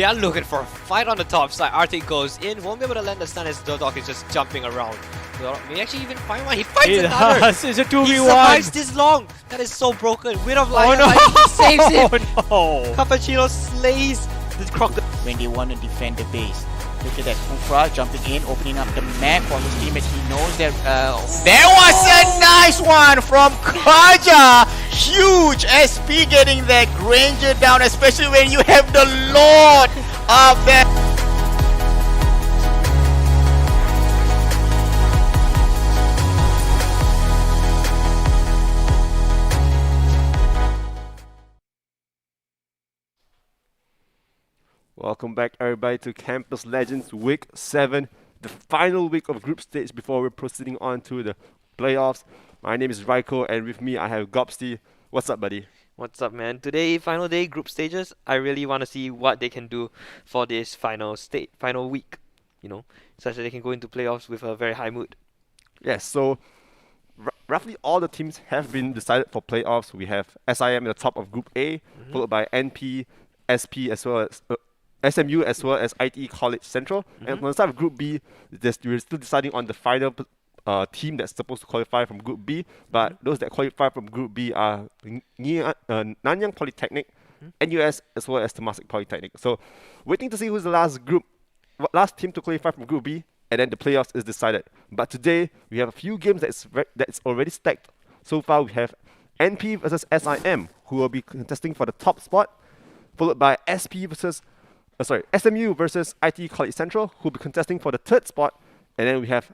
They are looking for a fight on the top side. Arctic goes in, won't be able to land the stun as Dodok is just jumping around. May actually even find one. He finds another. It's a 2v1. He survives this long. That is so broken. Wind of Lion saves him. Oh no! Cappuccino slays the crocodile. When they want to defend the base. Look at that, Kufra jumping in, opening up the map for his teammates. He knows that there was a nice one from Kaja. Huge SP getting that Granger down, especially when you have the Lord of that. Welcome back everybody to Campus Legends Week 7, the final week of group stage before we're proceeding on to the playoffs. My name is Raiko and with me I have Gopsty. What's up, buddy? What's up, man? Today, final day, group stages. I really want to see what they can do for this final week, such that they can go into playoffs with a very high mood. Yes, so roughly all the teams have been decided for playoffs. We have SIM at the top of Group A, followed by NP, SP, as well as SMU, as well as IT College Central. And on the side of Group B, we're still deciding on the final team that's supposed to qualify from Group B. But those that qualify from Group B are Nanyang Polytechnic, NUS, as well as Temasek Polytechnic. So waiting to see who's the last team to qualify from Group B, and then the playoffs is decided. But today, we have a few games that's already stacked. So far, we have NP versus SIM, who will be contesting for the top spot, followed by SMU versus IT College Central, who will be contesting for the third spot, and then we have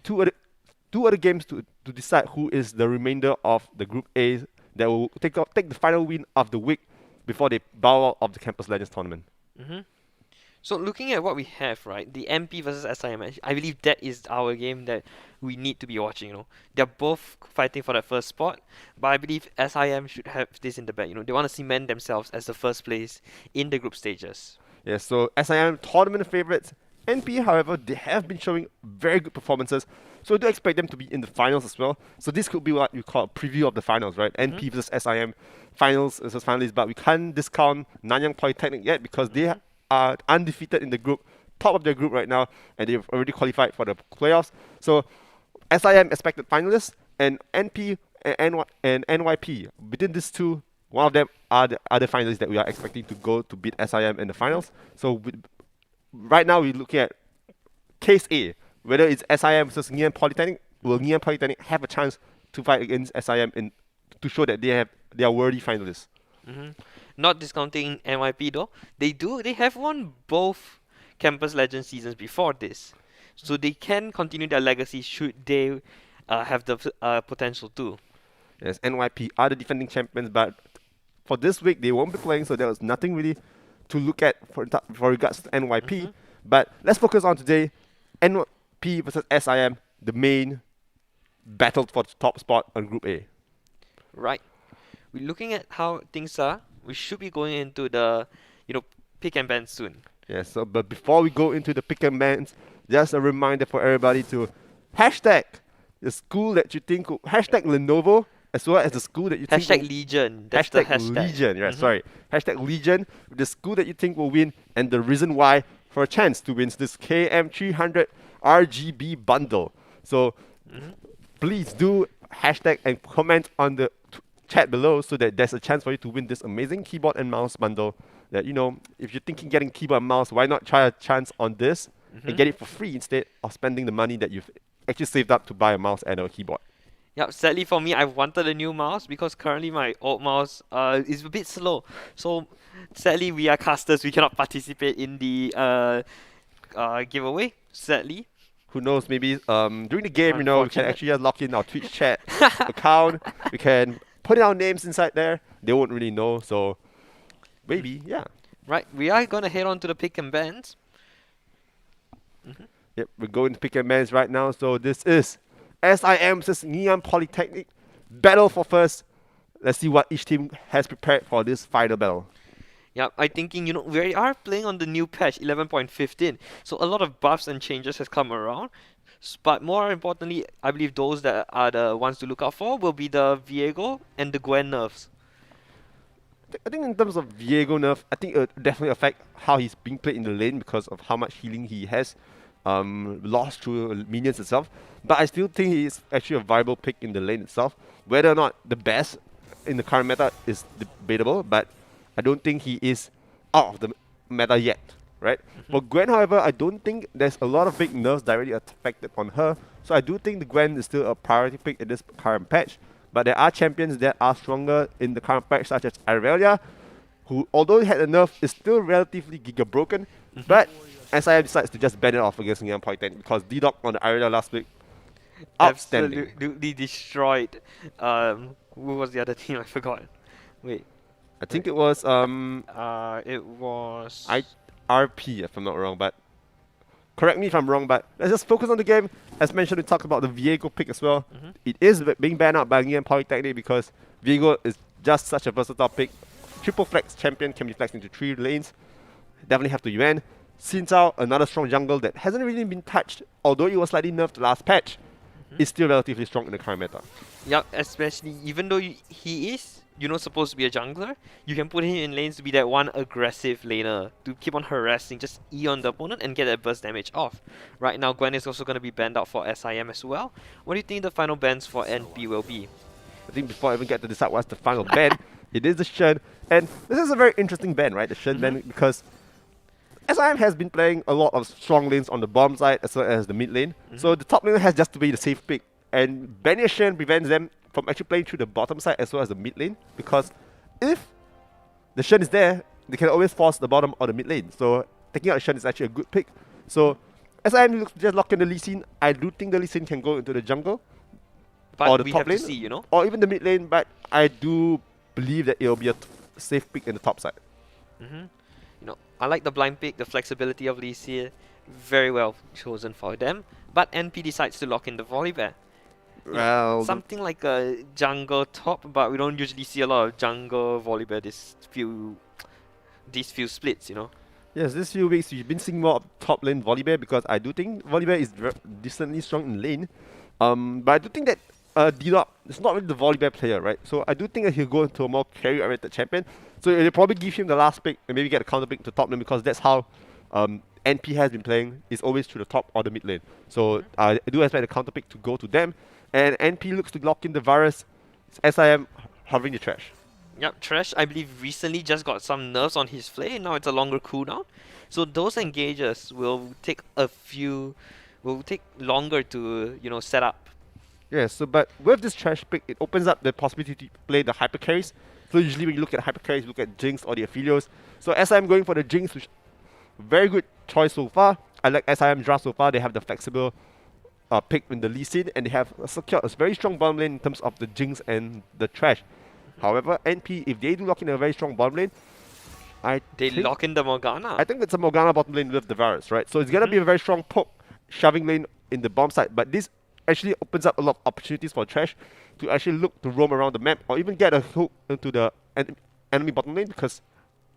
two other games to decide who is the remainder of the Group A that will take the final win of the week before they bow out of the Campus Legends tournament. So looking at what we have, right, the MP versus SIM, I believe that is our game that we need to be watching. They're both fighting for that first spot, but I believe SIM should have this in the bag. They want to cement themselves as the first place in the group stages. Yeah, so SIM tournament favorites. NP, however, they have been showing very good performances, so I do expect them to be in the finals as well. So this could be what you call a preview of the finals, right? NP versus SIM finals versus finalists, but we can't discount Nanyang Polytechnic yet because they are undefeated in the group, top of their group right now, and they've already qualified for the playoffs. So SIM expected finalists, and NP and NYP. Within these two, one of them are the other finalists that we are expecting to go to beat SIM in the finals. So right now we're looking at case A, whether it's SIM versus Ngee Ann Polytechnic. Will Ngee Ann Polytechnic have a chance to fight against SIM to show that they are worthy finalists? Not discounting NYP though. They have won both Campus Legends seasons before this. So they can continue their legacy should they have the potential to. Yes, NYP are the defending champions, but for this week they won't be playing, so there was nothing really to look at for regards to NYP. But let's focus on today. NYP versus SIM, the main battle for the top spot on Group A. Right. We're looking at how things are. We should be going into the pick and ban soon. Yes, so but before we go into the pick and bans, just a reminder for everybody to hashtag the school that you think hashtag Lenovo, as well as the school that you think hashtag Legion. That's the hashtag. Legion, yeah, sorry. Hashtag Legion, the school that you think will win and the reason why for a chance to win this KM300 RGB bundle. So please do hashtag and comment on the chat below so that there's a chance for you to win this amazing keyboard and mouse bundle. That if you're thinking getting keyboard and mouse, why not try a chance on this and get it for free instead of spending the money that you've actually saved up to buy a mouse and a keyboard. Yep, sadly for me, I wanted a new mouse because currently my old mouse is a bit slow. So sadly, we are casters. We cannot participate in the giveaway. Sadly. Who knows? Maybe during the game, we can actually just lock in our Twitch chat account. We can put our names inside there. They won't really know. So maybe, yeah. Right, we are gonna head on to the pick and bans. Yep, we're going to pick and bans right now. So this is SIM versus Ngee Ann Polytechnic. Battle for first. Let's see what each team has prepared for this final battle. Yeah, I'm thinking, we are playing on the new patch, 11.15. So a lot of buffs and changes has come around. But more importantly, I believe those that are the ones to look out for will be the Viego and the Gwen nerfs. I think in terms of Viego nerf, I think it would definitely affect how he's being played in the lane because of how much healing he has lost through minions itself. But I still think he is actually a viable pick in the lane itself. Whether or not the best in the current meta is debatable, but I don't think he is out of the meta yet, right? For Gwen, however, I don't think there's a lot of big nerfs directly affected on her. So I do think the Gwen is still a priority pick in this current patch. But there are champions that are stronger in the current patch, such as Irelia, who, although he had a nerf, is still relatively giga broken. But SIM decides to just ban it off against Ngam Polytechnic because D-Dog on the Irelia last week, outstanding. Absolutely destroyed. Who was the other team? I forgot. Wait. I think it was It was RP, if I'm not wrong, but correct me if I'm wrong, but let's just focus on the game. As mentioned, we talked about the Viego pick as well. It is being banned out by Ngam Polytechnic because Viego is just such a versatile pick. Triple flex champion can be flexed into 3 lanes. Definitely have to UN. Xin Zhao, another strong jungle that hasn't really been touched, although it was slightly nerfed last patch, is still relatively strong in the current meta. Yeah, especially even though he is, supposed to be a jungler, you can put him in lanes to be that one aggressive laner to keep on harassing, just E on the opponent and get that burst damage off. Right now, Gwen is also going to be banned out for SIM as well. What do you think the final bans for NP will be? I think before I even get to decide what's the final ban, it is the Shen. And this is a very interesting ban, right? The Shen ban, because SIM has been playing a lot of strong lanes on the bottom side as well as the mid lane. So the top lane has just to be the safe pick. And banning Shen prevents them from actually playing through the bottom side as well as the mid lane. Because if the Shen is there, they can always force the bottom or the mid lane. So taking out Shen is actually a good pick. So SIM looks to just lock in the Lee Sin. I do think the Lee Sin can go into the jungle. But or the we top have lane, to see, or even the mid lane, but I do believe that it will be a safe pick in the top side. I like the blind pick, the flexibility of Lee Sin, very well chosen for them. But NP decides to lock in the Volibear. Well, Something like a jungle top, but we don't usually see a lot of jungle Volibear these few splits, yes, this few weeks you've been seeing more of top lane Volibear because I do think Volibear is decently strong in lane. But I do think that D-Dog is not really the Volibear player, right? So I do think that he'll go into a more carry-oriented champion. So it'll probably give him the last pick and maybe get a counter pick to top lane because that's how NP has been playing. It's always through the top or the mid lane. So I do expect the counter pick to go to them. And NP looks to lock in the virus. SIM hovering the trash. Yep, Trash, I believe, recently just got some nerfs on his play. Now it's a longer cooldown. So those engages will take longer to, set up. Yeah, so but with this trash pick, it opens up the possibility to play the hyper carries. So usually when you look at hyper carries, you look at Jinx or the Aphelios. So SIM going for the Jinx, which very good choice so far. I like SIM draft so far. They have the flexible pick in the Lee Sin, and they have secured a very strong bottom lane in terms of the Jinx and the trash. However, NP, if they do lock in a very strong bottom lane, They lock in the Morgana. I think it's a Morgana bottom lane with the Varus, right? So it's going to be a very strong poke, shoving lane in the bomb side. But this actually opens up a lot of opportunities for Trash to actually look to roam around the map or even get a hook into the enemy bottom lane, because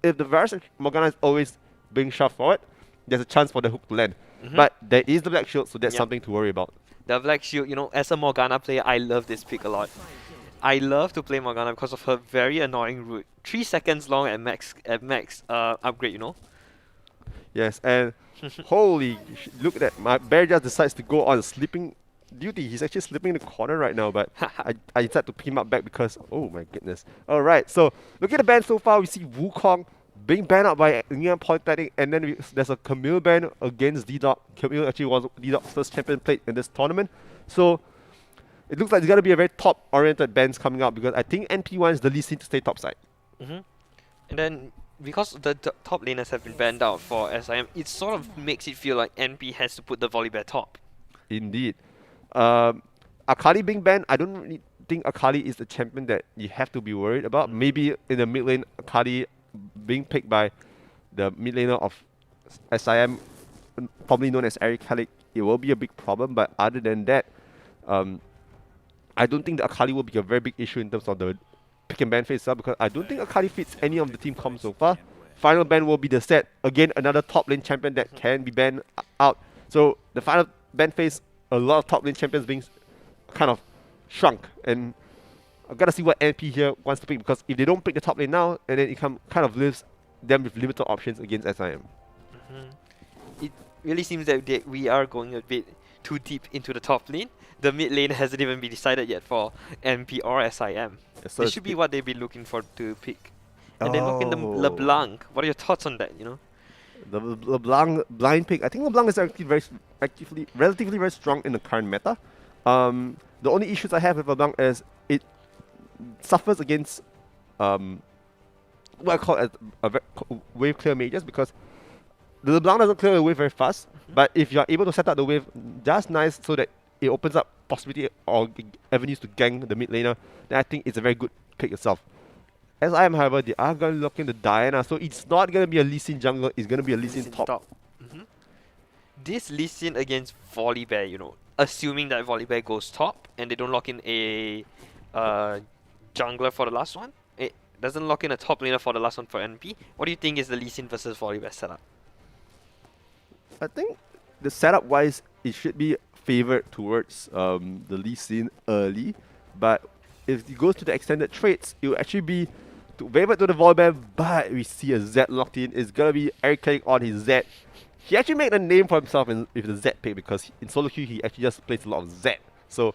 if the Varus and Morgana is always being shoved forward, there's a chance for the hook to land. But there is the Black Shield, so that's something to worry about. The Black Shield, as a Morgana player, I love this pick a lot. I love to play Morgana because of her very annoying route. 3 seconds long at max upgrade, Yes, and holy, look at that. My bear just decides to go on sleeping duty. He's actually sleeping in the corner right now, but I decided to pick him up back because, oh my goodness. Alright, so look at the ban so far. We see Wukong being banned out by Ngam Polytechnic, and then there's a Camille ban against D-Dog. Camille actually was D-Dog's first champion played in this tournament. So it looks like there's going to be a very top-oriented bans coming out because I think NP wants the Lee Sin to stay topside. And then, because the top laners have been banned out for SIM, it sort of makes it feel like NP has to put the Volibear top. Indeed. Akali being banned, I don't really think Akali is the champion that you have to be worried about. Maybe in the mid lane, Akali being picked by the mid laner of SIM, probably known as Eric Halik, it will be a big problem. But other than that, I don't think the Akali will be a very big issue in terms of the pick and ban phase itself, because I don't think Akali fits any of the team comps so far. Final ban will be the set. Again, another top lane champion that can be banned out. So the final ban phase, a lot of top lane champions being kind of shrunk. And I've got to see what NP here wants to pick, because if they don't pick the top lane now, and then it kind of leaves them with limited options against SIM. It really seems that we are going a bit too deep into the top lane. The mid lane hasn't even been decided yet for NP or SIM. So This should be what they've been looking for to pick. And then look in the LeBlanc. What are your thoughts on that, you know? The LeBlanc blind pick. I think LeBlanc is actually relatively very strong in the current meta. The only issues I have with LeBlanc is it suffers against what I call a wave clear mages, because the LeBlanc doesn't clear the wave very fast. But if you are able to set up the wave just nice so that it opens up possibility or avenues to gank the mid laner, then I think it's a very good pick itself. As I am, however, they are going to lock in the Diana, so it's not going to be a Lee Sin jungle, it's going to be a Lee Sin top. This Lee Sin against Volibear, you know, assuming that Volibear goes top and they don't lock in a jungler for the last one, it doesn't lock in a top laner for the last one for NP. What do you think is the Lee Sin versus Volibear setup? I think the setup-wise, it should be favored towards the Lee Sin early, but if it goes to the extended trades, it will actually be favored to the Volibear, but we see a Z locked in. It's going to be Eric Kelly on his Z. He actually made a name for himself with the Z pick, because in solo queue, he actually just plays a lot of Z. So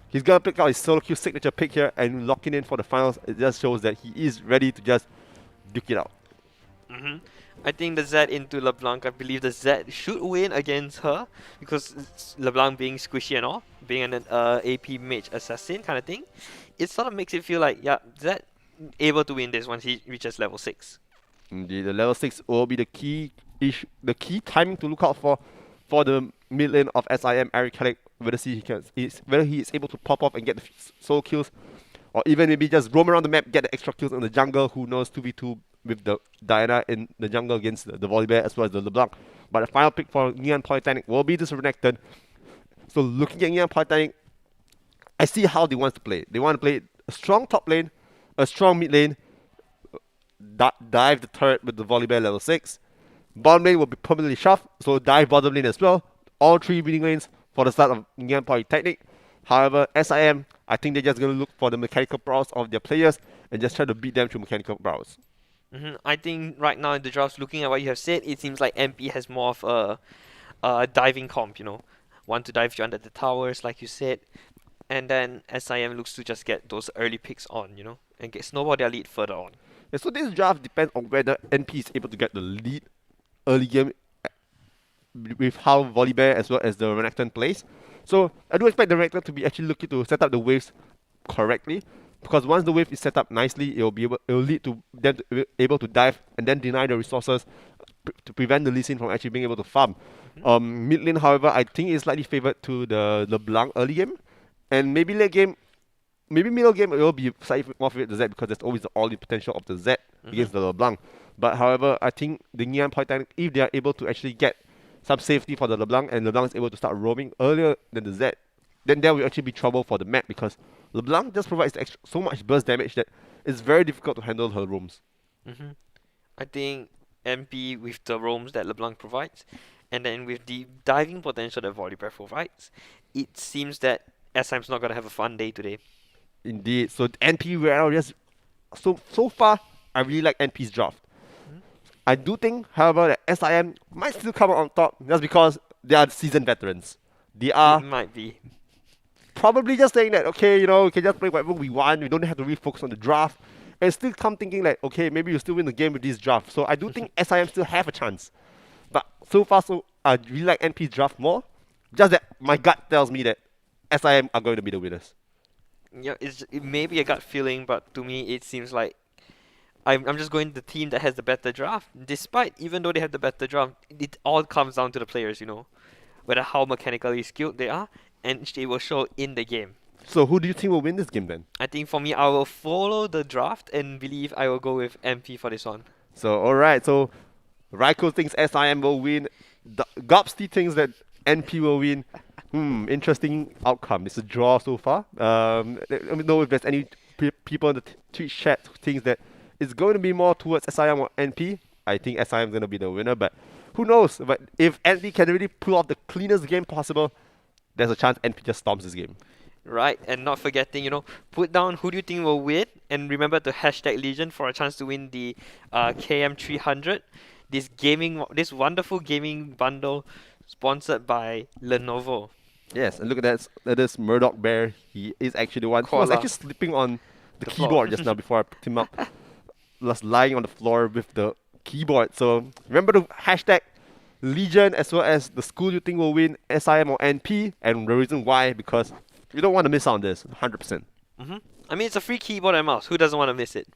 he's going to pick out his solo queue signature pick here and locking in for the finals. It just shows that he is ready to just duke it out. I think the Z into LeBlanc, I believe the Z should win against her, because LeBlanc being squishy and all, being an AP mage assassin kind of thing, it sort of makes it feel like, yeah, Z able to win this once he reaches level 6. Indeed, the level 6 will be the key timing to look out for the mid lane of SIM, Eric Kelly, whether he is able to pop off and get the solo kills, or even maybe just roam around the map, get the extra kills in the jungle. Who knows, 2v2 with the Diana in the jungle against the Volibear as well as the LeBlanc. But the final pick for Neon Polytechnic will be this Renekton. So looking at Neon Polytechnic, I see how they want to play. They want to play a strong top lane, a strong mid lane, dive the turret with the Volibear level 6. Bottom lane will be permanently shoved, so dive bottom lane as well. All 3 winning lanes for the start of Neon Polytechnic. However, SIM, I think they're just going to look for the mechanical prowess of their players and just try to beat them through mechanical prowess. I think right now in the drafts, looking at what you have said, it seems like MP has more of a diving comp, you know. Want to dive you under the towers, like you said. And then SIM looks to just get those early picks on, you know, and get snowball their lead further on. Yeah, so this draft depends on whether NP is able to get the lead early game with how Volibear as well as the Renekton plays. So I do expect the Renekton to be actually looking to set up the waves correctly, because once the wave is set up nicely, it will lead to them to be able to dive and then deny the resources to prevent the Lee Sin from actually being able to farm. Mid lane, however, I think is slightly favored to the LeBlanc early game, and maybe late game, maybe middle game, it will be slightly more favored to Z, because there's always the all-in potential of the Z against the LeBlanc. But however, I think the Neon Polytechnic, if they are able to actually get some safety for the LeBlanc, and LeBlanc is able to start roaming earlier than the Z, then there will actually be trouble for the map, because LeBlanc just provides so much burst damage that it's very difficult to handle her roams. I think MP with the roams that LeBlanc provides, and then with the diving potential that Volibear provides, it seems that SIM's not going to have a fun day today. Indeed. So NP, we are just so far, I really like NP's draft. I do think, however, that SIM might still come out on top just because they are seasoned veterans. They are It might be. probably just saying that, okay, you know, we can just play whatever we want. We don't have to really focus on the draft. And still come thinking like, okay, maybe you still win the game with this draft. So I do think SIM still have a chance. But so far, I really like NP's draft more. Just that my gut tells me that SIM are going to be the winners. Yeah, it may be a gut feeling, but to me it seems like I'm just going the team that has the better draft. Despite, even though they have the better draft, it all comes down to the players, you know, whether how mechanically skilled they are, and they will show in the game. So who do you think will win this game then? I think for me, I will follow the draft and believe I will go with MP for this one. So alright, so Raiko thinks SIM will win. Gopsty thinks that NP will win. Interesting outcome. It's a draw so far. Let me know if there's any people in the Twitch chat who thinks that it's going to be more towards SIM or NP. I think SIM is going to be the winner, but who knows? But if NP can really pull off the cleanest game possible, there's a chance NP just storms this game. Right, and not forgetting, put down who do you think will win, and remember to hashtag Legion for a chance to win the KM300, this wonderful gaming bundle sponsored by Lenovo. Yes, and look at that. That is Murdoch Bear. He is actually the one who was Koala. actually sleeping on the The floor. keyboard just now before I picked him up. Was lying on the floor with the keyboard. So remember to hashtag Legion as well as the school you think will win, SIM or NP, and the reason why, because you don't want to miss out on this, 100%. I mean, it's a free keyboard and mouse. Who doesn't want to miss it?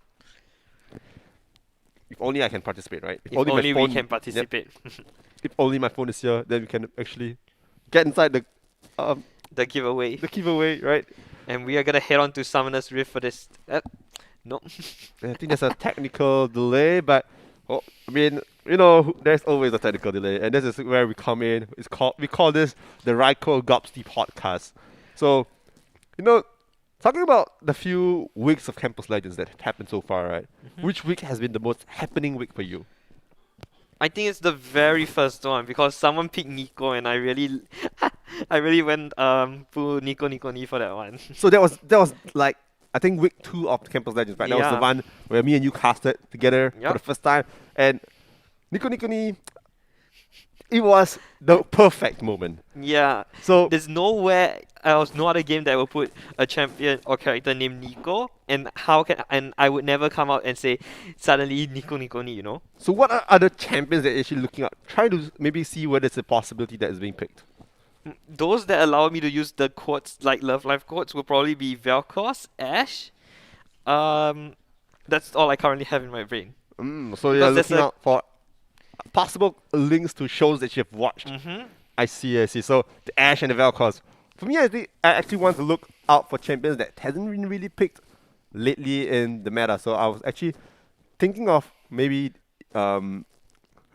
If only I can participate, right? If only my we phone- can yep, participate. if only my phone is here, then we can actually get inside The giveaway. the giveaway, right? And we are gonna head on to Summoner's Rift for this. No. I think there's a technical delay, but I mean, there's always a technical delay, and this is where we come in. We call this the Raiko Gopsty podcast. So, talking about the few weeks of Campus Legends that have happened so far, right? Which week has been the most happening week for you? I think it's the very first one because someone picked Nico and I really I really went full Nico Ni for that one. So that was like, I think week 2 of Campus Legends, right? That was the Yeah. one where me and you casted together for Yup. the first time, and Nico Ni, it was the perfect moment. Yeah. So There's nowhere else, no other game that will put a champion or character named Nico, and I would never come out and say suddenly Nico Ni, So what are other champions that you're actually looking at? Try to maybe see whether it's a possibility that is being picked. Those that allow me to use the quotes like Love Life quotes will probably be Vel'Koz, Ashe. That's all I currently have in my brain. So you're Because there's looking a- out for possible links to shows that you've watched. I see. So the Ashe and the Vel'Koz. For me, I think I actually want to look out for champions that hasn't been really picked lately in the meta. So I was actually thinking of maybe let me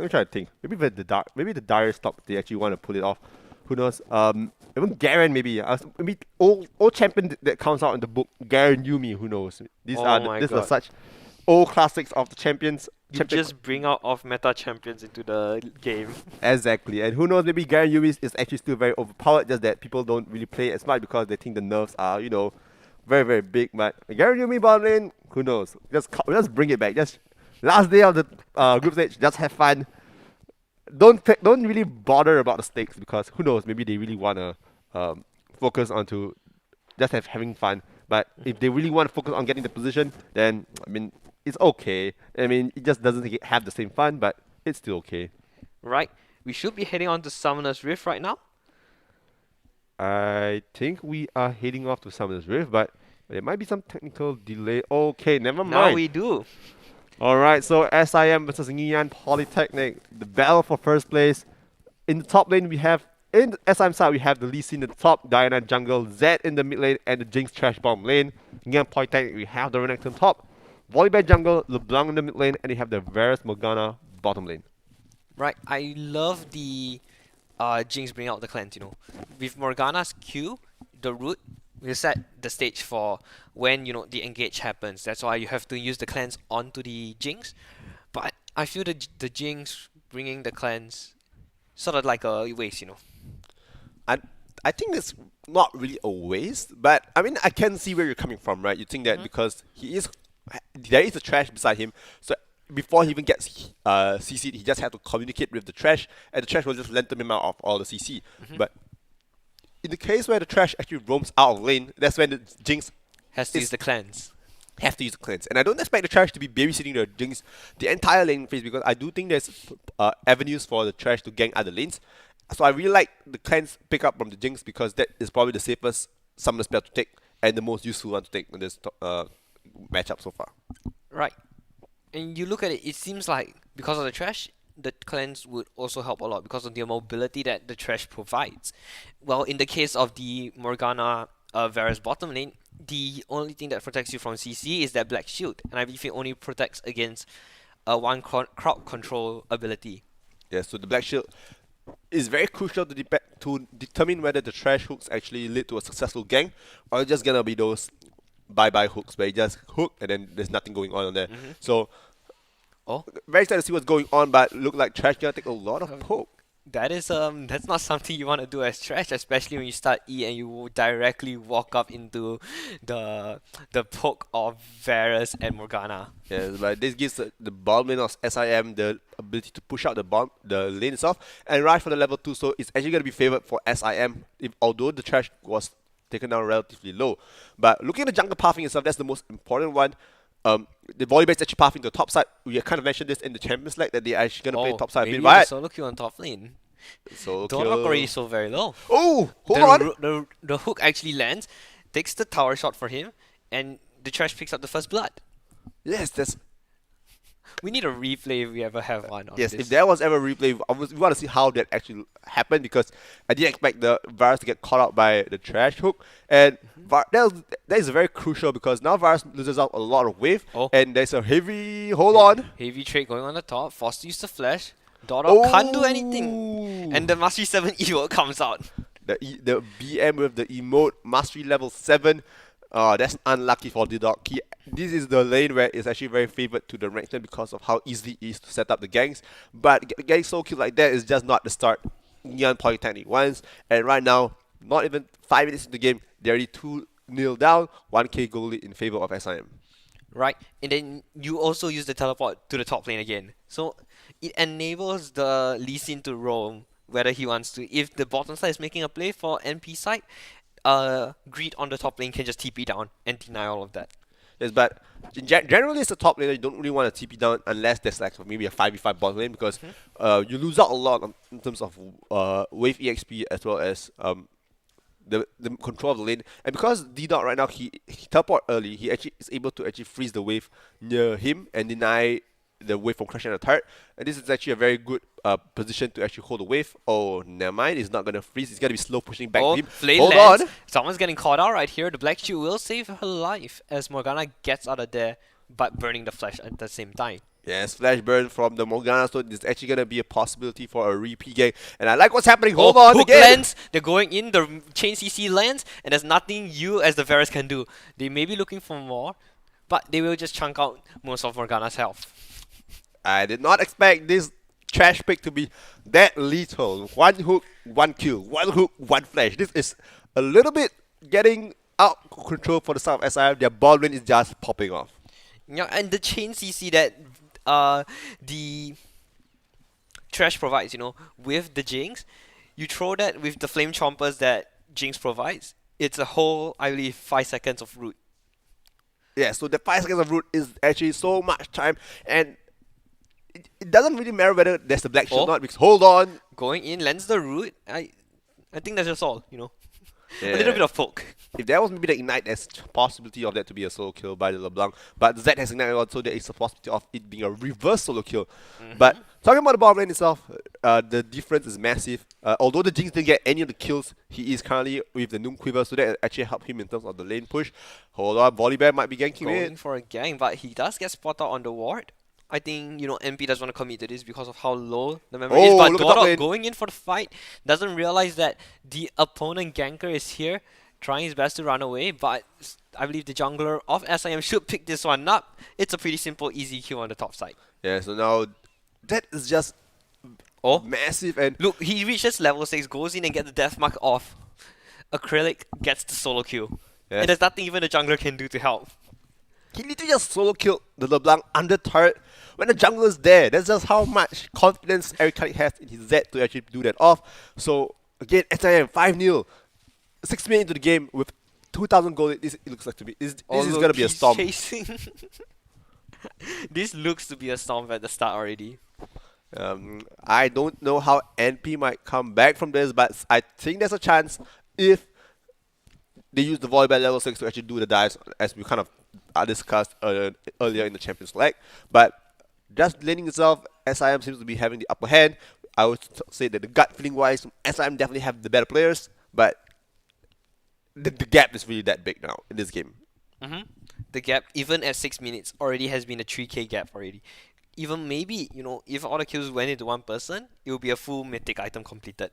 try to think. Maybe the dire stop they actually want to pull it off. Who knows? Even Garen maybe. Maybe old champion that comes out in the book. Garen Yumi. Who knows? These Oh are my these are God. such old classics of the champions. You just bring out off-meta champions into the game. Exactly, and who knows, maybe Garen Yumi is actually still very overpowered, just that people don't really play it as much because they think the nerfs are, very, very big. But Garen Yumi bottom lane, who knows? Just bring it back. Just last day of the group stage, just have fun. Don't really bother about the stakes because who knows, maybe they really want to focus on to just having fun. But if they really want to focus on getting the position, then, I mean, it's okay. I mean, it just doesn't have the same fun, but it's still okay. Right? We should be heading on to Summoner's Rift right now. I think we are heading off to Summoner's Rift, but there might be some technical delay. Okay, never mind. Now we do. Alright, so SIM versus Ngiyan Polytechnic. The battle for first place. In the top lane, in the SIM side, we have the Lee Sin in the top, Diana jungle, Zed in the mid lane, and the Jinx trash bomb lane. Ngiyan Polytechnic, we have the Renekton top, Volibear jungle, LeBlanc in the mid lane, and you have the Varus Morgana bottom lane. Right, I love the Jinx bring out the cleanse, With Morgana's Q, the root will set the stage for when, the engage happens. That's why you have to use the cleanse onto the Jinx. But I feel the Jinx bringing the cleanse sort of like a waste, I think it's not really a waste, but I mean I can see where you're coming from, right? You think that because there is a trash beside him, so before he even gets CC'd, he just had to communicate with the trash, and the trash will just lengthen him out of all the CC. But in the case where the trash actually roams out of lane, that's when the Jinx Has to use the cleanse. have to use the cleanse. And I don't expect the trash to be babysitting the Jinx the entire lane phase because I do think there's avenues for the trash to gank other lanes. So I really like the cleanse pick up from the Jinx because that is probably the safest summoner spell to take and the most useful one to take in this matchup so far. Right. And you look at it, it seems like because of the trash, the cleanse would also help a lot because of the mobility that the trash provides. Well, in the case of the Morgana Varus bottom lane, the only thing that protects you from CC is that Black Shield, and I believe it only protects against one crowd control ability. Yeah, so the Black Shield is very crucial to determine whether the trash hooks actually lead to a successful gank or it's just gonna be those bye-bye hooks where you just hook and then there's nothing going on there. So, very excited to see what's going on, but look like trash gonna take a lot of poke. That is that's not something you want to do as trash, especially when you start E and you directly walk up into the poke of Varus and Morgana. Yes, but this gives the bottom lane of SIM the ability to push out the lane itself and rush for the level 2, so it's actually going to be favored for SIM, although the trash was taken down relatively low. But looking at the jungle pathing itself, that's the most important one. The volleyball is actually pathing to the top side. We kind of mentioned this in the Champions League that they're actually going to play top side a maybe bit, right? the solo queue on top lane. So Don't look already so very low. Oh, hold on. The hook actually lands, takes the tower shot for him, and the trash picks up the first blood. Yes, that's We need a replay if we ever have one on yes. this. If there was ever a replay, we want to see how that actually happened, because I didn't expect the Varus to get caught out by the trash hook, and that is very crucial because now Varus loses out a lot of wave, and there's a heavy hold on. Heavy trade going on the top. Forced to use the flash. Dotto can't do anything, and the Mastery 7 Evo comes out. The BM with the emote Mastery level 7. That's unlucky for the dog. This is the lane where it's actually very favored to the ranked lane because of how easy it is to set up the ganks. But getting solo kill like that is just not the start. Neon Polytechnic once, and right now, not even 5 minutes in the game, they're already 2-0 down, 1k goal lead in favor of SIM. Right, and then you also use the teleport to the top lane again. So it enables the Lee Sin to roam whether he wants to. If the bottom side is making a play for NP side, Greed on the top lane can just TP down and deny all of that. Yes, but generally as a top laner, you don't really want to TP down unless there's like maybe a 5v5 bot lane, because you lose out a lot in terms of wave EXP as well as the control of the lane. And because D-Dot right now, he teleport early, he actually is able to actually freeze the wave near him and deny the wave from crashing on the turret. And this is actually a very good position to actually hold the wave. Oh, never mind, he's not going to freeze, he's going to be slow pushing back to him. Hold on! Someone's getting caught out right here. The Black Shield will save her life as Morgana gets out of there, but burning the flash at the same time. Yes, flash burn from the Morgana, so there's actually going to be a possibility for a repeat game. And I like what's happening. Hold on hook again. Lands, they're going in, the chain CC lands, and there's nothing you as the Varus can do. They may be looking for more, but they will just chunk out most of Morgana's health. I did not expect this trash pick to be that lethal. 1 hook, 1 kill. 1 hook, 1 flash. This is a little bit getting out of control for the side of SIM. Their ball lane is just popping off. Yeah, and the chain CC that the trash provides, with the Jinx, you throw that with the flame chompers that Jinx provides, it's a whole, I believe, 5 seconds of root. Yeah, so the 5 seconds of root is actually so much time, and it doesn't really matter whether there's the black shield or not, because hold on. Going in, lands the root. I think that's just all, Yeah. A little bit of poke. If there was maybe the ignite, there's possibility of that to be a solo kill by the LeBlanc. But Zed has ignited on, so there is a possibility of it being a reverse solo kill. But talking about the bottom lane itself, the difference is massive. Although the Jinx didn't get any of the kills, he is currently with the Noom Quiver, so that actually helped him in terms of the lane push. Hold on, Volibear might be ganking Going in. for a gang, but he does get spotted on the ward. I think, MP doesn't want to commit to this because of how low the memory is. But Dotto going in for the fight doesn't realize that the opponent ganker is here, trying his best to run away. But I believe the jungler of SIM should pick this one up. It's a pretty simple, easy kill on the top side. Yeah, so now that is just massive. And look, he reaches level 6, goes in and gets the death mark off. Acrylic gets the solo kill. Yes. And there's nothing even the jungler can do to help. He literally just solo killed the LeBlanc under turret when the jungler is there. That's just how much confidence Eric Kalik has in his Zed to actually do that off. So again, SIM 5-0, 6 minutes into the game with 2,000 gold. It looks like to be. This is gonna be a storm. Chasing. This looks to be a storm at the start already. I don't know how NP might come back from this, but I think there's a chance if they use the volleyball level 6 to actually do the dives, as we kind of discussed earlier in the Champions League. But just laning itself, SIM seems to be having the upper hand. I would say that the gut feeling wise, SIM definitely have the better players, but the gap is really that big now in this game. The gap, even at 6 minutes, already has been a 3k gap already. Even maybe, if all the kills went into one person, it will be a full mythic item completed.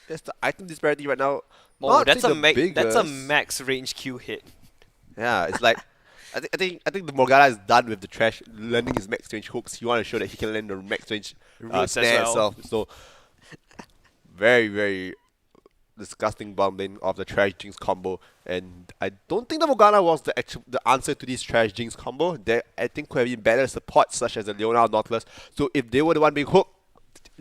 That's the item disparity right now. Oh, that's a max range Q hit. Yeah, it's like I think the Morgana is done with the trash landing his max range hooks. He want to show that he can land the max range snare itself. So very, very disgusting bomb lane of the Trash Jinx combo, and I don't think the Morgana was the answer to this Trash Jinx combo. There, I think, could have been better support such as the Leona or Nautilus. So if they were the one being hooked,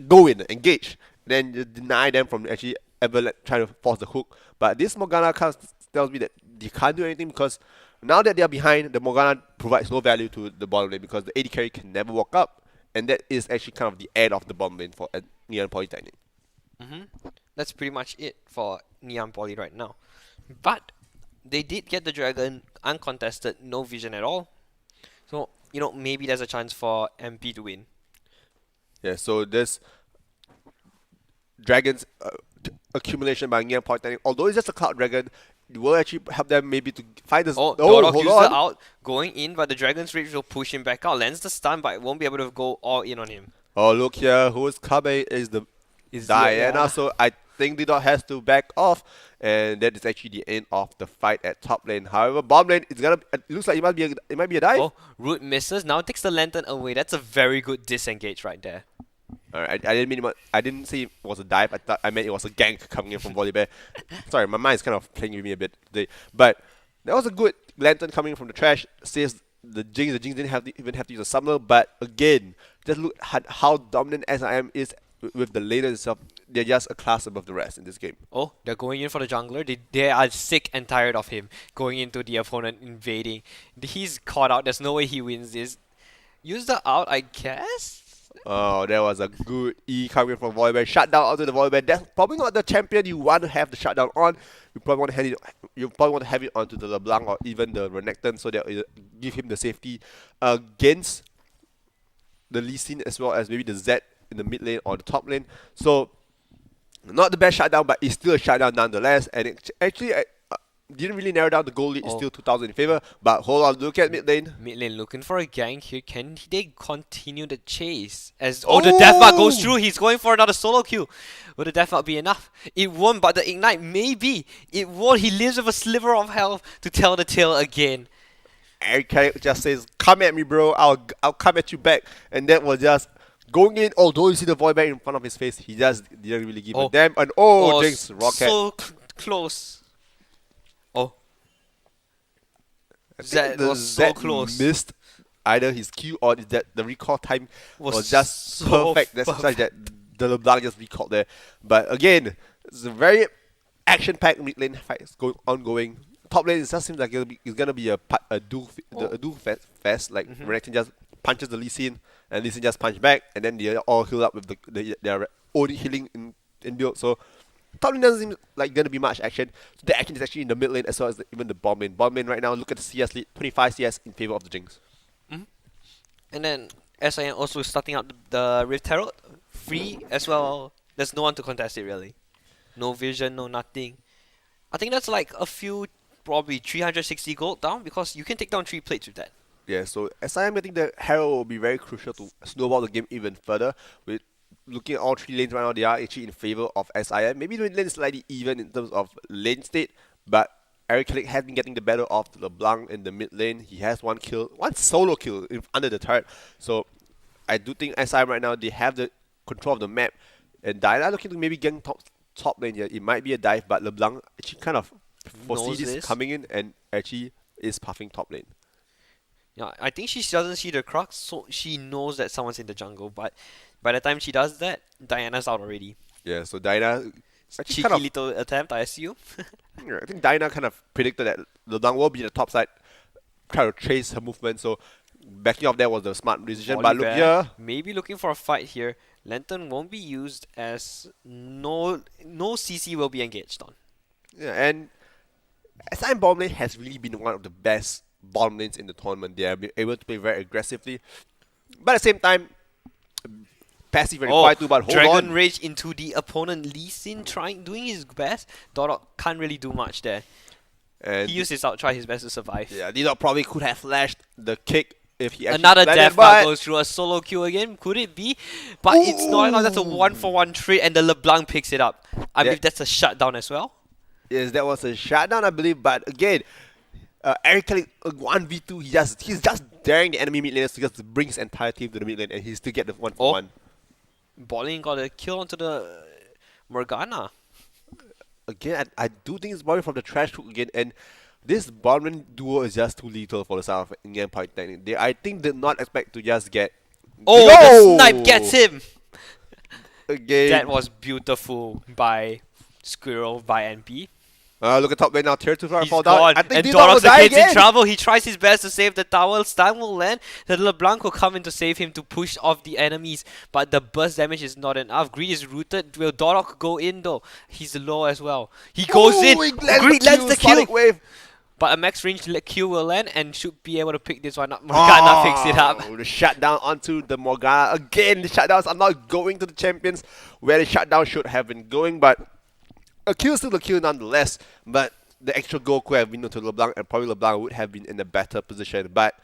go in, engage, then you deny them from actually ever trying to force the hook. But this Morgana kind of tells me that they can't do anything because now that they are behind, the Morgana provides no value to the bottom lane because the AD carry can never walk up, and that is actually kind of the end of the bottom lane for Neon Polytechnic. That's pretty much it for Neon Poly right now. But they did get the dragon uncontested, no vision at all. So, maybe there's a chance for MP to win. Yeah, so this dragon's accumulation by Neon Polytechnic, although it's just a cloud dragon, it will actually help them maybe to find this. Dodok hold user on. out, going in, but the dragon's rage will push him back out. Lands the stun, but it won't be able to go all in on him. Oh, look here, who's coming is Diana, yeah. so I think Didot has to back off, and that is actually the end of the fight at top lane. However, bottom lane, it looks like it might be a dive. Oh, Root misses, now takes the lantern away. That's a very good disengage right there. Alright, I didn't say it was a dive. I meant it was a gank coming in from Volibear. Sorry, my mind is kind of playing with me a bit today. But that was a good lantern coming from the trash. Saves the Jinx. The Jinx didn't even have to use a summoner. But again, just look at how dominant SIM is with the laner itself. They're just a class above the rest in this game. Oh, they're going in for the jungler. They are sick and tired of him going into the opponent, invading. He's caught out. There's no way he wins this. Use the out, I guess? Oh, that was a good E coming from Volibear. Shutdown onto the Volibear. That's probably not the champion you want to have the shutdown on. You probably want to have it onto the LeBlanc or even the Renekton so that it give him the safety against the Lee Sin as well as maybe the Z in the mid lane or the top lane. So not the best shutdown, but it's still a shutdown nonetheless. And it actually didn't really narrow down the goal lead. It's still 2,000 in favor. But hold on, look at mid lane. Mid lane looking for a gank here. Can they continue the chase? As the Deathmark goes through, he's going for another solo kill. Will the Deathmark be enough? It won't, but the Ignite, maybe. It won't. He lives with a sliver of health to tell the tale again. Eric just says, come at me, bro. I'll come at you back. And that was just going in. Although you see the void back in front of his face, he just didn't really give a damn. And Jinx, Rocket. So close. Oh. That was so close. Missed either his Q or that the recall time was just so perfect. That's such that the LeBlanc just recalled there. But again, it's a very action-packed mid lane fight ongoing. Top lane, it just seems like it's gonna be a duel fest. Like Renekton just punches the Lee Sin, and Lee Sin just punch back, and then they all heal up with their own healing in build. So top lane doesn't seem like gonna be much action. So the action is actually in the mid lane as well as even the bottom lane. Bottom lane right now, look at the CS lead, 25 CS in favor of the Jinx. And then SIN also starting out the Rift Herald. Free as well. There's no one to contest it really. No vision, no nothing. I think that's like a few, probably 360 gold down because you can take down 3 plates with that. Yeah, so SIM, I think the Herald will be very crucial to snowball the game even further. With looking at all 3 lanes right now, they are actually in favor of SIM. Maybe the mid lane is slightly even in terms of lane state, but Eric Kellick has been getting the better of LeBlanc in the mid lane. He has one solo kill under the turret. So I do think SIM right now, they have the control of the map. And Diana looking to maybe get top lane here. It might be a dive, but LeBlanc actually kind of foresees this coming in and actually is puffing top lane. Yeah, I think she doesn't see the crux, so she knows that someone's in the jungle. But by the time she does that, Diana's out already. Yeah, so Diana cheeky kind of little attempt, I assume. Yeah, I think Diana kind of predicted that LeBlanc will be the top side, try to trace her movement. So backing off there was the smart decision. But look here, maybe looking for a fight here. Lantern won't be used as no CC will be engaged on. Yeah, and SIM bottom lane has really been one of the best bottom lanes in the tournament. They have been able to play very aggressively, but at the same time, passive and required to. But hold Dragon on, Rage into the opponent. Lee Sin doing his best. Dodok can't really do much there. and He used his out, try his best to survive. yeah, Didot probably could have flashed the kick if he actually Another landed, Deathmark goes through a solo kill again. Could it be? But it's not enough. That's a 1-for-1 trade, and the LeBlanc picks it up. I believe that's a shutdown as well. Yes, that was a shutdown, I believe. But again, Eric Kelly 1v2. He's just daring the enemy mid laners to just bring his entire team to the mid lane, and he still get the 1-for-1. Bowling got a kill onto the Morgana. Again, I do think it's borrowing from the trash hook again, and this bottom duo is just too little for the side of Indian Polytechnic. They, I think, did not expect to just get. Oh, the snipe gets him! Again. That was beautiful by Squirrel by NP. Look at top lane now. Tier 2 He's fall gone. down. I think And D-Dog will Dorok's the die kid's in again. trouble. He tries his best to save the tower. Stun will land. The LeBlanc will come in to save him to push off the enemies. But the burst damage is not enough. Greed is rooted. Will Dorok go in though? He's low as well. He goes in. Greed lands the kill. Wave. But a max range Q will land and should be able to pick this one up. Morgana picks it up. The shutdown onto the Morgana. Again, the shutdowns are not going to the champions where the shutdown should have been going. But a kill still a kill nonetheless. But the actual goal could have been to LeBlanc, and probably LeBlanc would have been in a better position. But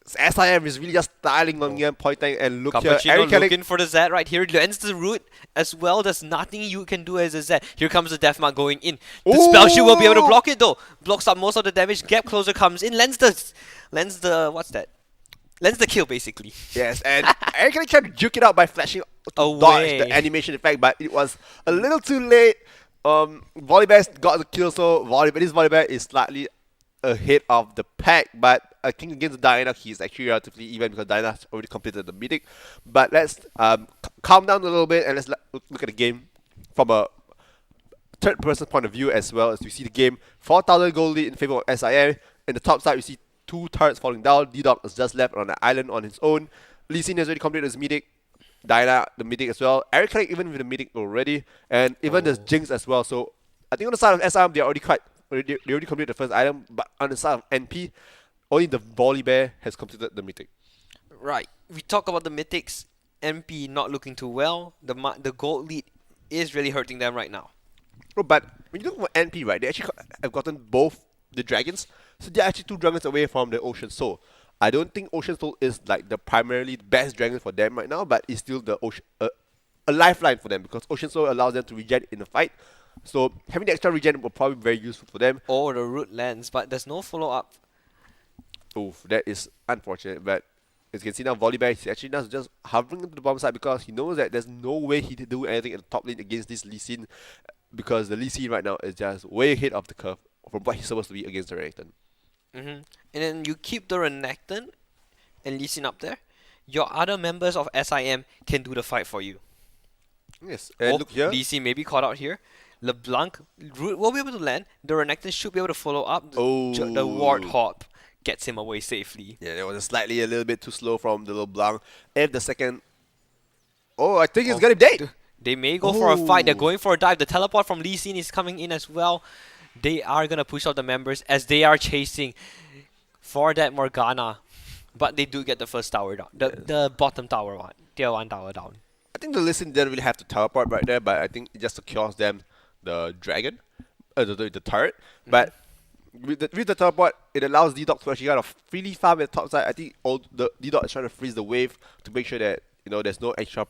SIM is really just styling on Young Polytechnic, and look here, Cappuccino looking for the Z right here. Lends the root as well. There's nothing you can do as a Z. Here comes the Deathmark going in. The spell shield will be able to block it though. Blocks up most of the damage. Gap closer comes in. Lends the what's that? Lends the kill basically. Yes, and Eric tried to juke it out by flashing to Away. dodge the animation effect, but it was a little too late. Volibear got the kill, so this Volibear is slightly ahead of the pack, but I think against Diana, he's actually relatively even because Diana has already completed the mythic. But let's calm down a little bit and let's look at the game from a third-person point of view as well. As we see the game, 4,000 gold lead in favor of SIM. In the top side, we see 2 turrets falling down. D-Dog is just left on the island on his own. Lee Sin has already completed his mythic. Diana, the mythic as well. Eric Craig even with the mythic already. And even there's Jinx as well. So I think on the side of SIM, they already completed the first item. But on the side of NP, only the Volibear has completed the mythic. Right. We talk about the mythics. MP not looking too well. The gold lead is really hurting them right now. Oh, but when you look for NP, right, they actually have gotten both the dragons. So they're actually 2 dragons away from the Ocean Soul. I don't think Ocean Soul is like the primarily best dragon for them right now, but it's still the a lifeline for them because Ocean Soul allows them to regen in a fight. So having the extra regen will probably be very useful for them. Oh, the root lands, but there's no follow-up. Oof, that is unfortunate, but as you can see now, Volibear is actually now just hovering into the bottom side because he knows that there's no way he can do anything at the top lane against this Lee Sin because the Lee Sin right now is just way ahead of the curve from what he's supposed to be against the Renekton. And then you keep the Renekton and Lee Sin up there. Your other members of SIM can do the fight for you. Yes, and look here. Lee Sin may be caught out here. LeBlanc will be able to land. The Renekton should be able to follow up. The Warthog gets him away safely. Yeah, it was a little bit too slow from the LeBlanc. If the second... Oh, I think he's gonna dead. They may go for a fight. They're going for a dive. The teleport from Lee Sin is coming in as well. They are going to push out the members as they are chasing for that Morgana. But they do get the first tower down. The bottom tower one. Tier 1 tower down. I think the Lee Sin didn't really have to teleport right there, but I think it just secures them the dragon, the turret. But with the teleport, it allows D-Dog to actually kind of freely farm at the top side. I think the D-Dog is trying to freeze the wave to make sure that there's no extra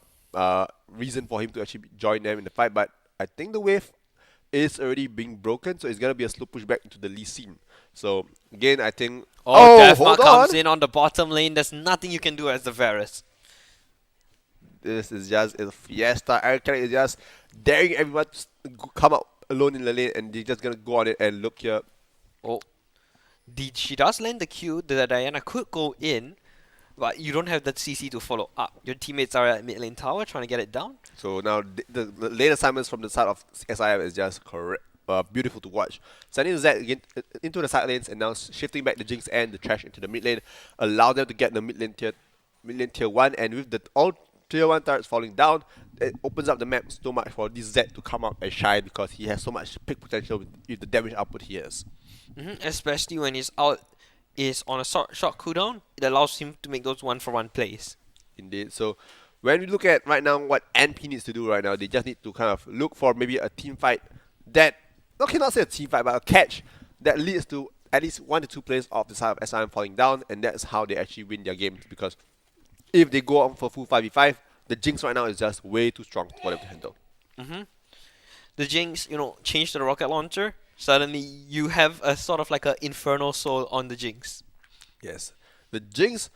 reason for him to actually join them in the fight. But I think the wave is already being broken, so it's gonna be a slow push back into the Lee Sin. So again, I think Deathmark comes in on the bottom lane. There's nothing you can do as the Varus. This is just a fiesta. Eric is just daring everyone to come out alone in the lane, and they're just gonna go on it and look here. She does land the Q. The Diana could go in, but you don't have that CC to follow up. Your teammates are at mid lane tower trying to get it down. So now the lane assignments from the side of SIM is just beautiful to watch. Sending the Z again into the side lanes and now shifting back the Jinx and the Trash into the mid lane, allow them to get the mid lane tier 1, and with all tier 1 turrets falling down, it opens up the map so much for this Z to come out and shine because he has so much pick potential with the damage output he has. Especially when his out is on a short cooldown, it allows him to make those 1-for-1 plays. Indeed. So when we look at right now what NP needs to do right now, they just need to kind of look for maybe a team fight that, okay, not say a team fight, but a catch that leads to at least 1 to 2 players off the side of SIM falling down, and that's how they actually win their games. Because if they go on for full 5v5, the Jinx right now is just way too strong for them to handle. The Jinx, changed to the rocket launcher. Suddenly you have a sort of like an infernal soul on the Jinx. Yes. The Jinx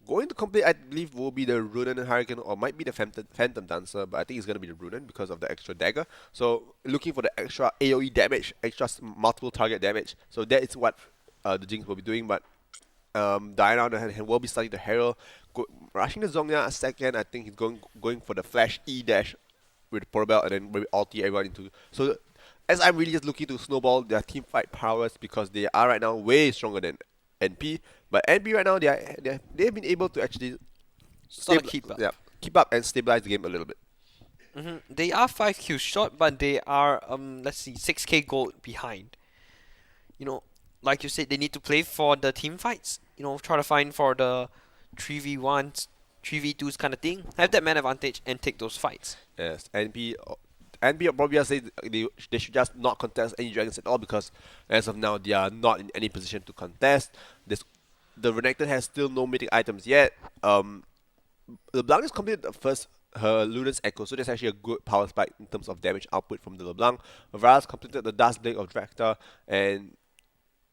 going to complete, I believe, will be the Runen Hurricane or might be the Phantom Dancer, but I think it's going to be the Runen because of the extra dagger. So looking for the extra AoE damage, extra multiple target damage. So that is what the Jinx will be doing, but Diana on the hand will be starting the Herald, rushing the Zhongya a second. I think he's going for the Flash E-Dash with Power Belt and then maybe ulti everyone into. So as I'm really just looking to snowball their team fight powers because they are right now way stronger than NP. But NP right now they've been able to actually Sort of keep up. Yeah, keep up and stabilize the game a little bit. They are 5 kills short, but they are let's see, 6k gold behind. You know, like you said, they need to play for the team fights. You know, try to find for the 3v1s, 3v2s kind of thing. Have that man advantage and take those fights. Yes, NP probably just say they should just not contest any dragons at all because as of now they are not in any position to contest. The Renekton has still no mythic items yet. LeBlanc has completed her Lunar's Echo, so that's actually a good power spike in terms of damage output from the LeBlanc. Vara's completed the Dust Blade of Draktar, and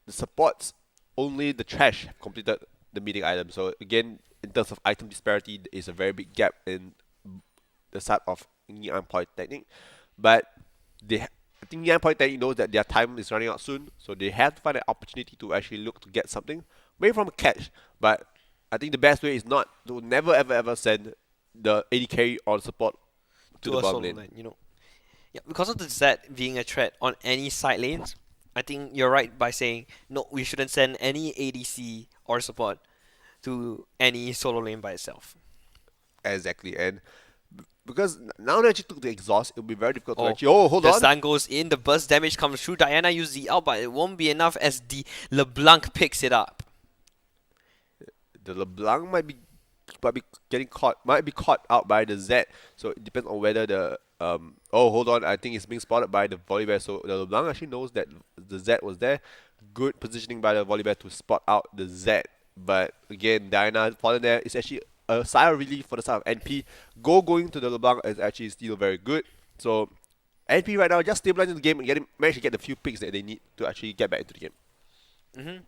the supports, only the Trash have completed the mythic item. So again, in terms of item disparity, there is a very big gap in the side of Ngyan Polytechnic. But I think Ngyan Polytechnic knows that their time is running out soon, so they have to find an opportunity to actually look to get something away from a catch. But I think the best way is not to never ever send the AD carry or support to the bottom lane. You know, yeah, because of the Zed being a threat on any side lanes, I think you're right by saying no, we shouldn't send any ADC or support to any solo lane by itself. Exactly, and because now they actually took the exhaust, it'll be very difficult to actually. Oh, hold the on! stun goes in, the burst damage comes through. Diana used the out, but it won't be enough as the LeBlanc picks it up. The LeBlanc might be caught out by the Zed, so it depends on whether the oh, hold on, I think it's being spotted by the Volibear, so the LeBlanc actually knows that the Zed was there. Good positioning by the Volibear to spot out the Zed, but again, Diana falling there is actually a sigh of relief for the side of NP. Going to the LeBlanc is actually still very good, so NP right now just stabilizing the game and manage to get the few picks that they need to actually get back into the game.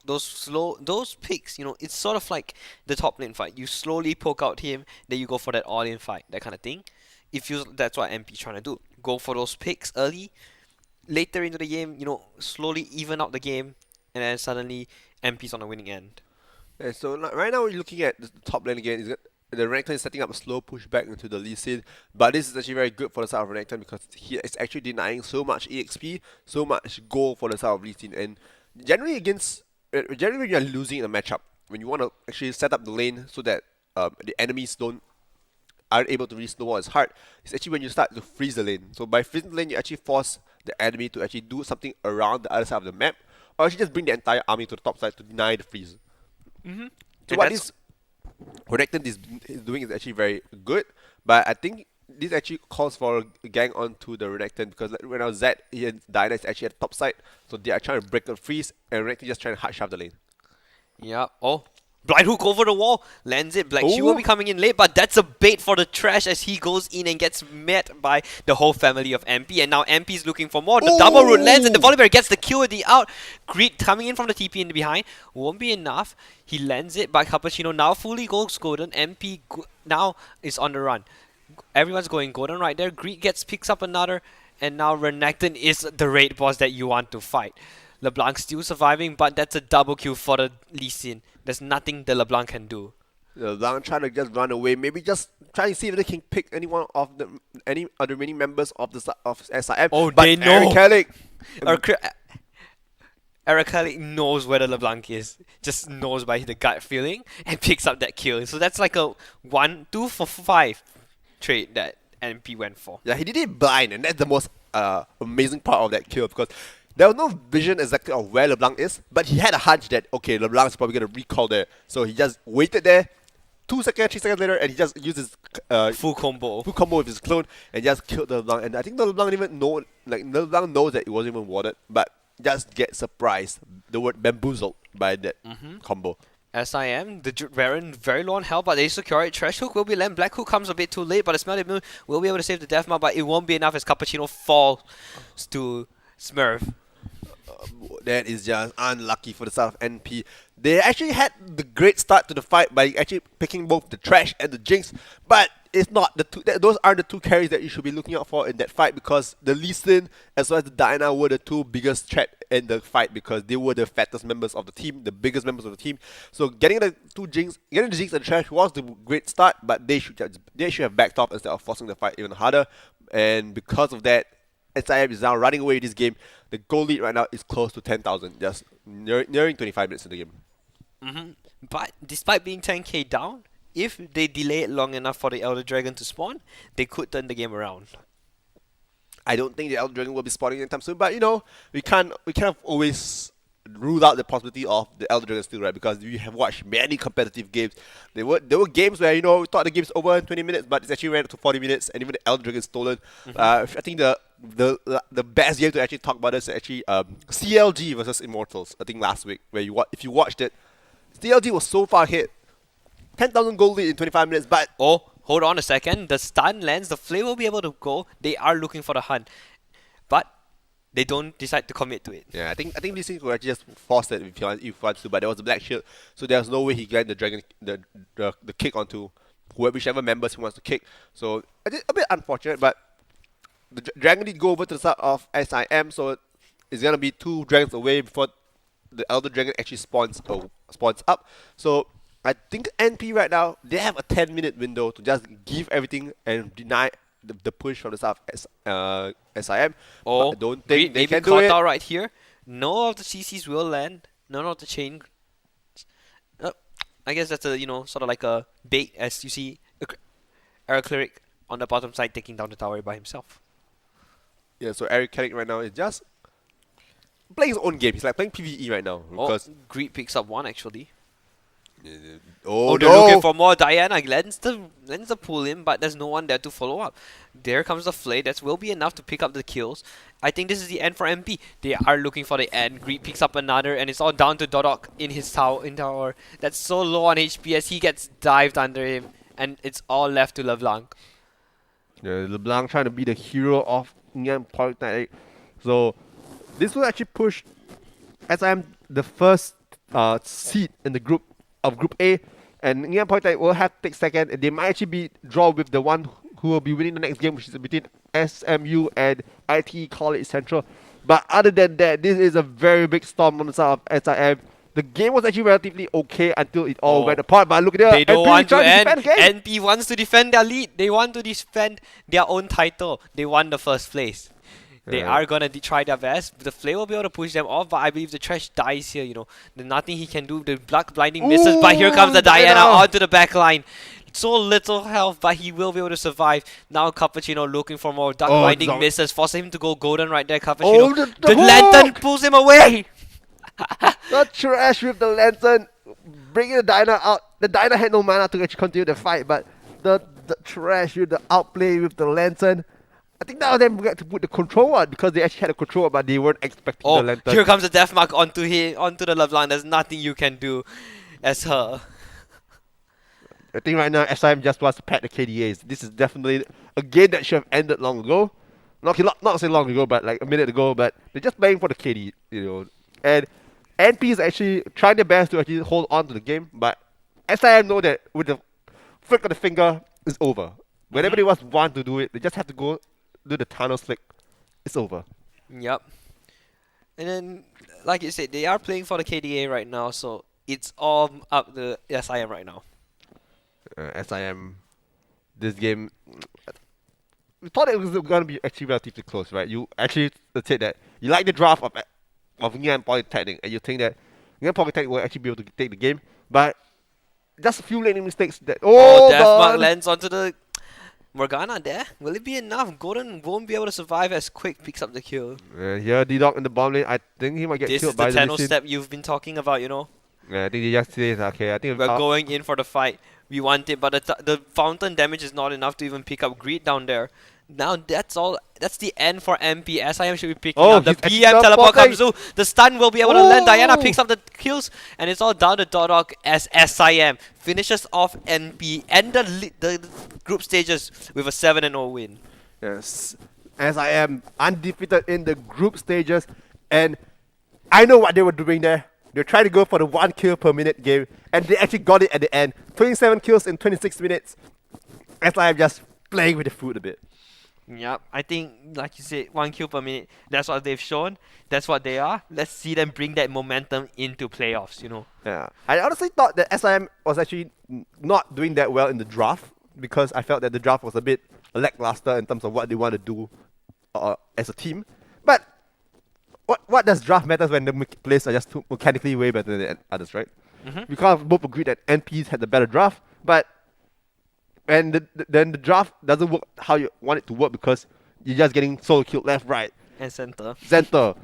Those picks, you know, it's sort of like the top lane fight. You slowly poke out him, then you go for that all-in fight, that kind of thing. It feels that's what MP trying to do. Go for those picks early, later into the game, you know, slowly even out the game, and then suddenly MP's on the winning end. Yeah, so right now we're looking at the top lane again. The Renekton is setting up a slow push back into the Lee Sin, but this is actually very good for the side of Renekton because he is actually denying so much EXP, so much gold for the side of Lee Sin, and generally when you're losing in a matchup, when you want to actually set up the lane so that the enemies aren't able to really snowball as hard, it's actually when you start to freeze the lane. So by freezing the lane, you actually force the enemy to actually do something around the other side of the map, or actually just bring the entire army to the top side to deny the freeze. So And what this Renekton is doing is actually very good, but I think this actually calls for a gang onto the Renekton because right now Zed and Diana is actually at the top side, so they are trying to break the freeze, and Renekton just trying to hard shove the lane. Yeah. Oh, blind hook over the wall, lands it. Black Shoe will be coming in late, but that's a bait for the Trash as he goes in and gets met by the whole family of MP. And now MP is looking for more. The double root lands and the Volibear gets the kill with the out. Greed coming in from the TP in the behind. Won't be enough. He lands it, but Cappuccino now fully goes golden. MP now is on the run. Everyone's going golden right there. Greed picks up another, and now Renekton is the raid boss that you want to fight. LeBlanc still surviving, but that's a double kill for the Lee Sin. There's nothing the LeBlanc can do. LeBlanc trying to just run away, maybe just trying to see if they can pick any of the remaining members of SIM. Oh, but they know. Eric Kelly knows where the LeBlanc is. Just knows by the gut feeling and picks up that kill. So that's like a 2 for 5 trade that MP went for. Yeah, he did it blind, and that's the most amazing part of that kill because there was no vision exactly of where LeBlanc is, but he had a hunch that, okay, LeBlanc is probably going to recall there. So he just waited there, 2 seconds, 3 seconds later, and he just used his full combo with his clone and just killed the LeBlanc. And I think the LeBlanc didn't even know, LeBlanc knows that it wasn't even warded, but just get surprised, the word bamboozled by that combo. SIM, the Baron very low on health, but they secure it. Trash Hook will be land. Black Hook comes a bit too late, but the Smelly Moon will be able to save the Death Mark, but it won't be enough as Cappuccino falls to Smurf. That is just unlucky for the side of NP. They actually had the great start to the fight by actually picking both the Trash and the Jinx, but it's not the two. Those are the two carries that you should be looking out for in that fight, because the Lee Sin as well as the Diana were the two biggest threat in the fight, because they were the fattest members of the team, the biggest members of the team. So getting the Jinx and the Trash was the great start, but they should have backed off instead of forcing the fight even harder. And because of that, SIM is now running away with this game. The goal lead right now is close to 10,000, just nearing 25 minutes in the game. But despite being 10k down, if they delay it long enough for the Elder Dragon to spawn, they could turn the game around. I don't think the Elder Dragon will be spawning anytime soon, but we can't always rule out the possibility of the Elder Dragon still, right? Because we have watched many competitive games. There were games where we thought the game's over in 20 minutes, but it's actually ran up to 40 minutes, and even the Elder Dragon is stolen. I think the best game to actually talk about this is actually CLG versus Immortals. I think last week, where if you watched it, CLG was so far ahead, 10,000 gold lead in 25 minutes, but oh, hold on a second. The stun lands. The Flame will be able to go. They are looking for the hunt, but they don't decide to commit to it. Yeah, I think Lee Sin could actually just force it if he wants to, but there was a black shield, so there's no way he can the dragon the kick onto whichever members he wants to kick. So a bit unfortunate, but the dragon did go over to the side of SIM, so it's gonna be 2 dragons away before the Elder Dragon actually spawns up. So I think NP right now, they have a 10-minute window to just give everything and deny the push from the side of SIM. Oh, I don't think they can do caught it. out right here. None of the CCs will land. None of the chain. I guess that's a sort of like a bait, as you see Eric Cleric on the bottom side taking down the tower by himself. Yeah, so Eric Cleric right now is just playing his own game. He's like playing PvE right now. Because Greed picks up one actually. oh They're no! looking for more. Diana lends the pull in, but there's no one there to follow up. There comes the Flay. That will be enough to pick up the kills. I think this is the end for MP. They are looking for the end. Greed picks up another, and it's all down to Dodok in his tower. That's so low on HP as he gets dived under him, and it's all left to LeBlanc. Yeah, LeBlanc trying to be the hero of Ngam Polytechnic. So this will actually push SIM the first seed in the group A, and Ngam Polytechnic will have to take second, and they might actually be draw with the one who will be winning the next game, which is between SMU and IT College Central. But other than that, this is a very big storm on the side of SIM. The game was actually relatively okay until it all went apart. But look at that. They don't NP want to trying end. defend again. NP wants to defend their lead. They want to defend their own title. They won the first place. They are gonna try their best. The Flay will be able to push them off, but I believe the Trash dies here. There's nothing he can do. The blinding misses, but here comes the Diana onto the back line. So little health, but he will be able to survive. Now Cappuccino looking for more dark blinding misses, forcing him to go golden right there. Cappuccino, the lantern pulls him away. The Trash with the lantern, bringing the Diana out. The Diana had no mana to actually continue the fight, but the Trash with the outplay with the lantern. I think now them get to put the control on because they actually had a control, but they weren't expecting the lantern. Here comes the death mark onto the LeBlanc. There's nothing you can do as her. I think right now SIM just wants to pat the KDAs. This is definitely a game that should have ended long ago. Not say long ago, but like a minute ago. But they're just playing for the KD, And NP is actually trying their best to actually hold on to the game, but SIM know that with the flick of the finger, it's over. Whenever they want to do it, they just have to go do the Thanos flick. It's over. Yep. And then, like you said, they are playing for the KDA right now, so it's all up the SIM right now. SIM, this game, we thought it was going to be actually relatively close, right? You actually said that you like the draft of Ngam Polytechnic, and you think that Ngam Polytechnic will actually be able to take the game, but just a few laning mistakes that. Deathmark lands onto the Morgana there. Will it be enough? Golden won't be able to survive as Quick picks up the kill. Here, D-Dog in the bomb lane. I think he might get killed by the This is the Thanos step you've been talking about, Yeah, I think they just say, okay, I think we're going in for the fight. We want it, but the fountain damage is not enough to even pick up Greed down there. Now that's all. That's the end for MP. SIM should be picking up. The PM teleport comes through. The stun will be able to land. Diana picks up the kills, and it's all down to Dodok as SIM finishes off NP and the group stages with a 7-0 win. Yes, SIM undefeated in the group stages, and I know what they were doing there. They're trying to go for the 1 kill per minute game, and they actually got it at the end. 27 kills in 26 minutes. SIM just playing with the food a bit. Yep, I think, like you said, 1 kill per minute, that's what they've shown. That's what they are. Let's see them bring that momentum into playoffs, you know. Yeah, I honestly thought that SIM was actually not doing that well in the draft because I felt that the draft was a bit lackluster in terms of what they want to do as a team. But what does draft matters when the players are just too mechanically way better than others, right? We kind of both agree that NPs had the better draft, but then the draft doesn't work how you want it to work because you're just getting solo killed left, right, And center. center.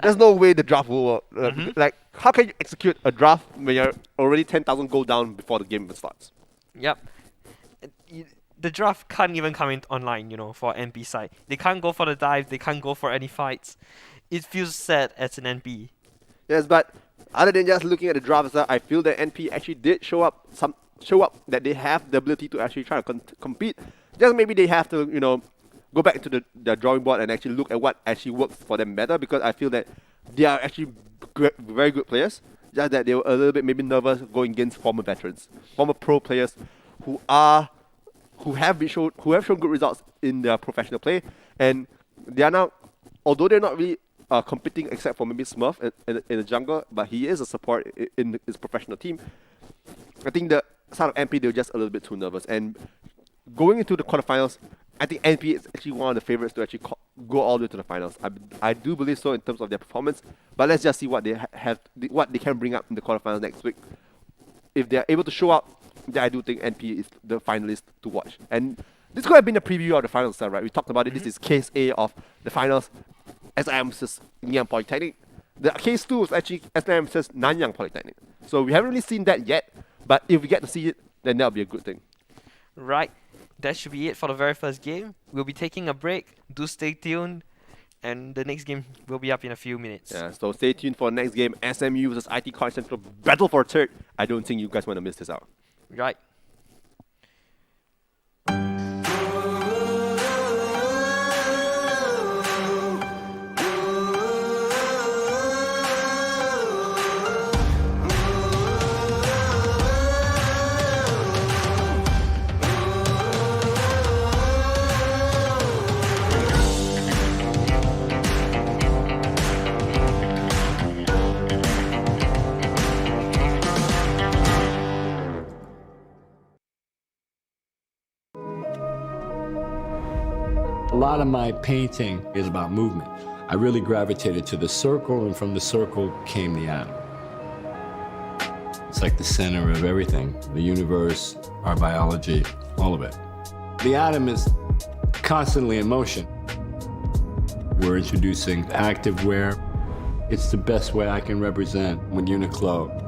There's no way the draft will work. Like, how can you execute a draft when you're already 10,000 gold down before the game even starts? Yep. The draft can't even come in online, you know, for NP side. They can't go for the dive, they can't go for any fights. It feels sad as an NP. Yes, but other than just looking at the draft itself, I feel that NP actually did show up that they have the ability to actually try to compete. Just maybe they have to, you know, go back into the drawing board and actually look at what actually works for them better, because I feel that they are actually very good players. Just that they were a little bit maybe nervous going against former veterans, former pro players who have shown good results in their professional play, and they are now, although they're not really competing except for maybe Smurf in the jungle, but he is a support in his professional team. I think the side of NP, they were just a little bit too nervous. And going into the quarterfinals, I think NP is actually one of the favorites to actually go all the way to the finals. I do believe so in terms of their performance, but let's just see what they what they can bring up in the quarterfinals next week. If they are able to show up, then I do think NP is the finalist to watch. And this could have been a preview of the finals, right? We talked about it. This is case A of the finals. SIM versus Nanyang Polytechnic. The case 2 was actually SIM versus Nanyang Polytechnic. So we haven't really seen that yet, but if we get to see it, then that'll be a good thing. Right. That should be it for the very first game. We'll be taking a break. Do stay tuned. And the next game will be up in a few minutes. Yeah, so stay tuned for the next game. SMU versus IT College Central, battle for third. I don't think you guys want to miss this out. Right. A lot of my painting is about movement. I really gravitated to the circle, and from the circle came the atom. It's like the center of everything, the universe, our biology, all of it. The atom is constantly in motion. We're introducing activewear. It's the best way I can represent when Uniqlo.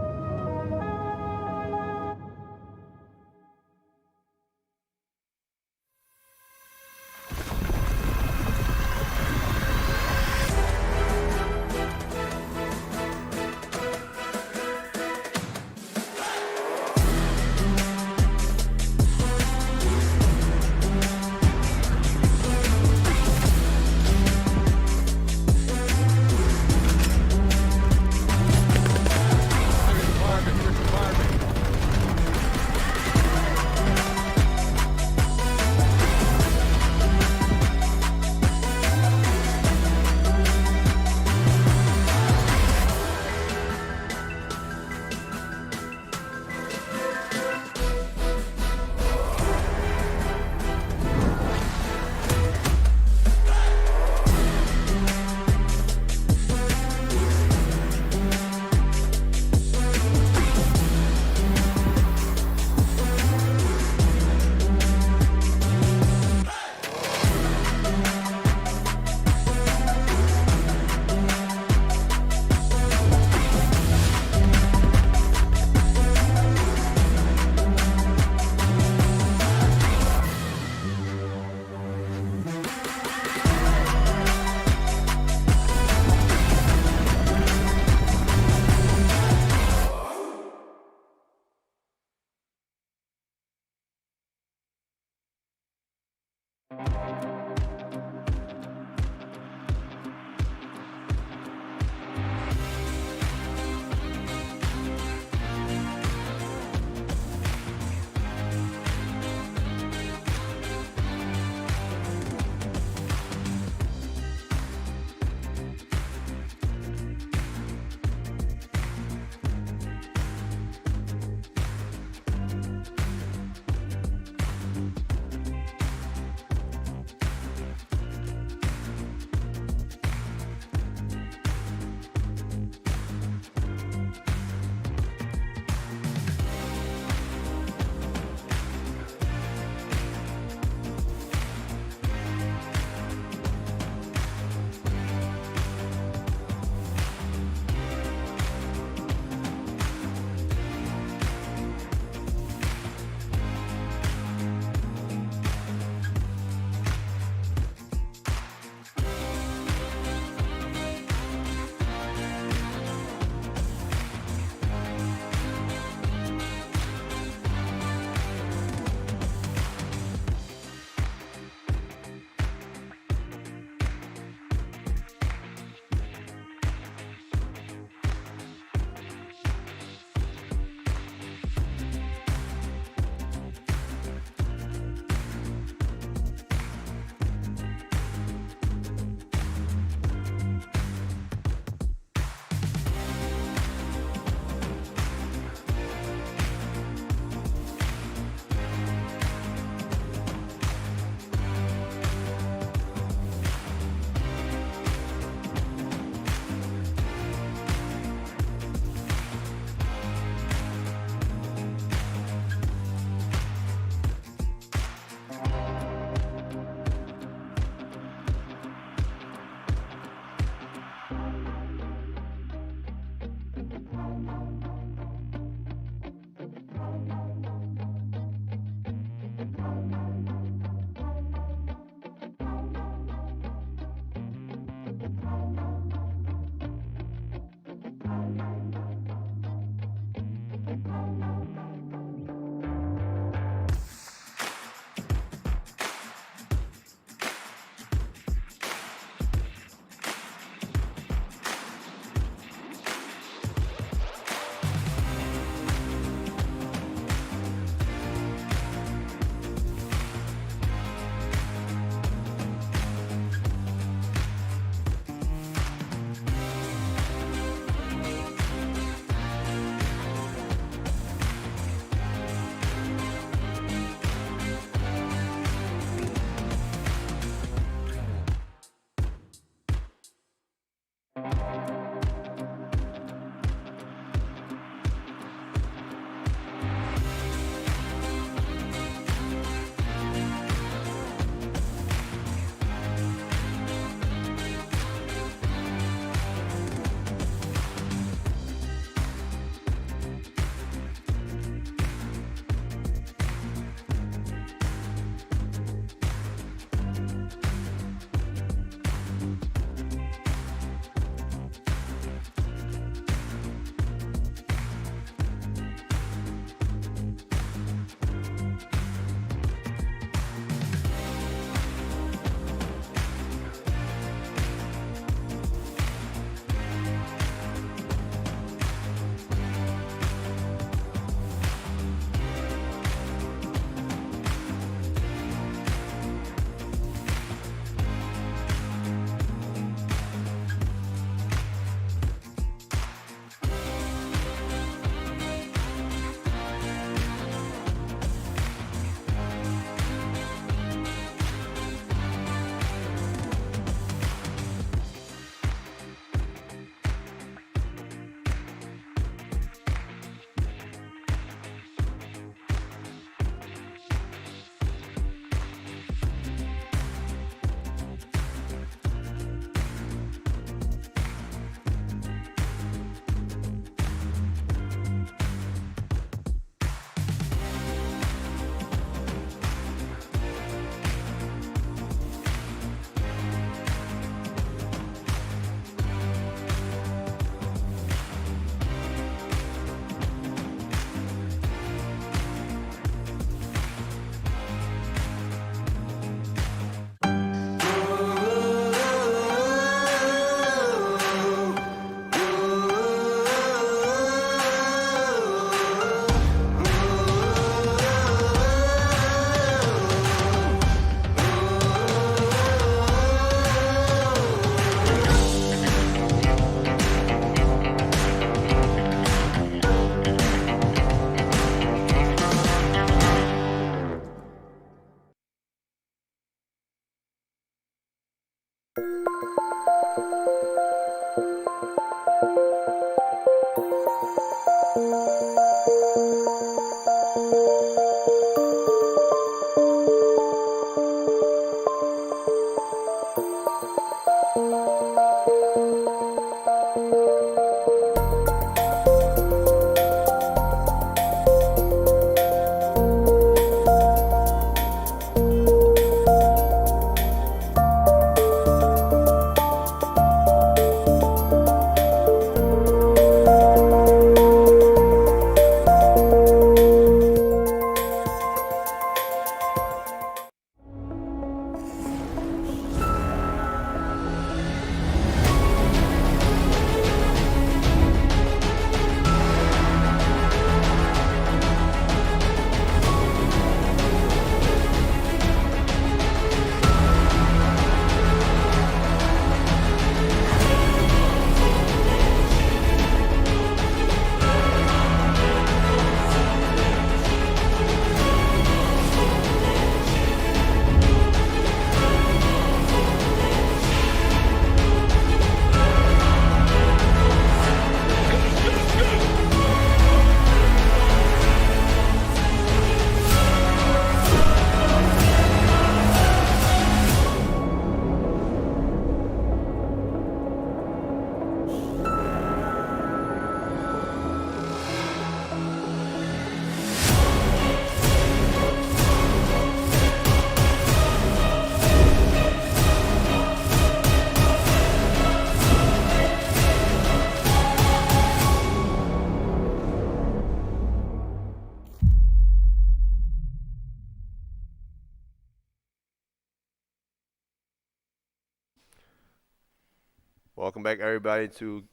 Welcome back, everybody, to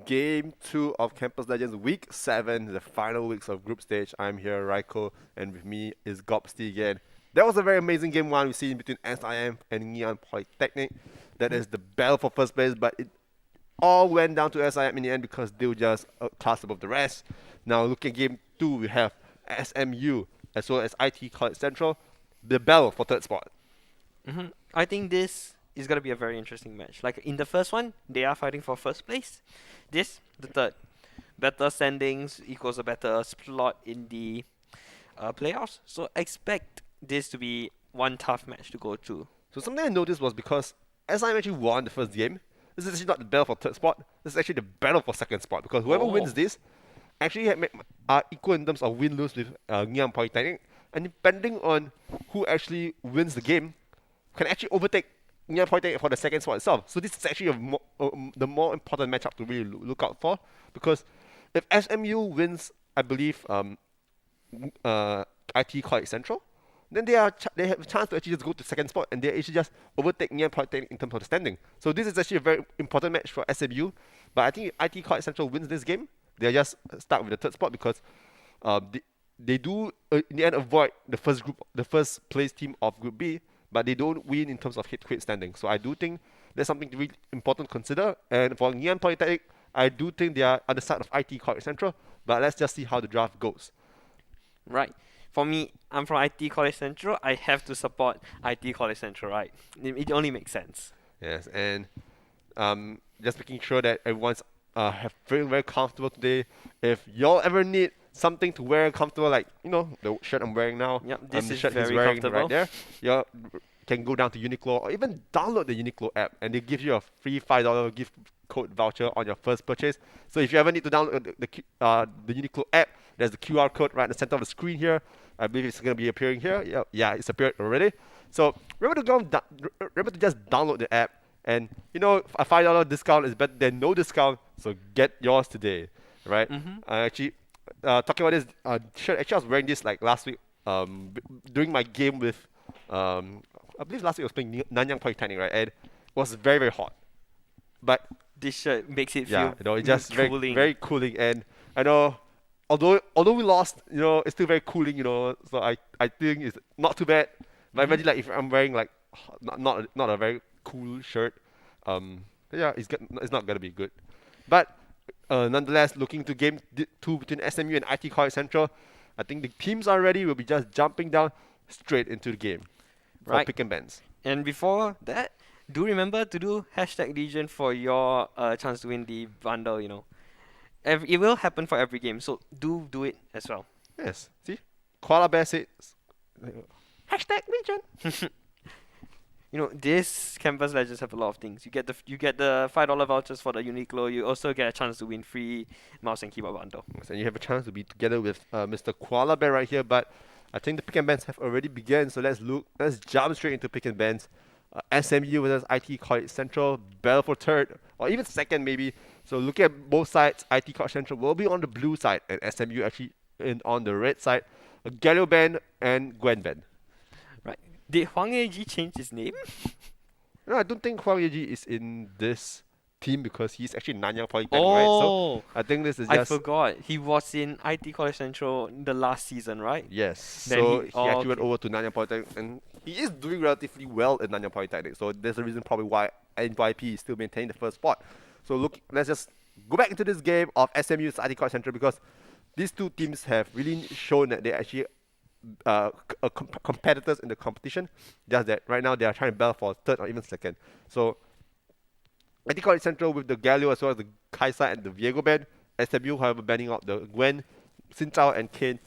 Game 2 of Campus Legends Week 7, the final weeks of group stage. I'm here, Raiko, and with me is Gopsty again. That was a very amazing game one we've seen between SIM and Ngee Ann Polytechnic. That is the battle for first place, but it all went down to SIM in the end because they were just a class above the rest. Now, looking at Game 2, we have SMU as well as IT College Central, the battle for third spot. I think this is going to be a very interesting match. Like in the first one, they are fighting for first place. This, the third. Better standings equals a better slot in the playoffs. So expect this to be one tough match to go through. So something I noticed was because SIM actually won the first game, this is actually not the battle for third spot, this is actually the battle for second spot because whoever wins this actually are equal in terms of win-lose with Ngee Ann Polytechnic, and depending on who actually wins the game, can actually overtake Ngee Ann Polytechnic for the second spot itself. So this is actually the more important matchup to really look out for, because if SMU wins, I believe, IT College Central, then they have a chance to actually just go to second spot and they actually just overtake Ngee Ann Polytechnic in terms of the standing. So this is actually a very important match for SMU, but I think IT College Central wins this game, they're just stuck with the third spot because they do in the end avoid the first place team of Group B, but they don't win in terms of head-to-head standing. So I do think that's something really important to consider. And for Ngee Ann Polytechnic, I do think they are on the side of IT College Central, but let's just see how the draft goes. Right. For me, I'm from IT College Central. I have to support IT College Central, right? It only makes sense. Yes, and just making sure that everyone's feeling very comfortable today. If y'all ever need something to wear comfortable, like the shirt I'm wearing now, Yep, this the is shirt he's very wearing comfortable. right there, you can go down to Uniqlo or even download the Uniqlo app, and they give you a free $5 gift code voucher on your first purchase. So if you ever need to download the Uniqlo app, there's the QR code right in the center of the screen here. I believe it's going to be appearing here. Yeah, it's appeared already. So remember to just download the app, and a $5 discount is better than no discount. So get yours today, right? Actually, talking about this shirt, actually I was wearing this like last week during my game with I believe last week I was playing Nanyang Polytechnic, right? And it was very, very hot. But This shirt makes it feel it's just cooling. very cooling. And I know, although we lost, it's still very cooling, So I think it's not too bad. But imagine like if I'm wearing like not a very cool shirt, it's not gonna be good. But nonetheless, looking to game 2 between SMU and IT College Central, I think the teams are ready. We'll be just jumping down straight into the game for pick and bans. And before that, do remember to do #Legion for your chance to win the bundle, it will happen for every game, so do it as well. Yes, see? Koala Bear says #Legion. This Campus Legends have a lot of things. You get the $5 vouchers for the Uniqlo. You also get a chance to win free mouse and keyboard bundle. And you have a chance to be together with Mr. Koala Bear right here, but I think the pick and bans have already begun, so let's jump straight into pick and bans. SMU versus IT College Central, battle for third, or even second maybe. So looking at both sides, IT College Central will be on the blue side, and SMU actually on the red side. Galio ban and Gwen ban. Right. Did Huang Yeji change his name? No, I don't think Huang Yeji is in this team because he's actually Nanyang Polytechnic, right? So I think this is just... I forgot. He was in IT College Central the last season, right? Yes. Then so he actually went over to Nanyang Polytechnic, and he is doing relatively well in Nanyang Polytechnic. So there's a reason probably why NYP still maintain the first spot. So let's just go back into this game of SMU's IT College Central because these two teams have really shown that they're actually competitors in the competition. Just that right now they are trying to battle for third or even second. So IT College Central with the Galio as well as the Kaisa and the Viego ban. SMU, however, banning out the Gwen, Xin Zhao and Kane.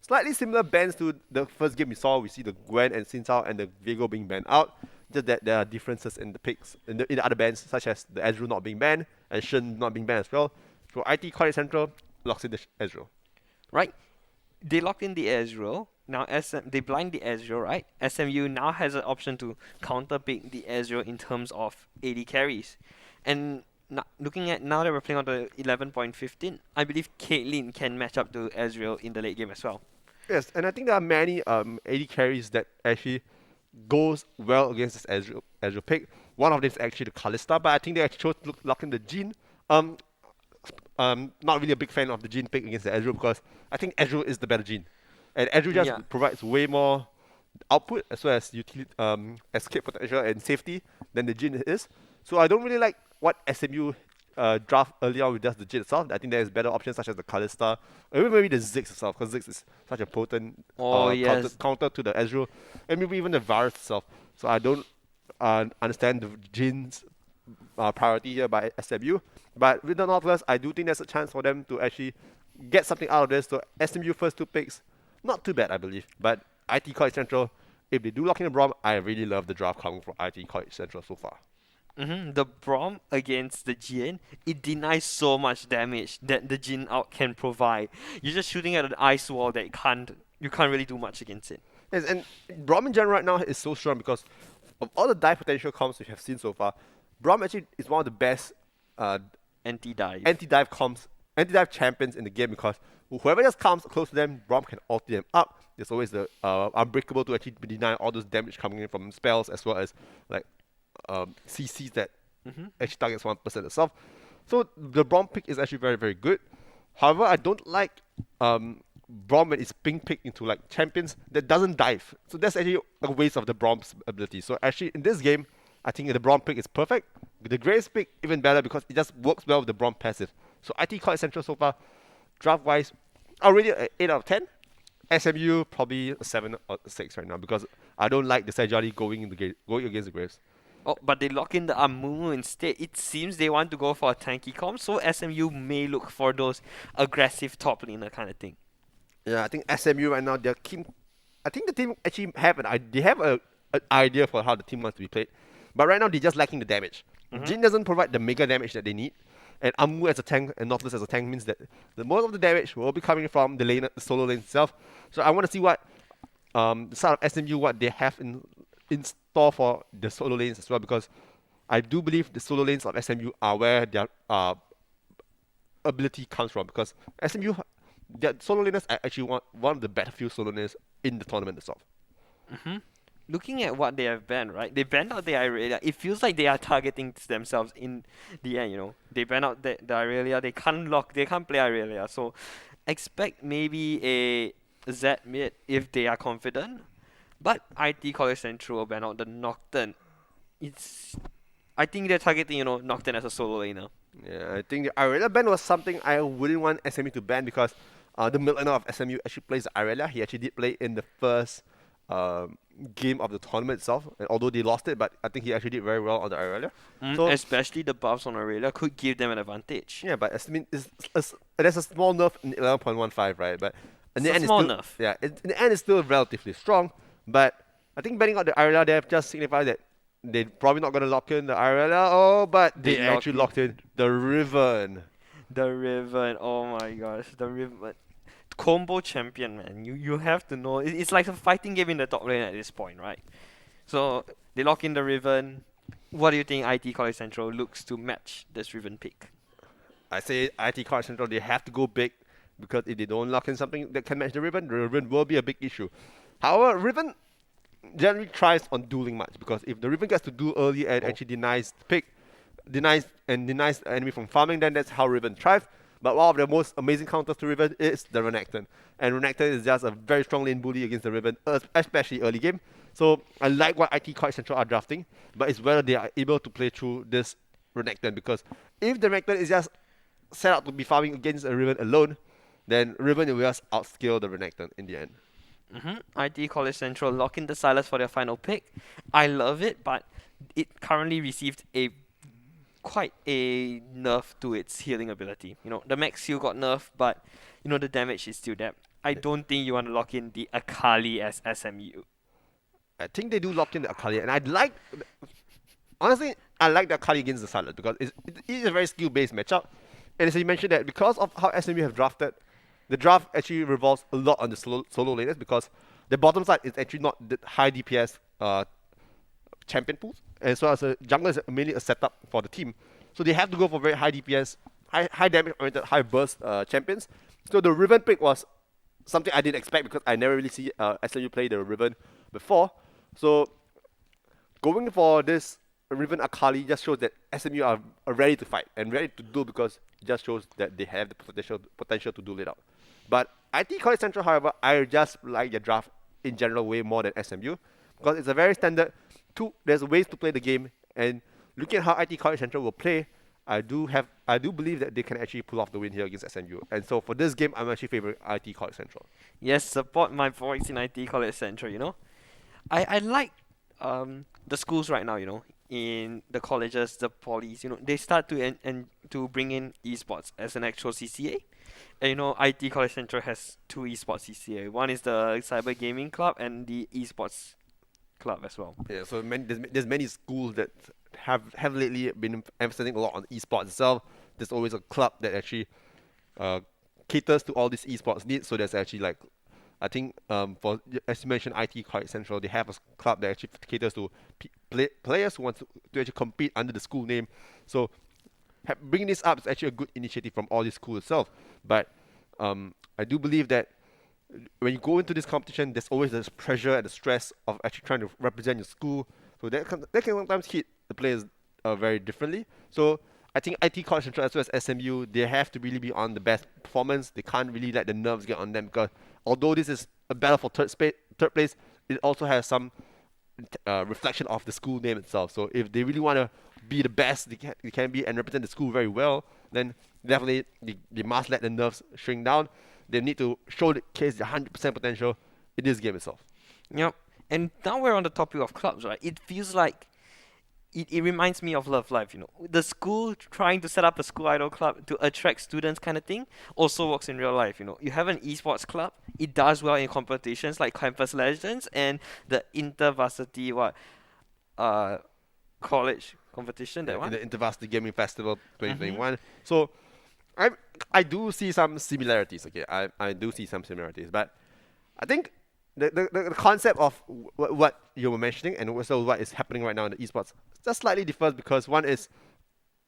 Slightly similar bans to the first game we saw. We see the Gwen and Xin Zhao and the Viego being banned out. Just that there are differences in the picks in the other bans, such as the Ezreal not being banned and Shen not being banned as well. So IT College Central locks in the Ezreal. Right. They locked in the Ezreal. Now they blind the Ezreal, right? SMU now has an option to counter pick the Ezreal in terms of AD carries. And looking at now that we're playing on the 11.15, I believe Caitlyn can match up to Ezreal in the late game as well. Yes, and I think there are many AD carries that actually goes well against this Ezreal pick. One of them is actually the Kalista, but I think they actually chose to lock in the Jhin. Not really a big fan of the Jhin pick against the Ezreal because I think Ezreal is the better Jhin. And Ezreal just provides way more output as well as escape potential and safety than the Jhin is. So I don't really like what SMU draft early on with just the Jhin itself. I think there's better options such as the Kalista, or even maybe the Ziggs itself, because Ziggs is such a potent counter to the Ezreal, and maybe even the Varus itself. So I don't understand the Jin's priority here by SMU. But with the Nautilus, I do think there's a chance for them to actually get something out of this. So SMU first 2 picks, not too bad, I believe. But IT College Central, if they do lock in the Braum, I really love the draft coming from IT College Central so far. The Braum against the Jhin, it denies so much damage that the Jhin out can provide. You're just shooting at an ice wall that you can't really do much against it. Yes, and Braum in general right now is so strong because of all the dive potential comps we have seen so far. Braum actually is one of the best anti-dive champions in the game because whoever just comes close to them, Braum can ulti them up. There's always the Unbreakable to actually deny all those damage coming in from spells as well as like CCs that actually targets 1% itself. So the Braum pick is actually very, very good. However, I don't like Braum when it's being picked into like champions that doesn't dive. So that's actually a waste of the Braum's ability. So actually in this game, I think the Braum pick is perfect. The Graves pick even better because it just works well with the Braum passive. So IT College Central so far, draft-wise, already an 8 out of 10. SMU probably a 7 or 6 right now because I don't like the Sejali going against the Graves. Oh, but they lock in the Amumu instead. It seems they want to go for a tanky comp, so SMU may look for those aggressive top laner kind of thing. Yeah, I think SMU right now, they're keen. I think the team actually have an idea for how the team wants to be played. But right now, they're just lacking the damage. Jhin doesn't provide the mega damage that they need. And Amumu as a tank and Nautilus as a tank means that the most of the damage will be coming from the solo lane itself. So I want to see what the side of SMU, what they have in store for the solo lanes as well, because I do believe the solo lanes of SMU are where their ability comes from, because SMU, their solo laners are actually one of the battlefield solo laners in the tournament itself. Looking at what they have banned, right? They banned out the Irelia. It feels like they are targeting themselves in the end, you know. They banned out the Irelia. They can't play Irelia. So expect maybe a Z mid if they are confident. But IT College Central will ban out the Nocturne. I think they're targeting, you know, Nocturne as a solo laner. Yeah, I think the Irelia ban was something I wouldn't want SMU to ban because the mid laner of SMU actually plays the Irelia. He actually did play in the first game of the tournament itself, and although they lost it, but I think he actually did very well on the Irelia. So especially the buffs on Irelia could give them an advantage. Yeah, but there's a small nerf in 11.15, right? But in the end, nerf. Yeah, in the end, it's still relatively strong. But I think banning out the Irelia, they have just signified that they're probably not going to lock in the Irelia. But they actually locked in the Riven. The Riven, oh my gosh, the Riven. Combo champion, man. You have to know. It's like a fighting game in the top lane at this point, right? So they lock in the Riven. What do you think IT College Central looks to match this Riven pick? I say IT College Central, they have to go big because if they don't lock in something that can match the Riven will be a big issue. However, Riven generally thrives on dueling much because if the Riven gets to duel early and actually denies the enemy from farming, then that's how Riven thrives. But one of the most amazing counters to Riven is the Renekton. And Renekton is just a very strong lane bully against the Riven, especially early game. So I like what IT College Central are drafting, but it's whether they are able to play through this Renekton, because if the Renekton is just set up to be farming against a Riven alone, then Riven will just outscale the Renekton in the end. IT College Central lock in the Silas for their final pick. I love it, but it currently received quite a nerf to its healing ability. You know, the max heal got nerfed, but you know the damage is still there. I don't think you want to lock in the Akali as SMU. I think they do lock in the Akali, and honestly, I like the Akali against the Silas because it is a very skill-based matchup. And as you mentioned that because of how SMU have drafted, the draft actually revolves a lot on the solo laners because the bottom side is actually not the high DPS champion pools, and so as a jungler is mainly a setup for the team. So they have to go for very high DPS, high damage oriented, high burst champions. So the Riven pick was something I didn't expect because I never really see SMU play the Riven before. So going for this Riven Akali just shows that SMU are ready to fight and ready to duel because it just shows that they have the potential to duel it out. But IT College Central, however, I just like their draft in general way more than SMU because it's a very standard. There's ways to play the game, and looking at how IT College Central will play, I do believe that they can actually pull off the win here against SMU. And so for this game, I'm actually favoring IT College Central. Yes, support my boys in IT College Central, you know. I like the schools right now, you know, in the colleges, the polys, you know, they start to bring in esports as an actual CCA. And, you know, IT College Central has 2 esports CCA. One is the Cyber Gaming Club and the esports club as well. Yeah, so there's many schools that have lately been emphasizing a lot on esports itself. There's always a club that actually caters to all these esports needs. So there's actually like, I think for as you mentioned, IT College Central, they have a club that actually caters to players who want to actually compete under the school name. So bringing this up is actually a good initiative from all these schools itself. But I do believe that when you go into this competition, there's always this pressure and the stress of actually trying to represent your school. So that can sometimes hit the players very differently. So I think IT College Central as well as SMU, they have to really be on the best performance. They can't really let the nerves get on them because although this is a battle for third place, it also has some reflection of the school name itself. So if they really want to be the best they can be and represent the school very well, then definitely they must let the nerves shrink down. They need to showcase their 100% potential in this game itself. Yep. And now we're on the topic of clubs, right? It feels like it reminds me of Love Live, you know. The school trying to set up a school idol club to attract students kind of thing also works in real life, you know. You have an esports club, it does well in competitions like Campus Legends and the InterVarsity college competition, that one? In the InterVarsity Gaming Festival 2021. So I do see some similarities, okay. I do see some similarities, but I think the concept of what you were mentioning and also what is happening right now in the esports just slightly differs because one is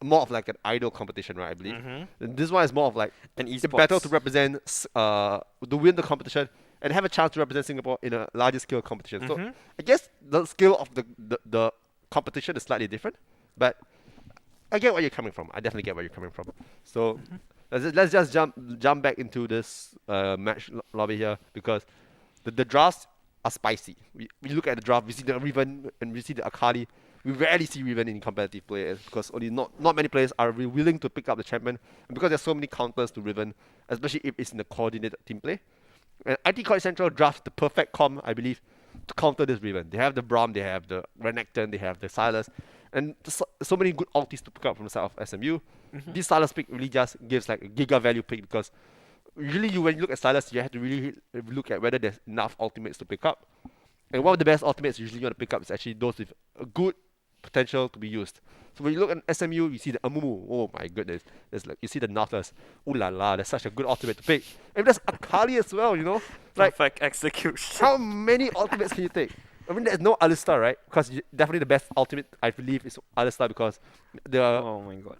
more of like an idol competition, right? I believe. And this one is more of like an esports. The battle to represent, to win the competition and have a chance to represent Singapore in a larger scale competition. So I guess the scale of the competition is slightly different, but I get where you're coming from. I definitely get where you're coming from. So let's just jump back into this match lobby here because the drafts are spicy. We look at the draft, we see the Riven and we see the Akali. We rarely see Riven in competitive play because only not many players are really willing to pick up the champion, and because there's so many counters to Riven, especially if it's in the coordinated team play. And IT College Central drafts the perfect comp, I believe, to counter this Riven. They have the Braum, they have the Renekton, they have the Silas, and so many good ultis to pick up from the side of SMU. This Silas pick really just gives like a giga value pick because usually when you look at Silas, you have to really look at whether there's enough ultimates to pick up. And one of the best ultimates usually you want to pick up is actually those with a good potential to be used. So when you look at SMU, you see the Amumu. Oh my goodness. There's like you see the Nautilus. Ooh la la, that's such a good ultimate to pick. And there's Akali as well, you know? Like perfect execution. How many ultimates can you take? I mean, there's no Alistar, right? Because definitely the best ultimate, I believe, is Alistar because oh my god.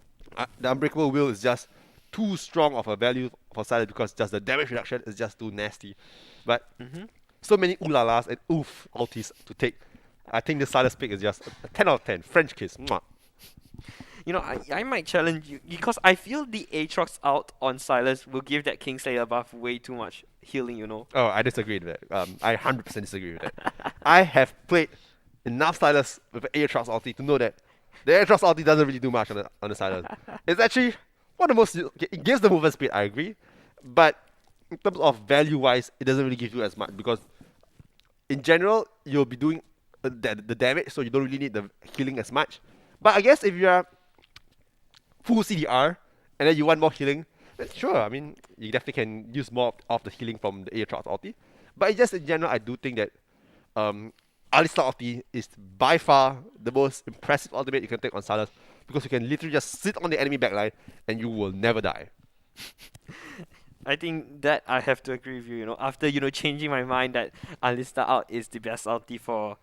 The Unbreakable Will is just too strong of a value for Silas because just the damage reduction is just too nasty. But so many ulalas and oof ultis to take. I think the Silas pick is just a 10 out of 10. French kiss. Mwah. You know, I might challenge you because I feel the Aatrox out on Silas will give that Kingslayer buff way too much healing, you know. Oh, I disagree with that. I 100% disagree with that. I have played enough Silas with Aatrox ulti to know that the Aatrox ulti doesn't really do much on the Silas. It's actually one of the most... It gives the movement speed, I agree. But in terms of value-wise, it doesn't really give you as much because in general, you'll be doing the damage, so you don't really need the healing as much. But I guess if you are full CDR and then you want more healing, then sure, I mean, you definitely can use more of the healing from the Aatrox ulti. But it's just in general, I do think that Alistar ulti is by far the most impressive ultimate you can take on Silas because you can literally just sit on the enemy backline and you will never die. I think that I have to agree with you, you know, after, you know, changing my mind that Alistar out is the best ulti for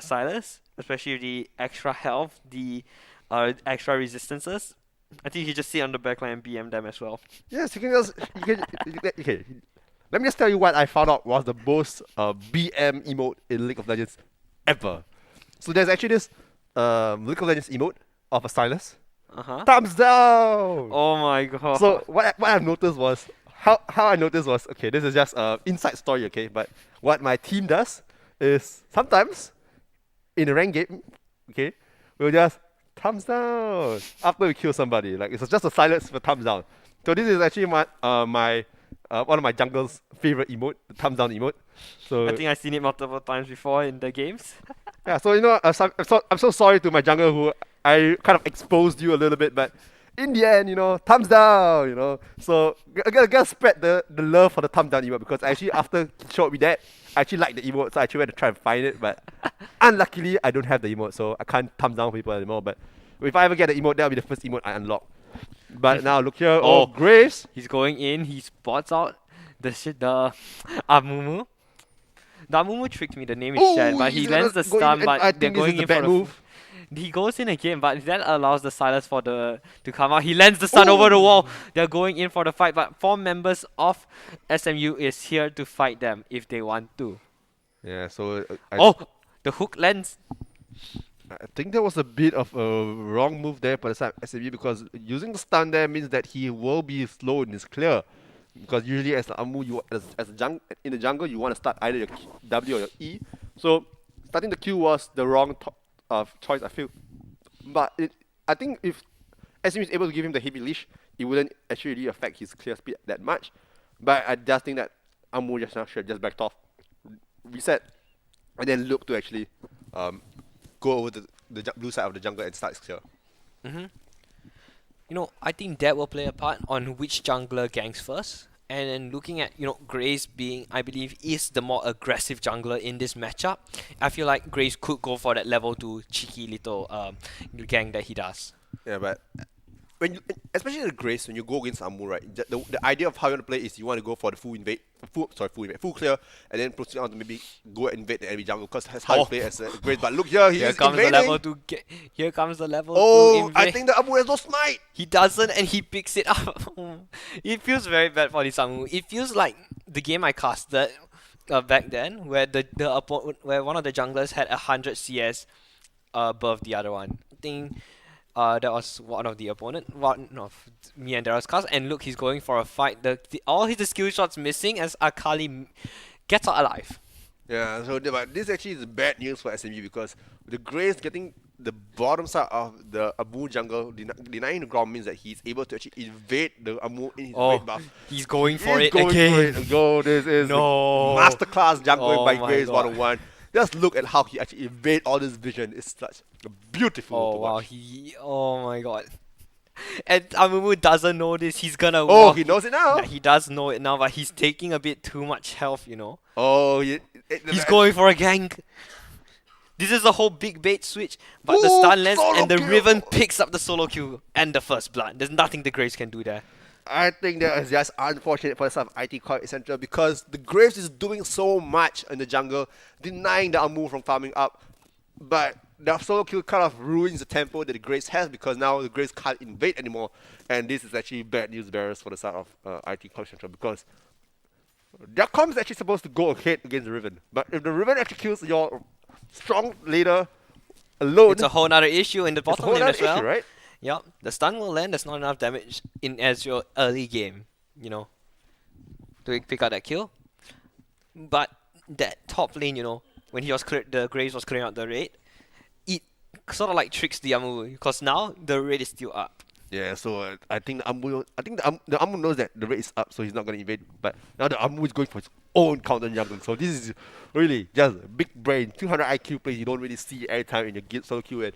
Silas, especially the extra health, the extra resistances. I think you just sit on the backline and BM them as well. Yes, you can okay. Let me just tell you what I found out was the most BM emote in League of Legends ever. So there's actually this League of Legends emote of a stylus. Uh-huh. Thumbs down! Oh my god. So what I've noticed was, how I noticed was, okay, this is just an inside story, okay, but what my team does is sometimes in a ranked game, okay, we'll just thumbs down after we kill somebody. Like, it's just a silence for thumbs down. So this is actually my one of my jungle's favorite emote, the thumbs down emote. So I think I've seen it multiple times before in the games. yeah, so I'm so sorry to my jungle who I kind of exposed you a little bit, but in the end, thumbs down, So I gotta spread the love for the thumbs down emote, because actually after he showed me that, I actually like the emote, so I actually went to try and find it, but unluckily I don't have the emote, so I can't thumbs down people anymore. But if I ever get the emote, that'll be the first emote I unlock. But now look here, Oh. Graves. He's going in, he spots out the Amumu. The Amumu tricked me, the name is Shed, but he he's lands the gonna go in, stun, and but I they're think this going is the in for bad the move. He goes in again, but that allows the silence to come out. He lands the stun over the wall. They're going in for the fight, but 4 members of SMU is here to fight them if they want to. Yeah, so The hook lands. I think there was a bit of a wrong move there for the side of SMU, because using the stun there means that he will be slow in his clear. Because usually as the Amu, in the jungle, you want to start either your W or your E. So starting the Q was the wrong choice, I feel. But I think if SMU is able to give him the heavy leash, it wouldn't actually really affect his clear speed that much. But I just think that Amu just now should have just backed off, reset, and then look to actually go over the blue side of the jungle and start his clear. I think that will play a part on which jungler ganks first. And then looking at, Grace being, I believe, is the more aggressive jungler in this matchup. I feel like Grace could go for that level 2 cheeky little gank that he does. Yeah, but especially the Grace, when you go against Amu, right? The idea of how you want to play is you want to go for the full clear, and then proceed on to maybe go and invade the enemy jungle, because that's how you play as a Grace. But look here, Here he's comes invading. the level 2. Here comes the level 2 Oh, invade. I think the Amu has no smite. He doesn't, and he picks it up. It feels very bad for this Amu. It feels like the game I casted back then, where where one of the junglers had 100 CS above the other one. I think that was one of the opponent, one of me and Dara's cast. And look, he's going for a fight. All his skill shots missing as Akali gets out alive. Yeah, so but this actually is bad news for SMU, because the Grace getting the bottom side of the Amu jungle, denying the ground, means that he's able to actually invade the Amu in his red buff. He's going for He's it going again. for it. Go, this is No. masterclass jungling Oh by my Grace God. 101. Just look at how he actually invade all this vision. It's such a beautiful to Oh wow, watch. oh my god. And Amumu doesn't know this. He's gonna Oh, walk. he knows it now. Yeah, he does know it now, but he's taking a bit too much health, Oh, He's going for a gank. This is a whole big bait switch, but the Ooh, stun lands solo and the kill. Riven picks up the solo kill and the first blood. There's nothing the Grace can do there. I think that is just unfortunate for the side of IT Core Central, because the Graves is doing so much in the jungle, denying the Amu from farming up. But the solo kill kind of ruins the tempo that the Graves has, because now the Graves can't invade anymore. And this is actually bad news bearers for the side of IT Core Central, because their comp is actually supposed to go ahead against the Riven. But if the Riven actually kills your strong leader alone, It's a whole other issue in the it's a bottom whole lane other as well. issue, right? Yep, the stun will land. There's not enough damage as your early game, to pick out that kill. But that top lane, when the Graves was clearing out the raid, it sort of like tricks the Amu, because now the raid is still up. Yeah, so I think the Amu knows that the rate is up, so he's not going to invade. But now the Amu is going for his own counter jungle. So this is really just big brain, 200 IQ plays you don't really see every time in your guild solo queue. And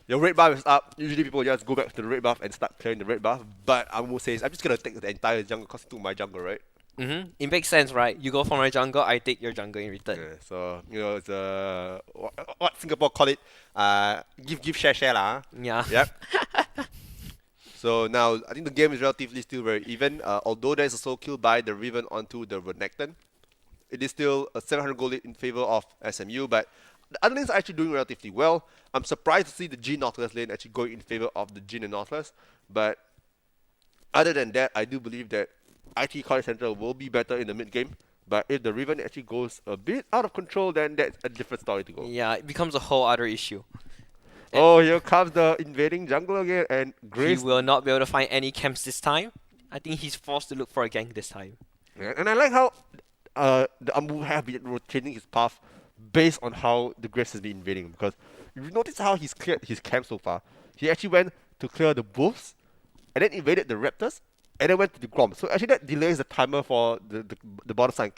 your red buff is up. Usually people just go back to the red buff and start clearing the red buff. But Amu says, I'm just going to take the entire jungle because it took my jungle, right? It makes sense, right? You go for my jungle, I take your jungle in return. Yeah, so it's what Singapore call it, give share lah. Yeah. Yep. So now I think the game is relatively still very even. Although there is a solo kill by the Riven onto the Renekton, it is still a 700 gold lead in favor of SMU. But the other lanes are actually doing relatively well. I'm surprised to see the Jhin Nautilus lane actually going in favor of the Jhin and Nautilus. But other than that, I do believe that IT College Central will be better in the mid game. But if the Riven actually goes a bit out of control, then that's a different story to go. Yeah, it becomes a whole other issue. Oh, here comes the invading jungle again, and He Grace. will not be able to find any camps this time. I think he's forced to look for a gank this time. Yeah, and I like how the Amu have been rotating his path based on how the Grace has been invading. Because if you notice how he's cleared his camp so far, he actually went to clear the wolves, and then invaded the raptors, and then went to the Grom. So actually that delays the timer for the bottom side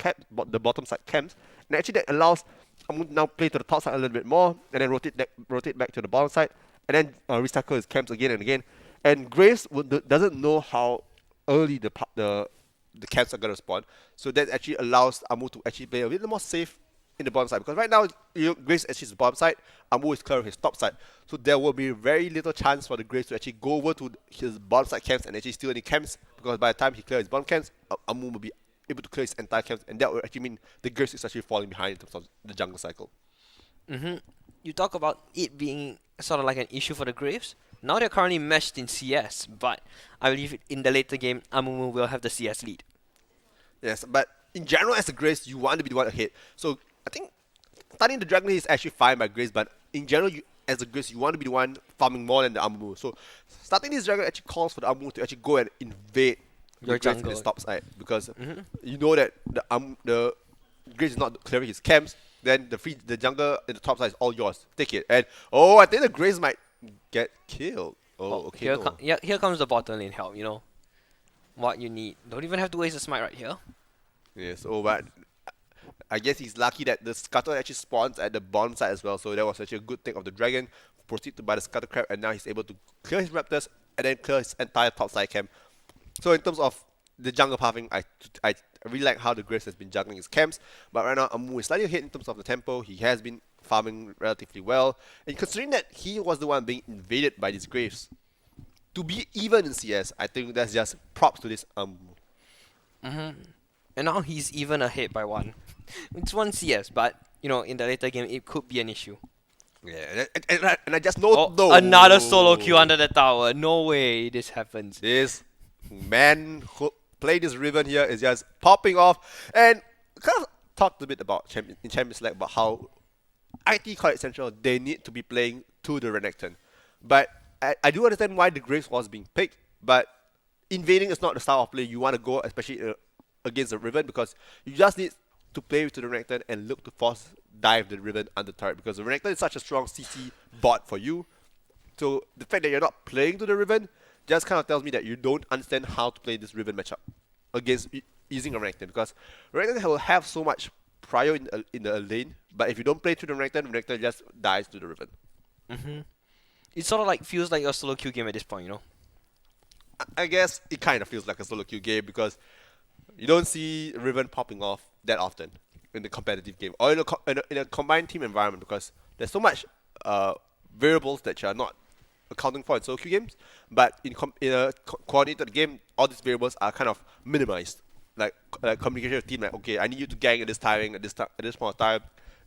camps, and actually that allows Amu to now play to the top side a little bit more, and then rotate back to the bottom side, and then recycle his camps again and again. And Graves doesn't know how early the camps are gonna spawn, so that actually allows Amu to actually play a little more safe in the bottom side, because right now Graves actually is the bottom side, Amu is clearing his top side, so there will be very little chance for the Graves to actually go over to his bottom side camps and actually steal any camps, because by the time he clears his bottom camps, Amu will be able to clear his entire camps, and that will actually mean the Graves is actually falling behind in terms of the jungle cycle. You talk about it being sort of like an issue for the Graves. Now they're currently meshed in CS, but I believe in the later game, Amumu will have the CS lead. Yes, but in general, as a Grace, you want to be the one ahead. So I think starting the Dragon is actually fine by Grace, but in general, as a Grace, you want to be the one farming more than the Amumu. So starting this Dragon actually calls for the Amumu to actually go and invade Your the Grace in jungle. the top side, because you know that the Grace is not clearing his camps. Then the jungle in the top side is all yours. Take it. And I think the Grace might get killed. Okay. Here comes the bottom lane help, you know. What you need. Don't even have to waste a smite right here. Yes, but I guess he's lucky that the Scuttle actually spawns at the bottom side as well, so that was actually a good thing of the Dragon. Proceed to buy the Scuttle Crab, and now he's able to clear his Raptors and then clear his entire top side camp. So in terms of the jungle pathing, I really like how the Grace has been juggling his camps, but right now Amu is slightly ahead in terms of the tempo. He has been farming relatively well, and considering that he was the one being invaded by these Graves, to be even in CS, I think that's just props to this Amu. And now he's even ahead by one. It's one CS, but you know, in the later game, it could be an issue. Yeah, and I just know Another solo queue under the tower. No way this happens. This man who played this Riven here is just popping off, and kind of talked a bit about in Champions League about how IT College Central, they need to be playing to the Renekton. But I do understand why the Graves was being picked, but invading is not the style of play you want to go, especially against the Riven, because you just need to play to the Renekton and look to force dive the Riven under turret, because the Renekton is such a strong CC bot for you. So the fact that you're not playing to the Riven just kind of tells me that you don't understand how to play this Riven matchup against using a Renekton, because Renekton will have so much prior in the lane, but if you don't play to the Renekton just dies to the Riven. It sort of like feels like a solo queue game at this point, you know. I guess it kind of feels like a solo queue game, because you don't see Riven popping off that often in the competitive game or in a combined team environment, because there's so much variables that you are not accounting for in solo queue games. But in a coordinated game, all these variables are kind of minimized. Like communication with team, like, okay, I need you to gang at this timing, at this point of time.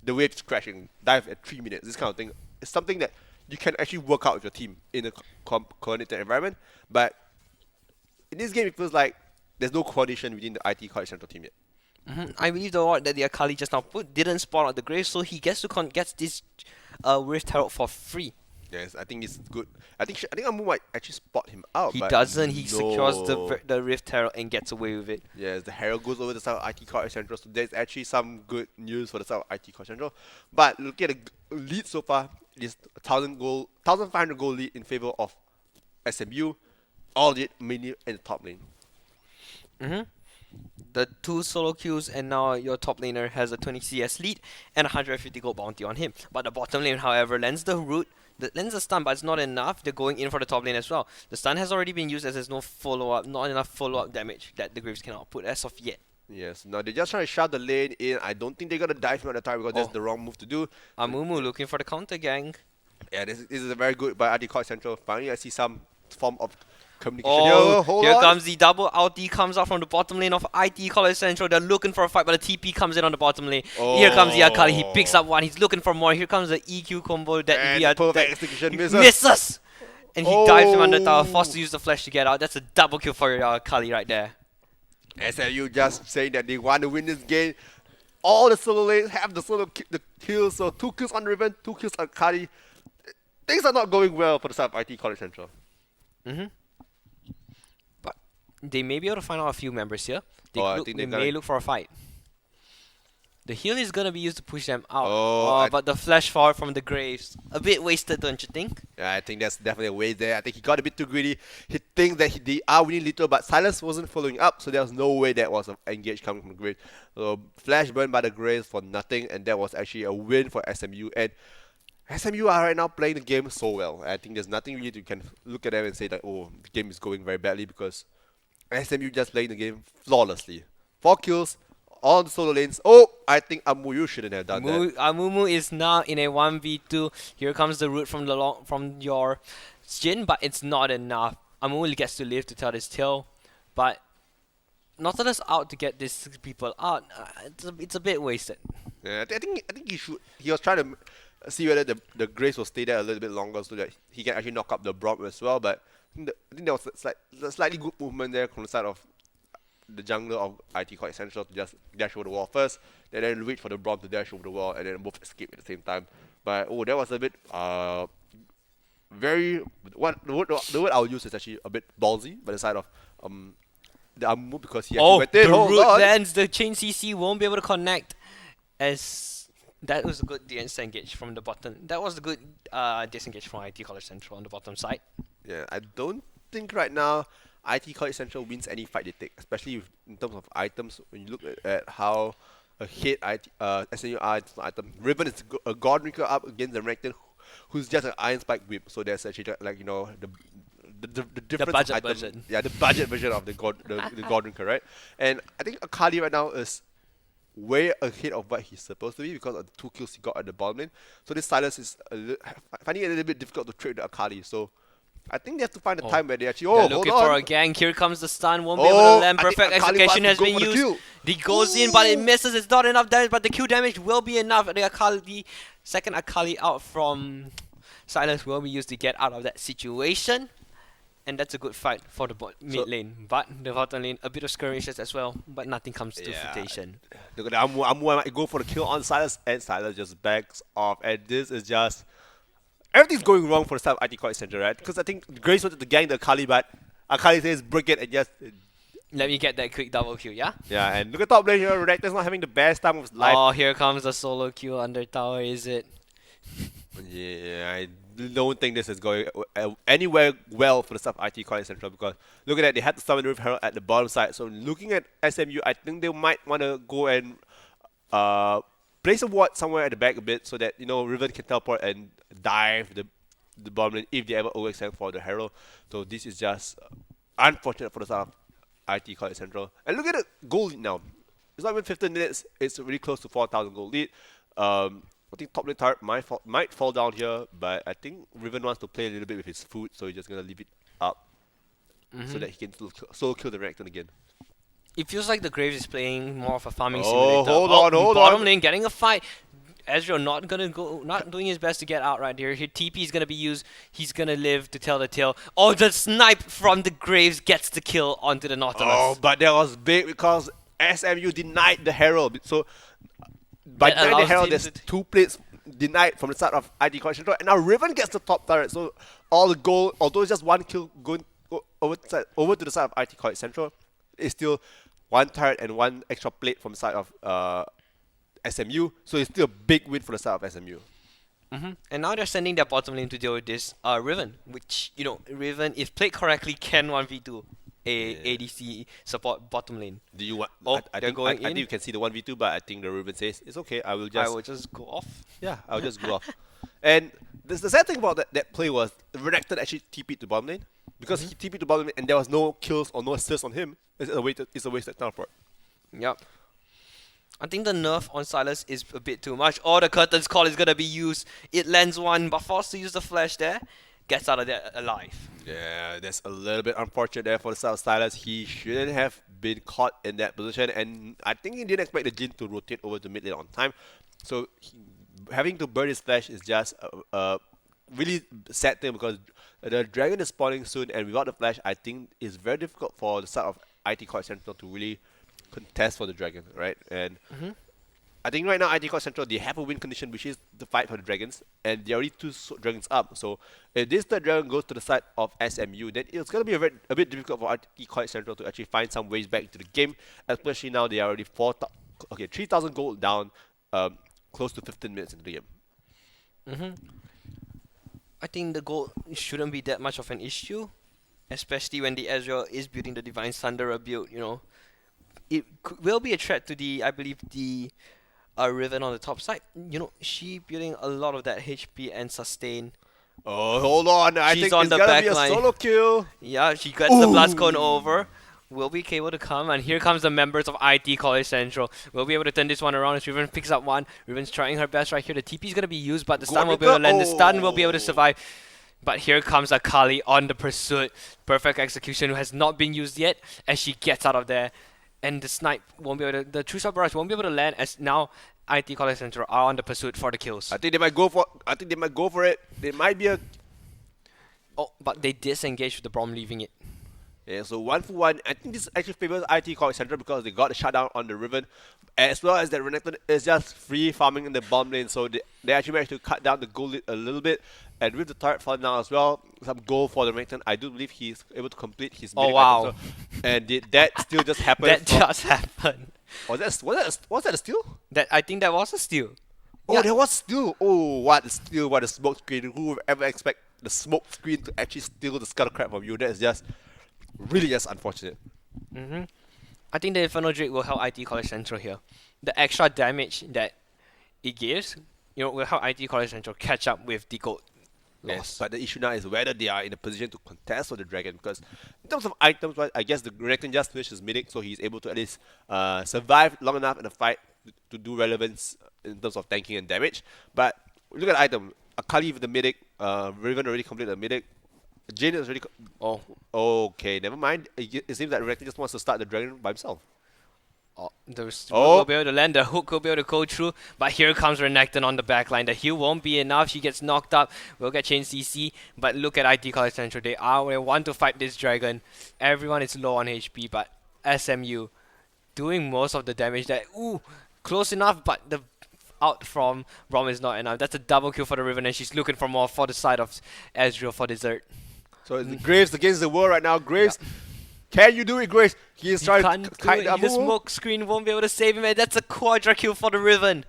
The wave is crashing, dive at 3 minutes. This kind of thing. It's something that you can actually work out with your team in a coordinated environment. But in this game, it feels like there's no coordination within the IT College Central team yet. I believe the ward that the Akali just now put didn't spawn out the grave, so he gets this Rift Herald for free. Yes, I think it's good. I think Amu might actually spot him out. He but doesn't. He no. secures the Rift Herald and gets away with it. Yes, the Herald goes over the side of IT College Central, so there's actually some good news for the side of IT College Central. But looking at the lead so far, it is 1,500 goal lead in favor of SMU. All it mainly in the top lane. The 2 solo queues, and now your top laner has a 20 CS lead and 150 gold bounty on him. But the bottom lane, however, lends the root. Lends a stun, but it's not enough. They're going in for the top lane as well. The stun has already been used, as there's no follow-up, not enough follow-up damage that the Graves can output as of yet. Yes, now they're just trying to shove the lane in. I don't think they're going to dive him at the time, because that's the wrong move to do. Amumu looking for the counter gang. Yeah, this is a very good by IT College Central. Finally, I see some form of communication. Here comes the double ulti, comes out from the bottom lane of IT College Central. They're looking for a fight, but the TP comes in on the bottom lane. Here comes the Akali. He picks up one. He's looking for more. Here comes the EQ combo that perfect execution misses. And he dives him under the tower, forced to use the flash to get out. That's a double kill for Akali right there. SMU just saying that they want to win this game. All the solo lanes have the the kills, so 2 kills on Riven, 2 kills on Kali. Things are not going well for the side of IT College Central. But they may be able to find out a few members here. I They think may look for a fight. The heal is gonna be used to push them out. Oh, But the flash forward from the graves, a bit wasted, don't you think? Yeah, I think that's definitely a way there. I think he got a bit too greedy. He thinks that they are winning little, but Silas wasn't following up, so there was no way that was an engage coming from the grave. So flash burned by the graves for nothing, and that was actually a win for SMU. And SMU are right now playing the game so well. I think there's nothing really you can look at them and say that, oh, the game is going very badly, because SMU just playing the game flawlessly. 4 kills on the solo lanes. Oh, I think Amuyu shouldn't have done that. Amumu is now in a 1v2. Here comes the root from your Jin, but it's not enough. Amumu gets to live to tell his tale, but Nautilus out to get these people out. It's a bit wasted. Yeah, I think he was trying to see whether the Grace will stay there a little bit longer so that he can actually knock up the Brom as well. But I think there was a slightly good movement there from the side of the jungler of IT quite essential to just dash over the wall first, and then wait for the Brom to dash over the wall, and then both escape at the same time. But that was a bit very the word I'll use is actually a bit ballsy by the side of the Amumu, because he actually went in. The root lands, the chain CC won't be able to connect, as that was a good disengage from the bottom. That was a good disengage from IT College Central on the bottom side. Yeah, I don't think right now IT College Central wins any fight they take, especially in terms of items. When you look at how ahead SNU are in terms of item, Riven is a God Drinker up against the Renekton, who's just an Iron Spike Whip. So there's actually like, the difference budget of item. version. Yeah, the budget version of the God Drinker, right? And I think Akali right now is way ahead of what he's supposed to be because of the 2 kills he got at the bottom lane. So this Silas is finding it a little bit difficult to trade the Akali. So I think they have to find a time where they actually They're looking for a gang. Here comes the stun. Won't be able to land. I think Perfect Akali execution wants has to been go for the used. kill. He goes in, but it misses. It's not enough damage, but the Q damage will be enough. The second Akali out from Silas will be used to get out of that situation. And that's a good fight for the mid lane. But the bottom lane, a bit of skirmishes as well, but nothing comes to fruition. Look at Amu might go for the kill on Silas, and Silas just backs off. And this is just... everything's going wrong for the side of IT College Central, right? Because I think Grace wanted to gang the Akali, but Akali says break it and just... let me get that quick double kill, yeah? Yeah, and look at top lane here. Renekton's not having the best time of his life. Oh, here comes the solo kill under tower, is it? Yeah, I don't think this is going anywhere well for the side of IT College Central, because look at that, they had to summon the Rift Herald at the bottom side. So looking at SMU, I think they might want to go and place a ward somewhere at the back a bit so that, Riven can teleport and dive the bottom lane if they ever overextend for the Herald. So this is just unfortunate for the side of IT College Central. And look at the goal lead now. It's not even 15 minutes, it's really close to 4,000 goal lead. I think top lane turret might fall down here, but I think Riven wants to play a little bit with his food, so he's just going to leave it up so that he can solo kill the Renekton again. It feels like the Graves is playing more of a farming simulator. Hold on. Bottom lane getting a fight. Ezreal not doing his best to get out right here. Here TP is gonna be used. He's gonna live to tell the tale. Oh, the snipe from the Graves gets the kill onto the Nautilus. Oh, but that was big because SMU denied the Herald. So by That denying the allows Herald, him there's to 2 plates denied from the side of IT College Central, and now Riven gets the top turret. So all the goal, although it's just 1 kill going over to the side of IT College Central, it's still 1 turret and 1 extra plate from the side of SMU. So it's still a big win for the side of SMU. And now they're sending their bottom lane to deal with this Riven, which Riven, if played correctly, can 1v2 a ADC support bottom lane. Do you want? Oh, I they're think going I in. think you can see the 1v2, but I think the Riven says it's okay. I will just go off. Yeah, I'll just go off. And the sad thing about that play was Renekton actually TP'd to bottom lane, because he TP'd to bottom lane and there was no kills or no assists on him. It's a wasted teleport. Yep. I think the nerf on Silas is a bit too much. Oh, the Curtain's Call is gonna be used. It lands one, but forced to use the flash there. Gets out of there alive. Yeah, that's a little bit unfortunate there for the South Silas. He shouldn't have been caught in that position, and I think he didn't expect the Jin to rotate over to mid lane on time. So having to burn his flash is just a really sad thing, because the dragon is spawning soon, and without the flash, I think it's very difficult for the side of IT College Central to really contest for the dragon, right? And I think right now IT College Central, they have a win condition, which is the fight for the dragons, and they're already 2 dragons up. So if this third dragon goes to the side of SMU, then it's going to be a bit difficult for IT College Central to actually find some ways back into the game, especially now they are already 3,000 gold down, close to 15 minutes into the game. I think the goal shouldn't be that much of an issue, especially when the Ezreal is building the Divine Thunderer build, you know. It will be a threat to the, I believe, the Riven on the top side. You know, she building a lot of that HP and sustain. Oh, hold on. I She's think on it's the going to back be a line. solo kill. Yeah, she gets the Blast Cone over. Will be able to come, and here comes the members of IT College Central. We'll be able to turn this one around as Riven picks up one. Riven's trying her best right here. The TP is going to be used, but the stun will be able to land. The stun will be able to survive. But here comes Akali on the pursuit. Perfect execution has not been used yet as she gets out of there. And the snipe won't be able to, the True Shot Barrage won't be able to land as now IT College Central are on the pursuit for the kills. I think they might go for it. They might be a... Oh, but they disengaged with the Brom leaving it. Yeah, so 1 for 1. I think this actually favors IT College Central because they got a shutdown on the Riven, as well as that Renekton is just free farming in the bomb lane, so they actually managed to cut down the gold lead a little bit. And with the turret fall now as well, some goal for the Renekton. I do believe he's able to complete his Oh, mid wow. item, so, and did that still just happen? That just happened. Was that a steal? I think that was a steal. Oh, Yeah. there was steal. Oh, what a steal, what a smoke screen. Who would ever expect the smoke screen to actually steal the Scuttle Crab from you? That is just really just unfortunate. I think the Inferno Drake will help IT College Central here. The extra damage that it gives, you know, will help IT College Central catch up with the gold loss. Yes, but the issue now is whether they are in a position to contest for the dragon, because in terms of items, right, I guess the Renekton just finished his Mythic, so he's able to at least survive long enough in the fight to do relevance in terms of tanking and damage. But look at the item. Akali with the Mythic, Riven already completed the Mythic. Jane is already... Okay, never mind. It seems that Renekton just wants to start the dragon by himself. The will be able to land, the hook will be able to go through, but here comes Renekton on the backline. The heal won't be enough, she gets knocked up, will get chain CC, but look at IT College Central, they want to fight this dragon. Everyone is low on HP, but SMU doing most of the damage that, close enough, but the out from Brom is not enough. That's a double kill for the Riven, and she's looking for more for the side of Ezreal for dessert. So it's Graves against the world right now. Graves, can you do it, Graves? He is trying to kite the The smoke screen won't be able to save him, and that's a quadra kill for the Riven.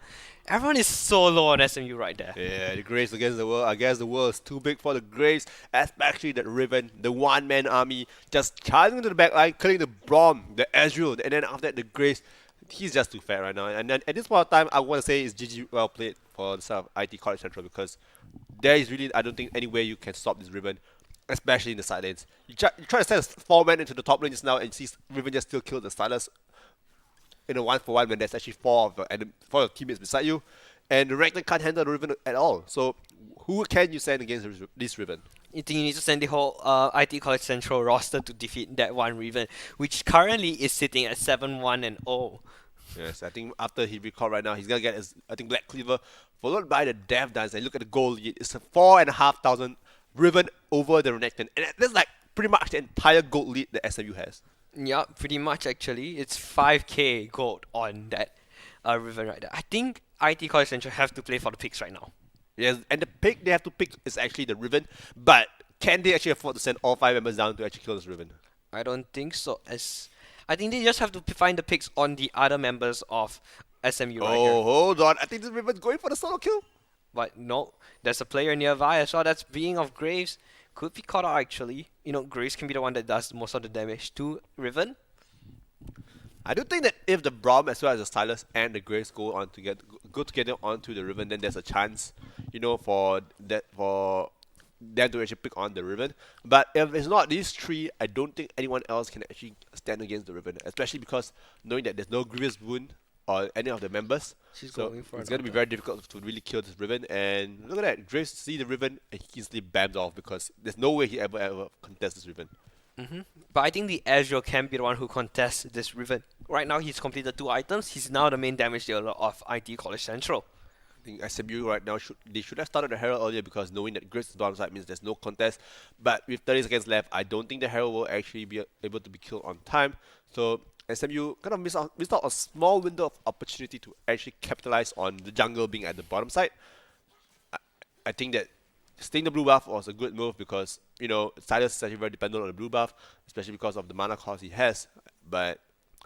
Everyone is so low on SMU right there. Yeah, the Graves against the world. I guess the world is too big for the Graves, especially the Riven, the one-man army, just charging into the back line, killing the Brom, the Ezreal, and then after that the Graves. He's just too fat right now. And then at this point of time, I want to say it's GG well played for the side of IT College Central, because there is really, I don't think, any way you can stop this Riven, especially in the side lanes. You try to send a 4-man into the top lane just now and see Riven just still kill the Stylus in a 1-for-1 when there's actually 4 of your teammates beside you. And the Renekton can't handle the Riven at all. So who can you send against this Riven? You think you need to send the whole IT College Central roster to defeat that one Riven, which currently is sitting at 7-1-0. Yes, I think after he recalled right now, he's going to get his, I think, Black Cleaver, followed by the Death Dance. And look at the goal lead. It's a 4,500 Riven over the Renekton. And that's like pretty much the entire gold lead that SMU has. Yeah, pretty much actually. It's 5k gold on that Riven right there. I think IT College Central have to play for the picks right now. Yes, and the pick they have to pick is actually the Riven. But can they actually afford to send all 5 members down to actually kill this Riven? I don't think so. I think they just have to find the picks on the other members of SMU right here. Oh, hold on. I think this Riven's going for the solo kill. But no, there's a player nearby as well that's being of Graves. Could be caught out actually. You know, Graves can be the one that does most of the damage to Riven. I do think that if the Brom as well as the Stylus and the Graves go together onto the Riven, then there's a chance, you know, for them to actually pick on the Riven. But if it's not these 3, I don't think anyone else can actually stand against the Riven, especially because knowing that there's no Grievous wound on any of the members. She's so going for it's going to be very difficult to really kill this Riven. And look at that, Graves see the Riven and he instantly bams off because there's no way he ever contests this Riven. But I think the Ezreal can be the one who contests this Riven. Right now he's completed 2 items. He's now the main damage dealer of IT College Central. I think SMU right now should have started the Herald earlier, because knowing that Graves is bottom side means there's no contest. But with 30 seconds left, I don't think the Herald will actually be able to be killed on time. So SMU kind of missed out a small window of opportunity to actually capitalize on the jungle being at the bottom side. I think that staying the blue buff was a good move because, Silas is actually very dependent on the blue buff, especially because of the mana cost he has. But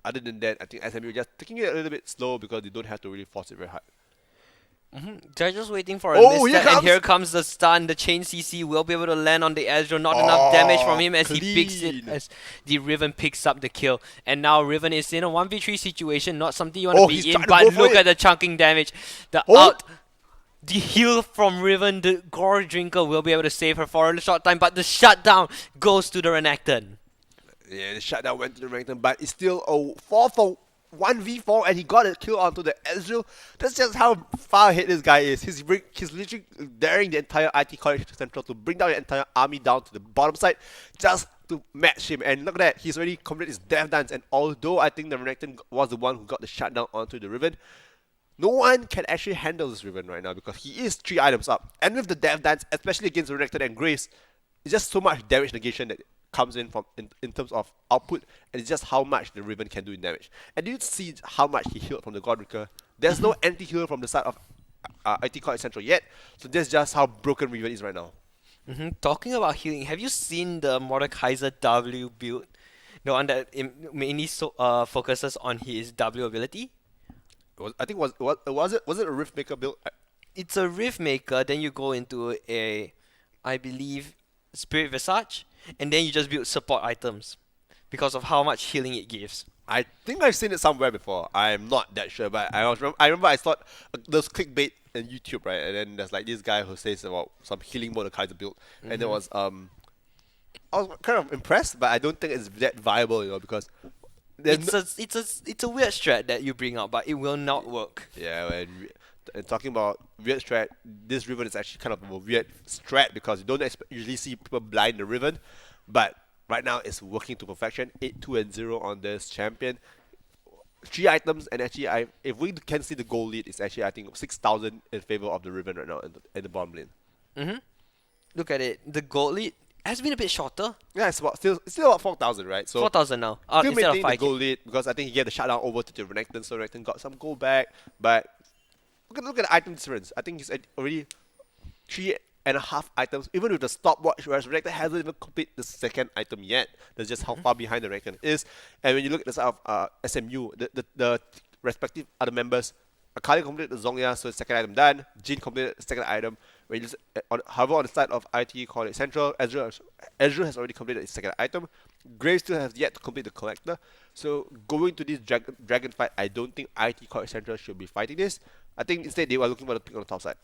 other than that, I think SMU just taking it a little bit slow because they don't have to really force it very hard. They're just waiting for a Oh, misstep, here and comes- here comes the stun. The chain CC will be able to land on the Ezreal. Not enough damage from him as he picks it, clean. as the Riven picks up the kill. And now Riven is in a 1v3 situation, not something you want to he's be in, trying to but go for look it. at the chunking damage. The Oh. ult, the heal from Riven, the Gore Drinker will be able to save her for a short time, but the shutdown goes to the Renekton. Yeah, the shutdown went to the Renekton, but it's still a 4-for-1v4, and he got a kill onto the Ezreal. That's just how far ahead this guy is. He's literally daring the entire IT College Central to bring down the entire army down to the bottom side just to match him. And look at that, he's already completed his death dance. And although I think the Renekton was the one who got the shutdown onto the Riven, no one can actually handle this Riven right now because he is 3 items up. And with the death dance, especially against the Renekton and Grace, it's just so much damage negation that comes in from in terms of output, and it's just how much the Riven can do in damage. And you see how much he healed from the Godbreaker. There's no anti-heal from the side of IT College Central yet, so that's just how broken Riven is right now. Talking about healing, have you seen the Mordekaiser W build? The one that mainly focuses on his W ability? Was it a Riftmaker build? It's a Rift Maker, then you go into I believe, Spirit Visage, and then you just build support items because of how much healing it gives. I think I've seen it somewhere before. I'm not that sure, but I remember I saw those clickbait on YouTube, right? And then there's like this guy who says about some healing Mordekaiser build, and there was I was kind of impressed, but I don't think it's that viable, because It's a weird strat that you bring out, but it will not work. yeah. And talking about weird strat, this Riven is actually kind of a weird strat because you don't usually see people blind the Riven, but right now it's working to perfection. 8-2-0 on this champion. 3 items, and actually, if we can see the goal lead, it's actually I think 6,000 in favor of the Riven right now in the bottom lane. Look at it. The gold lead has been a bit shorter. Yeah, it's still about 4,000, right? So 4,000 now. still Instead of maintaining the 5K. goal lead because I think he gave the shutdown over to the Renekton, so Renekton got some gold back. But look at the item difference. I think he's already 3.5 items, even with the stopwatch, whereas Renekton hasn't even completed the second item yet. That's just how far behind the Renekton is. And when you look at the side of SMU, the respective other members, Akali completed the Zongya, so the second item done. Jin completed the second item. When you however, on the side of IT College Central, Ezreal has already completed his second item. Graves still has yet to complete the Collector. So going to this dragon fight, I don't think IT College Central should be fighting this. I think instead they were looking for the pick on the top side.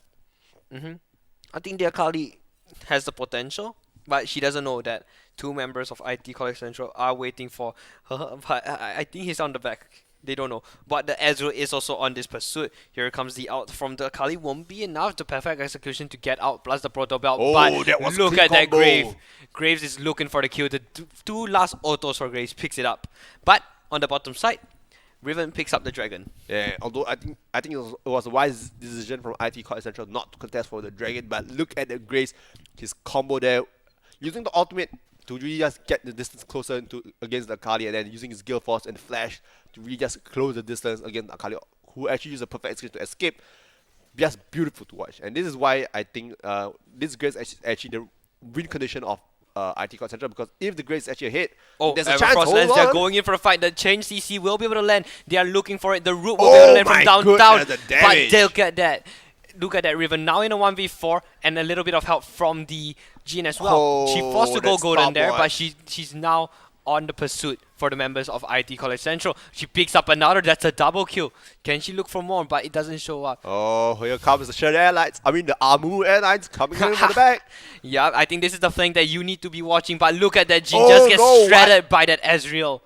I think the Akali has the potential, but she doesn't know that 2 members of IT College Central are waiting for her. But I think he's on the back. They don't know. But the Ezreal is also on this pursuit. Here comes the out from the Akali. Won't be enough to perfect execution to get out, plus the Proto Belt. Oh, but that was look clean at that combo. Graves. Graves is looking for the kill. The 2 last autos for Graves picks it up. But on the bottom side, Riven picks up the dragon. Yeah, although I think it was a wise decision from IT College Central not to contest for the dragon, but look at the Grace, his combo there, using the ultimate to really just get the distance closer against the Akali, and then using his Gale Force and Flash to really just close the distance against the Akali, who actually used a perfect execution to escape. Just beautiful to watch, and this is why I think this Grace is actually the win condition of IT College Central, because if the Grace is actually a hit, there's a chance. Everfrost lands. Hold They're on. going in for a fight. The change CC will be able to land. They are looking for it. The root will be able to land from my downtown. goodness, the But damage. they'll get that. Look at that Riven now in a 1v4 and a little bit of help from the Jin as well. She forced to go that golden there, but stopwatch. she's now on the pursuit for the members of IT College Central. She picks up another. That's a double kill. Can she look for more? But it doesn't show up. Oh, here comes the Shared Airlines. I mean, the Amu Airlines coming in from the back. Yeah, I think this is the thing that you need to be watching. But look at that Jin Oh, just gets no, shredded by that Ezreal.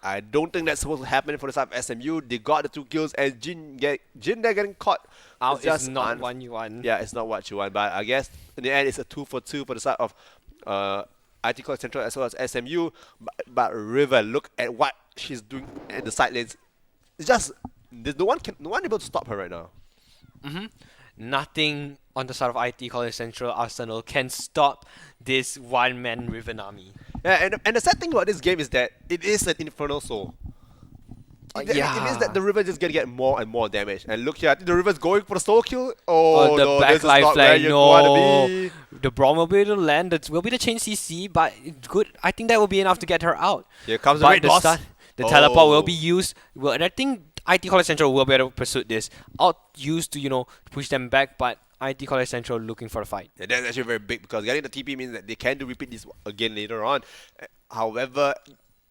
I don't think that's supposed to happen for the side of SMU. They got the 2 kills, and Jin there getting caught. Out It's is not 1v1. Yeah, it's not what you want, but I guess in the end it's a 2-for-2 for the side of IT College Central as well as SMU. But River, look at what she's doing at the side lanes. It's just no one able to stop her right now. Nothing on the side of IT College Central Arsenal can stop this one-man Riven army. Yeah, and the sad thing about this game is that it is an Infernal Soul. It means that the Riven is just gonna get more and more damage. And look here, I think the Riven's going for the soul kill. Oh, the no, back this is life not where flag, you no. wanna be. The Braum will be able to land. It will be the chain CC, but it's good. I think that will be enough to get her out. Here comes the But raid boss. The teleport will be used. Well, and I think IT College Central will be able to pursue this. Used to push them back, but IT College Central looking for a fight. Yeah, that's actually very big because getting the TP means that they can do repeat this again later on. However,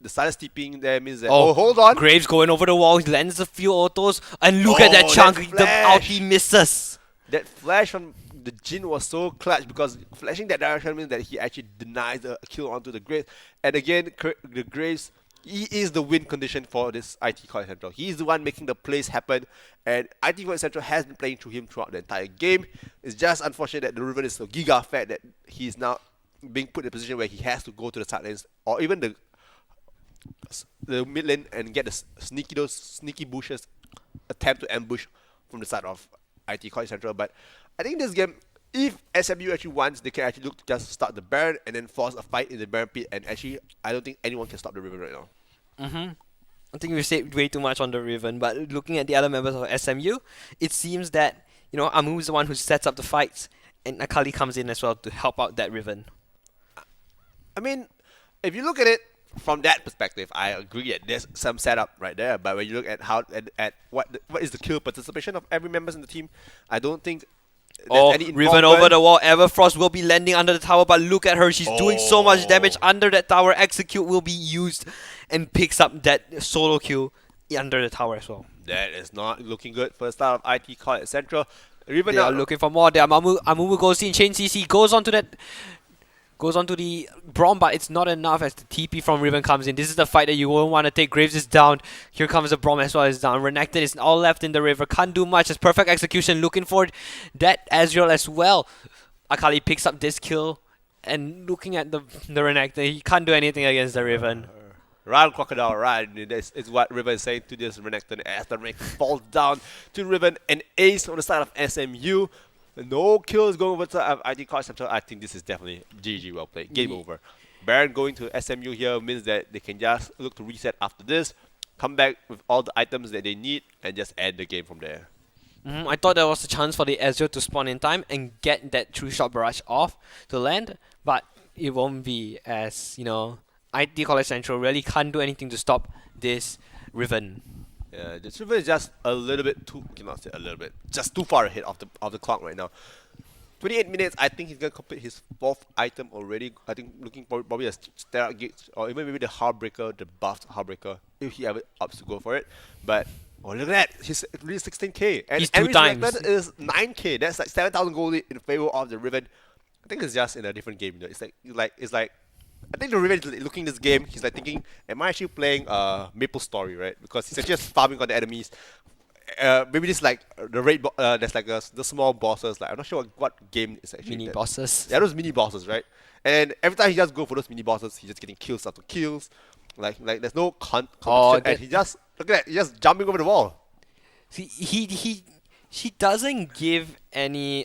the silence TPing there means that hold on. Graves going over the wall, he lands a few autos, and look at that chunk. The ulti misses. That flash from the Jin was so clutch because flashing that direction means that he actually denies a kill onto the Graves. And again, the Graves, he is the win condition for this IT College Central. He is the one making the plays happen, and IT College Central has been playing through him throughout the entire game. It's just unfortunate that the Riven is so giga fat that he is now being put in a position where he has to go to the side lanes or even the mid lane and get those sneaky bushes, attempt to ambush from the side of IT College Central. But I think this game, if SMU actually wants, they can actually look to just start the Baron and then force a fight in the Baron pit. And actually, I don't think anyone can stop the Riven right now. I think we've said way too much on the Riven, but looking at the other members of SMU, it seems that Amu is the one who sets up the fights, and Akali comes in as well to help out that Riven. I mean, if you look at it from that perspective, I agree that there's some setup right there. But when you look at what is the kill participation of every member in the team, I don't think there's any Riven over the wall. Everfrost will be landing under the tower, but look at her. She's doing so much damage under that tower. Execute will be used and picks up that solo kill under the tower as well. That is not looking good for the start of IT College Central. Riven They are looking for more. Amumu goes in. Chain CC goes onto the Braum, but it's not enough as the TP from Riven comes in. This is the fight that you won't want to take. Graves is down. Here comes the Braum as well. Is down. Renekton is all left in the river. Can't do much. It's perfect execution. Looking for that Ezreal as well. Akali picks up this kill. And looking at the Renekton, he can't do anything against the Riven. Run, Crocodile, run. This is what Riven is saying to this Renekton as the Renekton falls down to Riven. An ace on the side of SMU. No kills going over to IT College Central. I think this is definitely GG, well played. Game over. Baron going to SMU here means that they can just look to reset after this, come back with all the items that they need, and just end the game from there. I thought there was a chance for the Ezreal to spawn in time and get that true shot barrage off to land, but it won't be as, IT College Central really can't do anything to stop this Riven. Yeah, this Riven is just a little bit too, cannot say a little bit, just too far ahead of the clock right now. 28 minutes, I think he's going to complete his 4th item already. I think looking for probably a Stare Gate or even maybe the Heartbreaker, the buffed Heartbreaker, if he ever opts to go for it. But, look at that, he's really 16k. And he's 2 times. Is 9k, that's like 7,000 gold lead in favor of the Riven. I think it's just in a different game, It's like I think the Riven is looking at this game, he's like thinking, am I actually playing Maple Story, right? Because he's actually just farming on the enemies. Maybe this like the raid, there's like the small bosses. Like I'm not sure what game is actually. Mini bosses. Yeah, those mini bosses, right? And every time he just go for those mini bosses, he's just getting kills after kills. Like there's no competition, and he just look at that, he's just jumping over the wall. See, he doesn't give any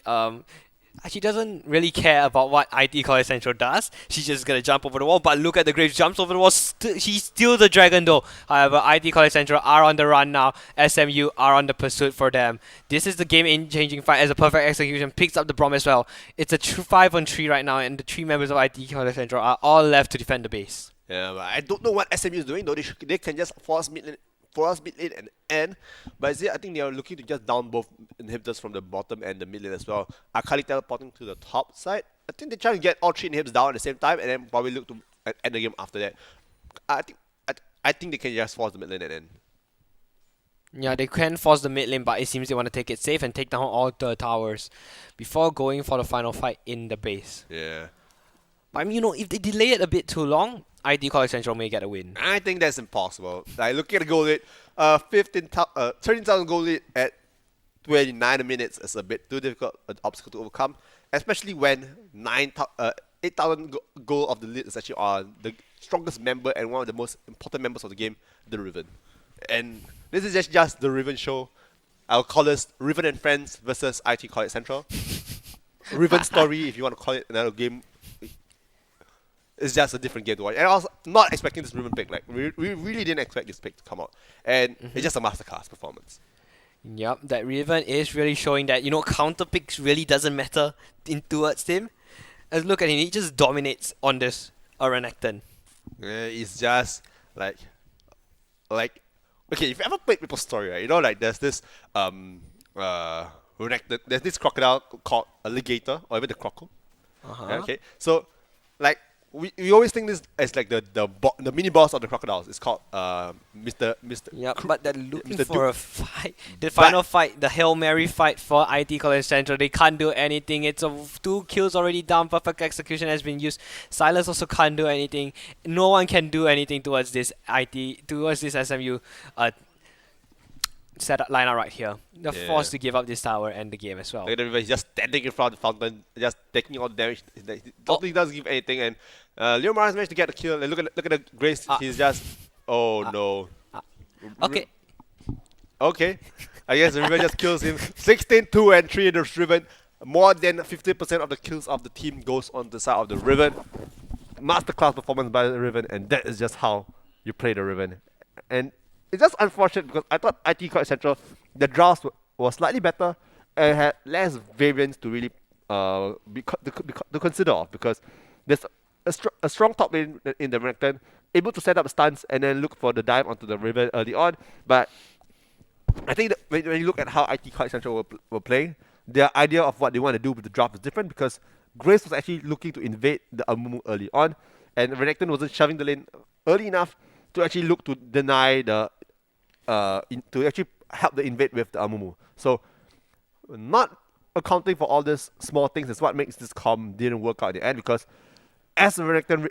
she doesn't really care about what IT College Central does. She's just gonna jump over the wall. But look at the Graves, jumps over the wall. She steals the dragon though. However, IT College Central are on the run now. SMU are on the pursuit for them. This is the game-changing fight as a perfect execution picks up the Braum as well. It's a 5-on-3 right now, and the 3 members of IT College Central are all left to defend the base. Yeah, but I don't know what SMU is doing though. They can just force mid lane and end. But I think they are looking to just down both inhibitors from the bottom and the mid lane as well. Akali teleporting to the top side. I think they're trying to get all 3 inhibitors down at the same time and then probably look to end the game after that. I think they can just force the mid lane and end. Yeah, they can force the mid lane, but it seems they want to take it safe and take down all the towers before going for the final fight in the base. Yeah. I mean, if they delay it a bit too long, ID College Central may get a win. I think that's impossible. Like, look at the goal lead. 13,000 goal lead at 29 minutes is a bit too difficult an obstacle to overcome, especially when 8,000 goal of the lead is actually on the strongest member and one of the most important members of the game, the Riven. And this is just the Riven show. I'll call this Riven and Friends versus IT College Central. Riven Story, if you want to call it another game. it's just a different game to watch. And I was not expecting this Riven pick. Like we really didn't expect this pick to come out, and it's just a masterclass performance. Yep, that Riven is really showing that, counter picks really doesn't matter towards him. Let's look at him, he just dominates on this Renekton. It's just like, okay, if you ever played Maple Story, right? Like there's this Renekton, there's this crocodile called Alligator, or even the Croco. Okay, so like we always think this as like the mini boss of the crocodiles. It's called Mr. Yeah, but they're looking Mr. for a fight. The final fight, the Hail Mary fight for IT College Central. They can't do anything. It's 2 kills already down. Perfect execution has been used. Silas also can't do anything. No one can do anything towards this SMU setup lineup right here. They're forced to give up this tower and the game as well. Look at him, he's just standing in front of the fountain, just taking all the damage. He doesn't give anything, and Leo Morales managed to get a kill. And look at the Grace. He's just no. Okay. Okay. I guess the Riven just kills him. 16-2 and 3 in the Riven. More than 50% of the kills of the team goes on the side of the Riven. Masterclass performance by the Riven, and that is just how you play the Riven. And it's just unfortunate because I thought IT College Central, the drafts was slightly better and had less variance to really to consider of, because there's a strong top lane in the Renekton, able to set up stunts and then look for the dive onto the Riven early on. But I think that when you look at how IT College Central were playing, their idea of what they want to do with the draft is different, because Grace was actually looking to invade the Amumu early on, and Renekton wasn't shoving the lane early enough to actually look to deny the to actually help the invade with the Amumu. So not accounting for all these small things is what makes this comp didn't work out in the end, because as the Renekton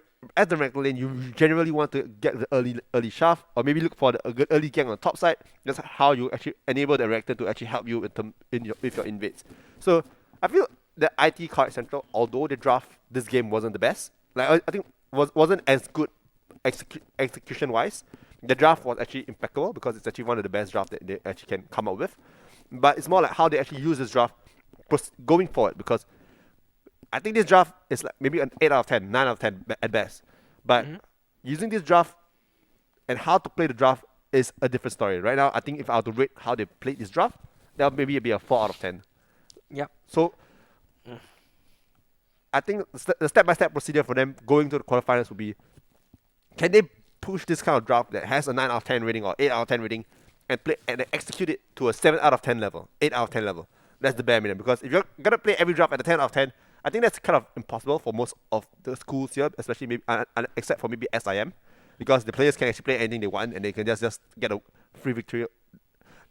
lane, you generally want to get the early shaft, or maybe look for a good early gank on the top side. That's how you actually enable the Renekton to actually help you with your invades. So I feel that IT College Central, although the draft this game wasn't the best, like I think wasn't as good execution wise. The draft was actually impeccable, because it's actually one of the best drafts that they actually can come up with. But it's more like how they actually use this draft going forward, because I think this draft is like maybe an 8 out of 10, 9 out of 10 at best. But using this draft and how to play the draft is a different story. Right now, I think if I were to rate how they played this draft, that would maybe be a 4 out of 10. Yep. So I think the step-by-step procedure for them going to the quarterfinals would be, can they push this kind of draft that has a 9 out of 10 rating or 8 out of 10 rating and play and execute it to a 7 out of 10 level, 8 out of 10 level. That's the bare minimum. Because if you're going to play every draft at a 10 out of 10, I think that's kind of impossible for most of the schools here, especially maybe except for maybe SIM, because the players can actually play anything they want and they can just get a free victory,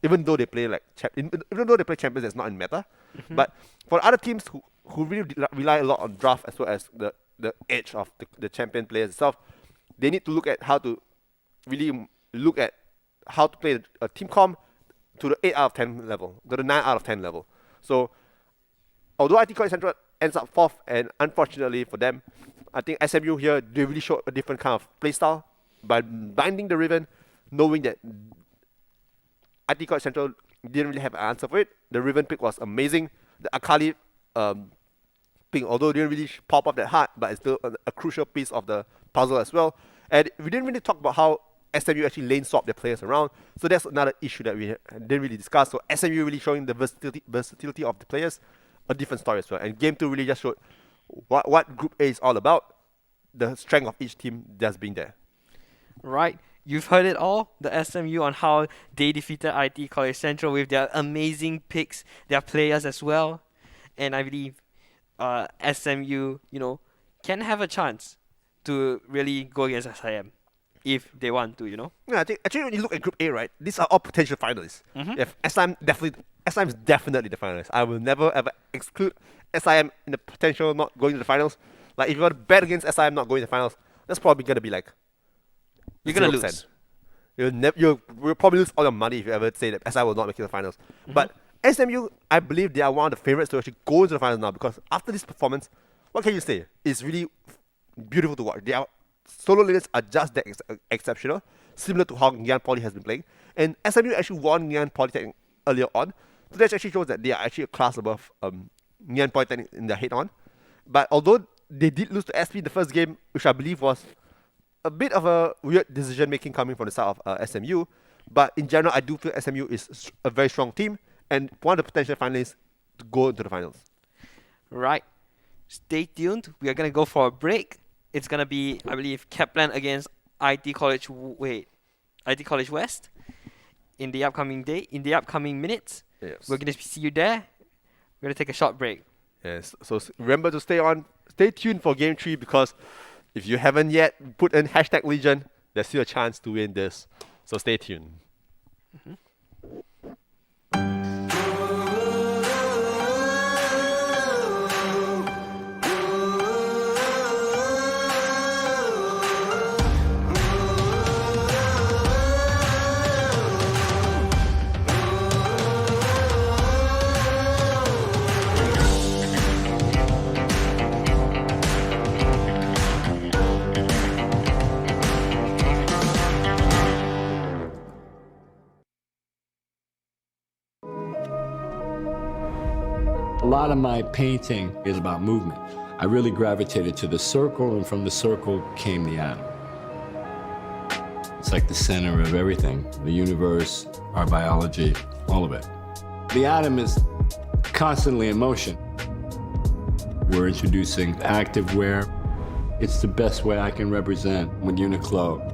even though they play champions that's not in meta. But for other teams who really rely a lot on draft as well as the edge of the champion players itself, they need to look at how to really look at how to play a team comp to the 8 out of 10 level, to the 9 out of 10 level. So, although IT College Central ends up 4th, and unfortunately for them, I think SMU here, they really showed a different kind of playstyle by binding the Riven, knowing that IT College Central didn't really have an answer for it. The Riven pick was amazing. The Akali pick, although didn't really pop up that hard, but it's still a crucial piece of the puzzle as well. And we didn't really talk about how SMU actually lane swap their players around. So that's another issue that we didn't really discuss. So SMU really showing the versatility of the players, a different story as well. And Game 2 really just showed what Group A is all about, the strength of each team just being there. Right. You've heard it all, the SMU, on how they defeated IT College Central with their amazing picks, their players as well. And I believe SMU, can have a chance to really go against SIM if they want to, Yeah, I think actually when you look at Group A, right, these are all potential finalists. If SIM is definitely the finalist. I will never ever exclude SIM in the potential not going to the finals. Like if you want to bet against SIM not going to the finals, that's probably gonna be like you're gonna 0%. lose. You'll probably lose all your money if you ever say that SIM will not make it to the finals. But SMU, I believe they are one of the favorites to actually go into the finals now, because after this performance, what can you say? It's really beautiful to watch. Their solo leaders are just that exceptional, similar to how Ngyan Poly has been playing. And SMU actually won Ngyan Polytechnic earlier on, so that actually shows that they are actually a class above Ngyan Polytechnic in their head-on. But although they did lose to SP in the first game, which I believe was a bit of a weird decision making coming from the side of SMU. But in general, I do feel SMU is a very strong team and one of the potential finalists to go into the finals. Right. Stay tuned. We are gonna go for a break. It's gonna be, I believe, Kaplan against IT College West in the upcoming minutes. Yes. We're gonna see you there. We're gonna take a short break. Yes. So remember to stay tuned for game 3 because if you haven't yet put in #Legion, there's still a chance to win this. So stay tuned. A lot of my painting is about movement. I really gravitated to the circle, and from the circle came the atom. It's like the center of everything, the universe, our biology, all of it. The atom is constantly in motion. We're introducing activewear. It's the best way I can represent with Uniqlo.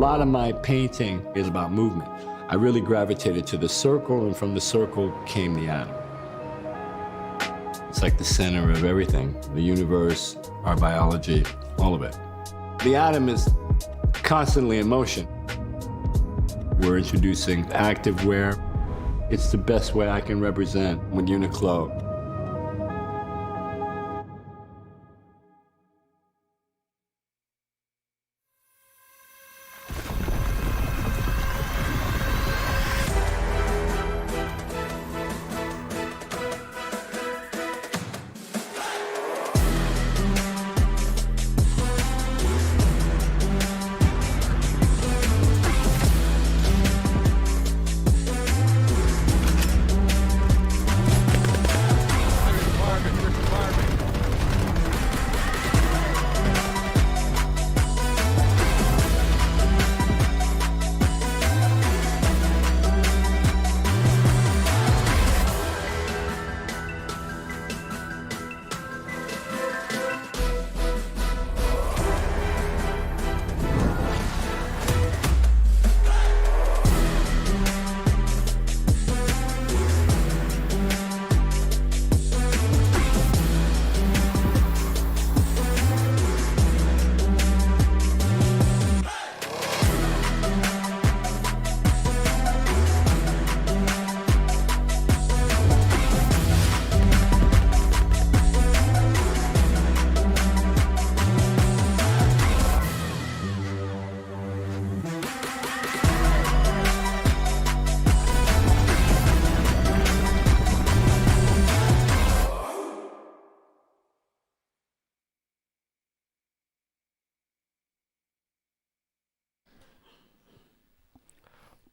lot of my painting is about movement. I really gravitated to the circle, and from the circle came the atom. It's like the center of everything, the universe, our biology, all of it. The atom is constantly in motion. We're introducing activewear. It's the best way I can represent with Uniqlo.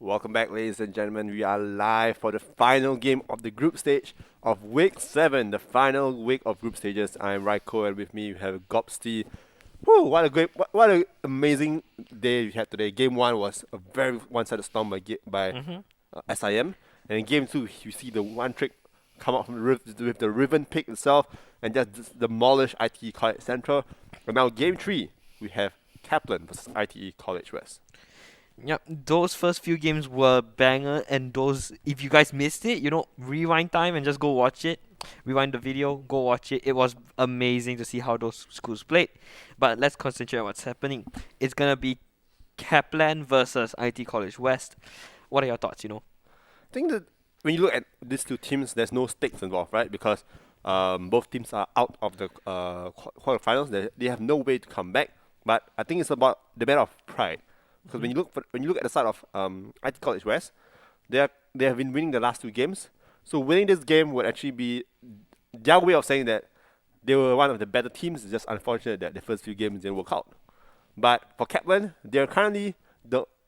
Welcome back, ladies and gentlemen. We are live for the final game of the group stage of Week 7, the final week of group stages. I am Raiko, and with me we have Gobsty. Whew, what an amazing day we had today. Game 1 was a very one-sided storm by SIM. And in Game 2, you see the one trick come out from with the Riven pick itself and just demolish ITE College Central. And now Game 3, we have Kaplan versus ITE College West. Yep, those first few games were banger, and those, if you guys missed it, rewind time and just go watch it. Rewind the video, go watch it. It was amazing to see how those schools played. But let's concentrate on what's happening. It's gonna be Kaplan versus IT College West. What are your thoughts, I think that when you look at these two teams, there's no stakes involved, right? Because both teams are out of the quarterfinals. They have no way to come back. But I think it's about the matter of pride. Because when you look at the side of IT College West, they have been winning the last 2 games. So winning this game would actually be their way of saying that they were one of the better teams. It's just unfortunate that the first few games didn't work out. But for Kaplan, they're currently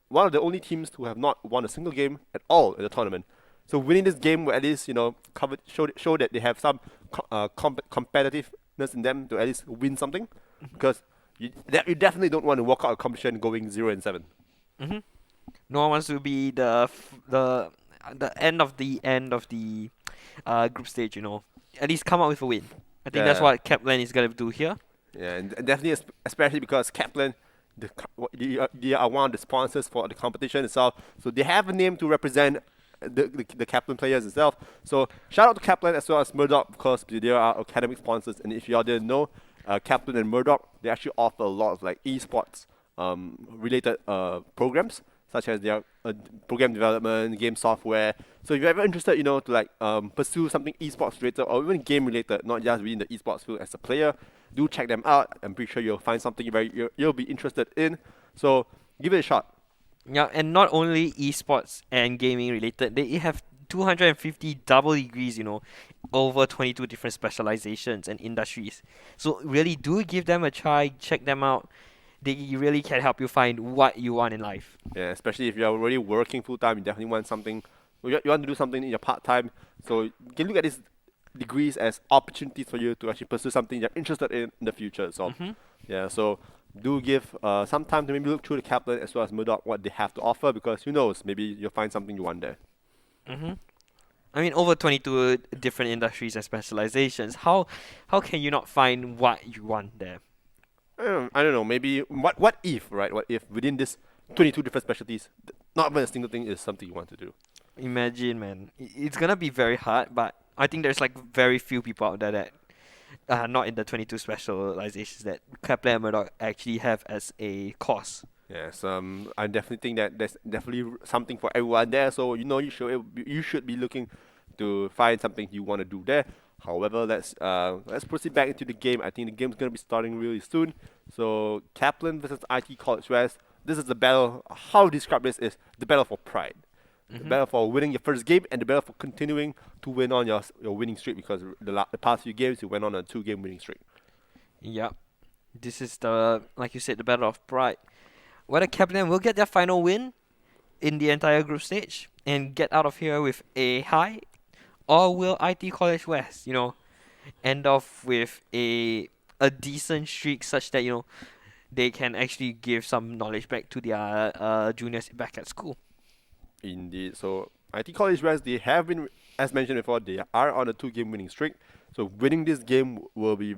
one of the only teams who have not won a single game at all in the tournament. So winning this game will at least show that they have some competitiveness in them to at least win something. Because you definitely don't want to walk out of competition going 0-7. No one wants to be the end of the group stage. At least come out with a win. I think that's what Kaplan is gonna do here. Yeah, and definitely, especially because Kaplan, they are one of the sponsors for the competition itself, so they have a name to represent the Kaplan players itself. So shout out to Kaplan as well as Murdoch, because they are academic sponsors. And if you all didn't know, Kaplan and Murdoch, they actually offer a lot of esports related programs, such as their program development, game software. So if you're ever interested, to pursue something esports related or even game related, not just within the esports field as a player, do check them out. I'm pretty sure you'll find something you'll be interested in. So give it a shot. Yeah, and not only esports and gaming related, they have 250 double degrees, over 22 different specializations and industries. So really do give them a try, check them out. They really can help you find what you want in life. Yeah, especially if you're already working full time, you definitely want something. You want to do something in your part time. So you can look at these degrees as opportunities for you to actually pursue something you're interested in the future. So yeah, so do give some time to maybe look through the Kaplan as well as Murdoch, what they have to offer, because who knows, maybe you'll find something you want there. I mean, over 22 different industries and specializations. How can you not find what you want there? I don't know. Maybe what if, right? What if within this 22 different specialties. Not even a single thing is something you want to do. Imagine, man. It's gonna be very hard, but I think there's like very few people out there that are not in the 22 specializations that Kepler and Murdoch actually have as a course. Yes, I definitely think that there's definitely something for everyone there. So you should be looking to find something you want to do there. However, let's proceed back into the game. I think the game's gonna be starting really soon. So Kaplan versus IT College West. This is the battle. How to describe this is the battle for pride. The battle for winning your first game and the battle for continuing to win on your winning streak, because the past few games you went on a 2-game winning streak. Yep. This is like you said, the battle of pride. Whether Kaplan will get their final win in the entire group stage and get out of here with a high, or will IT College West, end off with a decent streak such that, they can actually give some knowledge back to their juniors back at school. Indeed. So IT College West, they have been, as mentioned before, they are on a 2-game winning streak. So winning this game will be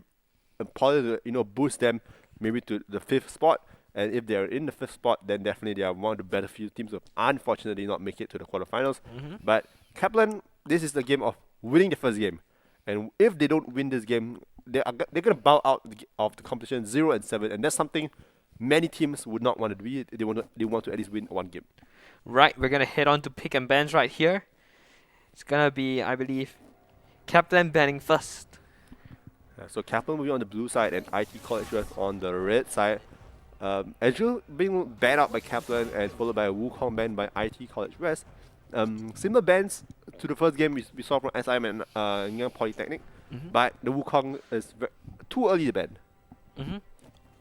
probably boost them maybe to the 5th spot. And if they are in the 5th spot, then definitely they are one of the better few teams who unfortunately not make it to the quarterfinals. But Kaplan, this is the game of winning the first game. And if they don't win this game, they're going to bow out of the competition 0-7. And that's something many teams would not want to do. They want to at least win one game. Right, we're going to head on to pick and bans right here. It's going to be, I believe, Kaplan banning first. So Kaplan will be on the blue side and IT College West on the red side. Edgel being banned out by Kaplan and followed by a Wukong ban by IT College West. Similar bans to the first game we saw from SIM and Nanyang Polytechnic, but the Wukong is too early to ban.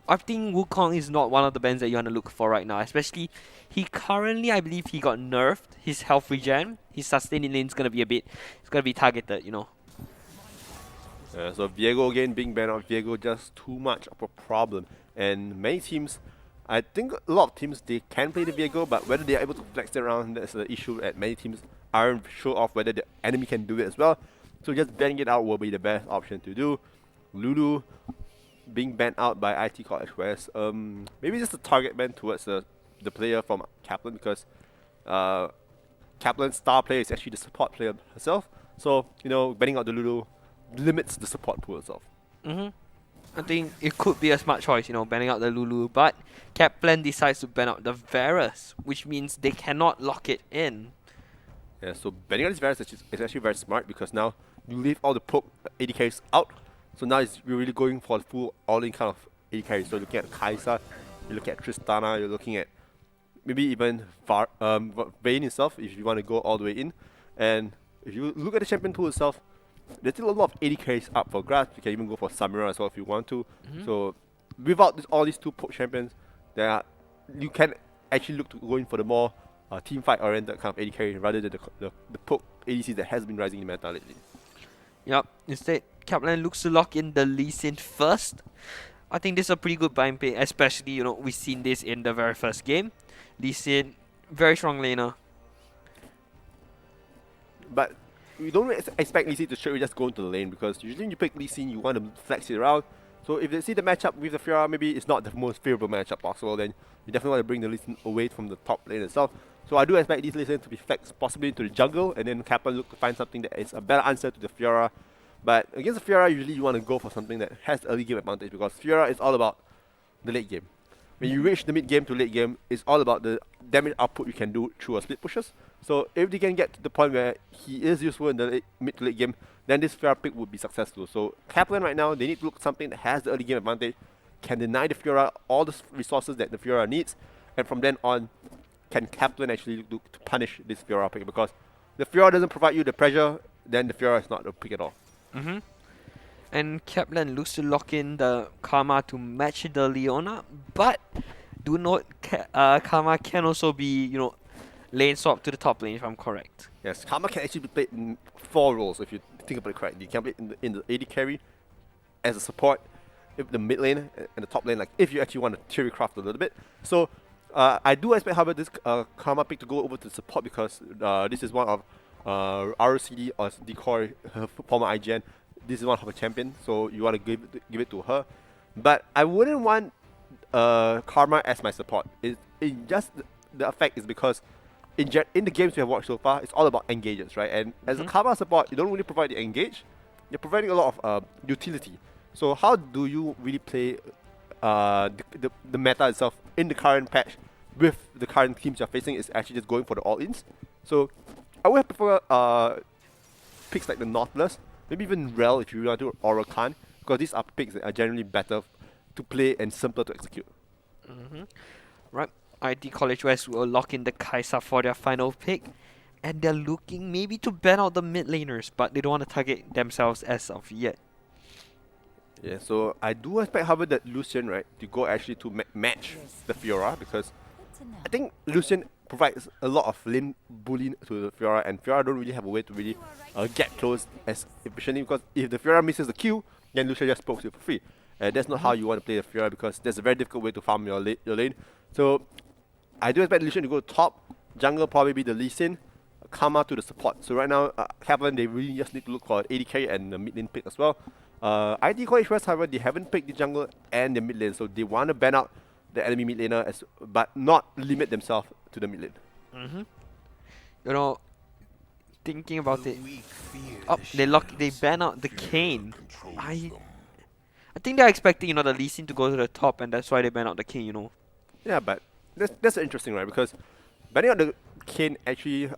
I think Wukong is not one of the bans that you want to look for right now, especially he currently, I believe he got nerfed, his health regen, his sustaining lane is going to be it's going to be targeted, So Viego again being banned out. Viego just too much of a problem. And many teams, I think a lot of teams, they can play the Viego, but whether they are able to flex it around, that's the issue that many teams aren't sure of whether the enemy can do it as well. So just banning it out will be the best option to do. Lulu being banned out by IT College West. Maybe just a target ban towards the player from Kaplan, because Kaplan's star player is actually the support player herself. So, banning out the Lulu limits the support pool itself. I think it could be a smart choice, banning out the Lulu, but Kaplan decides to ban out the Varus, which means they cannot lock it in. Yeah, so banning out this Varus is actually very smart, because now you leave all the poke AD carries out. So now you're really going for the full all-in kind of AD carry. So you're looking at Kaisa, you're looking at Tristana, you're looking at maybe even Vayne itself if you want to go all the way in. And if you look at the champion pool itself, there's still a lot of AD carries up for grabs. You can even go for Samura as well if you want to. So without all these 2 poke champions, you can actually look to going for the more team fight oriented kind of AD carry rather than the poke ADC that has been rising in meta lately. Yup, instead Kaplan looks to lock in the Lee Sin first. I think this is a pretty good buy and pay, especially, we've seen this in the very first game. Lee Sin, very strong laner. But we don't expect Lee Sin to straight away just go into the lane, because usually when you pick Lee Sin, you want to flex it around. So if they see the matchup with the Fiora, maybe it's not the most favorable matchup possible, then you definitely want to bring the Lee Sin away from the top lane itself. So I do expect these Lee Sin to be flexed possibly into the jungle, and then Kaplan look to find something that is a better answer to the Fiora. But against the Fiora, usually you want to go for something that has early game advantage, because Fiora is all about the late game. When you reach the mid game to late game, it's all about the damage output you can do through a split pushes. So if they can get to the point where he is useful in the mid to late game, then this Fiora pick would be successful. So Kaplan right now, they need to look at something that has the early game advantage, can deny the Fiora all the resources that the Fiora needs, and from then on, can Kaplan actually look to punish this Fiora pick, because the Fiora doesn't provide you the pressure, then the Fiora is not the pick at all. And Kaplan looks to lock in the Karma to match the Leona, but do note Karma can also be, lane swap to the top lane if I'm correct. Yes, Karma can actually be played in 4 roles if you think about it correctly. You can play in the AD carry, as a support, if the mid lane and the top lane, like if you actually want to theory craft a little bit. So I do expect, however, this Karma pick to go over to support, because this is one of RCD or Decoy, her former IGN. This is one of her champion, so you want to give it to her. But I wouldn't want Karma as my support. It just the effect is because in the games we have watched so far, it's all about engages, right? And as a Karma support, you don't really provide the engage. You're providing a lot of utility. So how do you really play the meta itself in the current patch with the current teams you're facing is actually just going for the all-ins. So I would prefer picks like the Nautilus, maybe even Rel if you want to do Aura Khan, because these are picks that are generally better to play and simpler to execute. Right. IT College West will lock in the Kaisa for their final pick. And they're looking maybe to ban out the mid laners, but they don't want to target themselves as of yet. Yeah, so I do expect, however, that Lucian, right, to go actually to match the Fiora, because I think Lucian provides a lot of lane bullying to the Fiora, and Fiora don't really have a way to really get close as efficiently, because if the Fiora misses the Q, then Lucian just pokes you for free. And that's not how you want to play the Fiora, because that's a very difficult way to farm your lane. So I do expect Lucian to go top, jungle probably be the Lee Sin, Karma to the support. So right now, Kaplan, they really just need to look for an AD carry and the mid lane pick as well. ID College West, however, they haven't picked the jungle and the mid lane, so they want to ban out the enemy mid laner, but not limit themselves to the mid lane. You know, thinking about it, they ban out the Kayn. I think they're expecting, the Lee Sin to go to the top, and that's why they ban out the Kayn, Yeah, but that's interesting, right? Because banning out the Kayn actually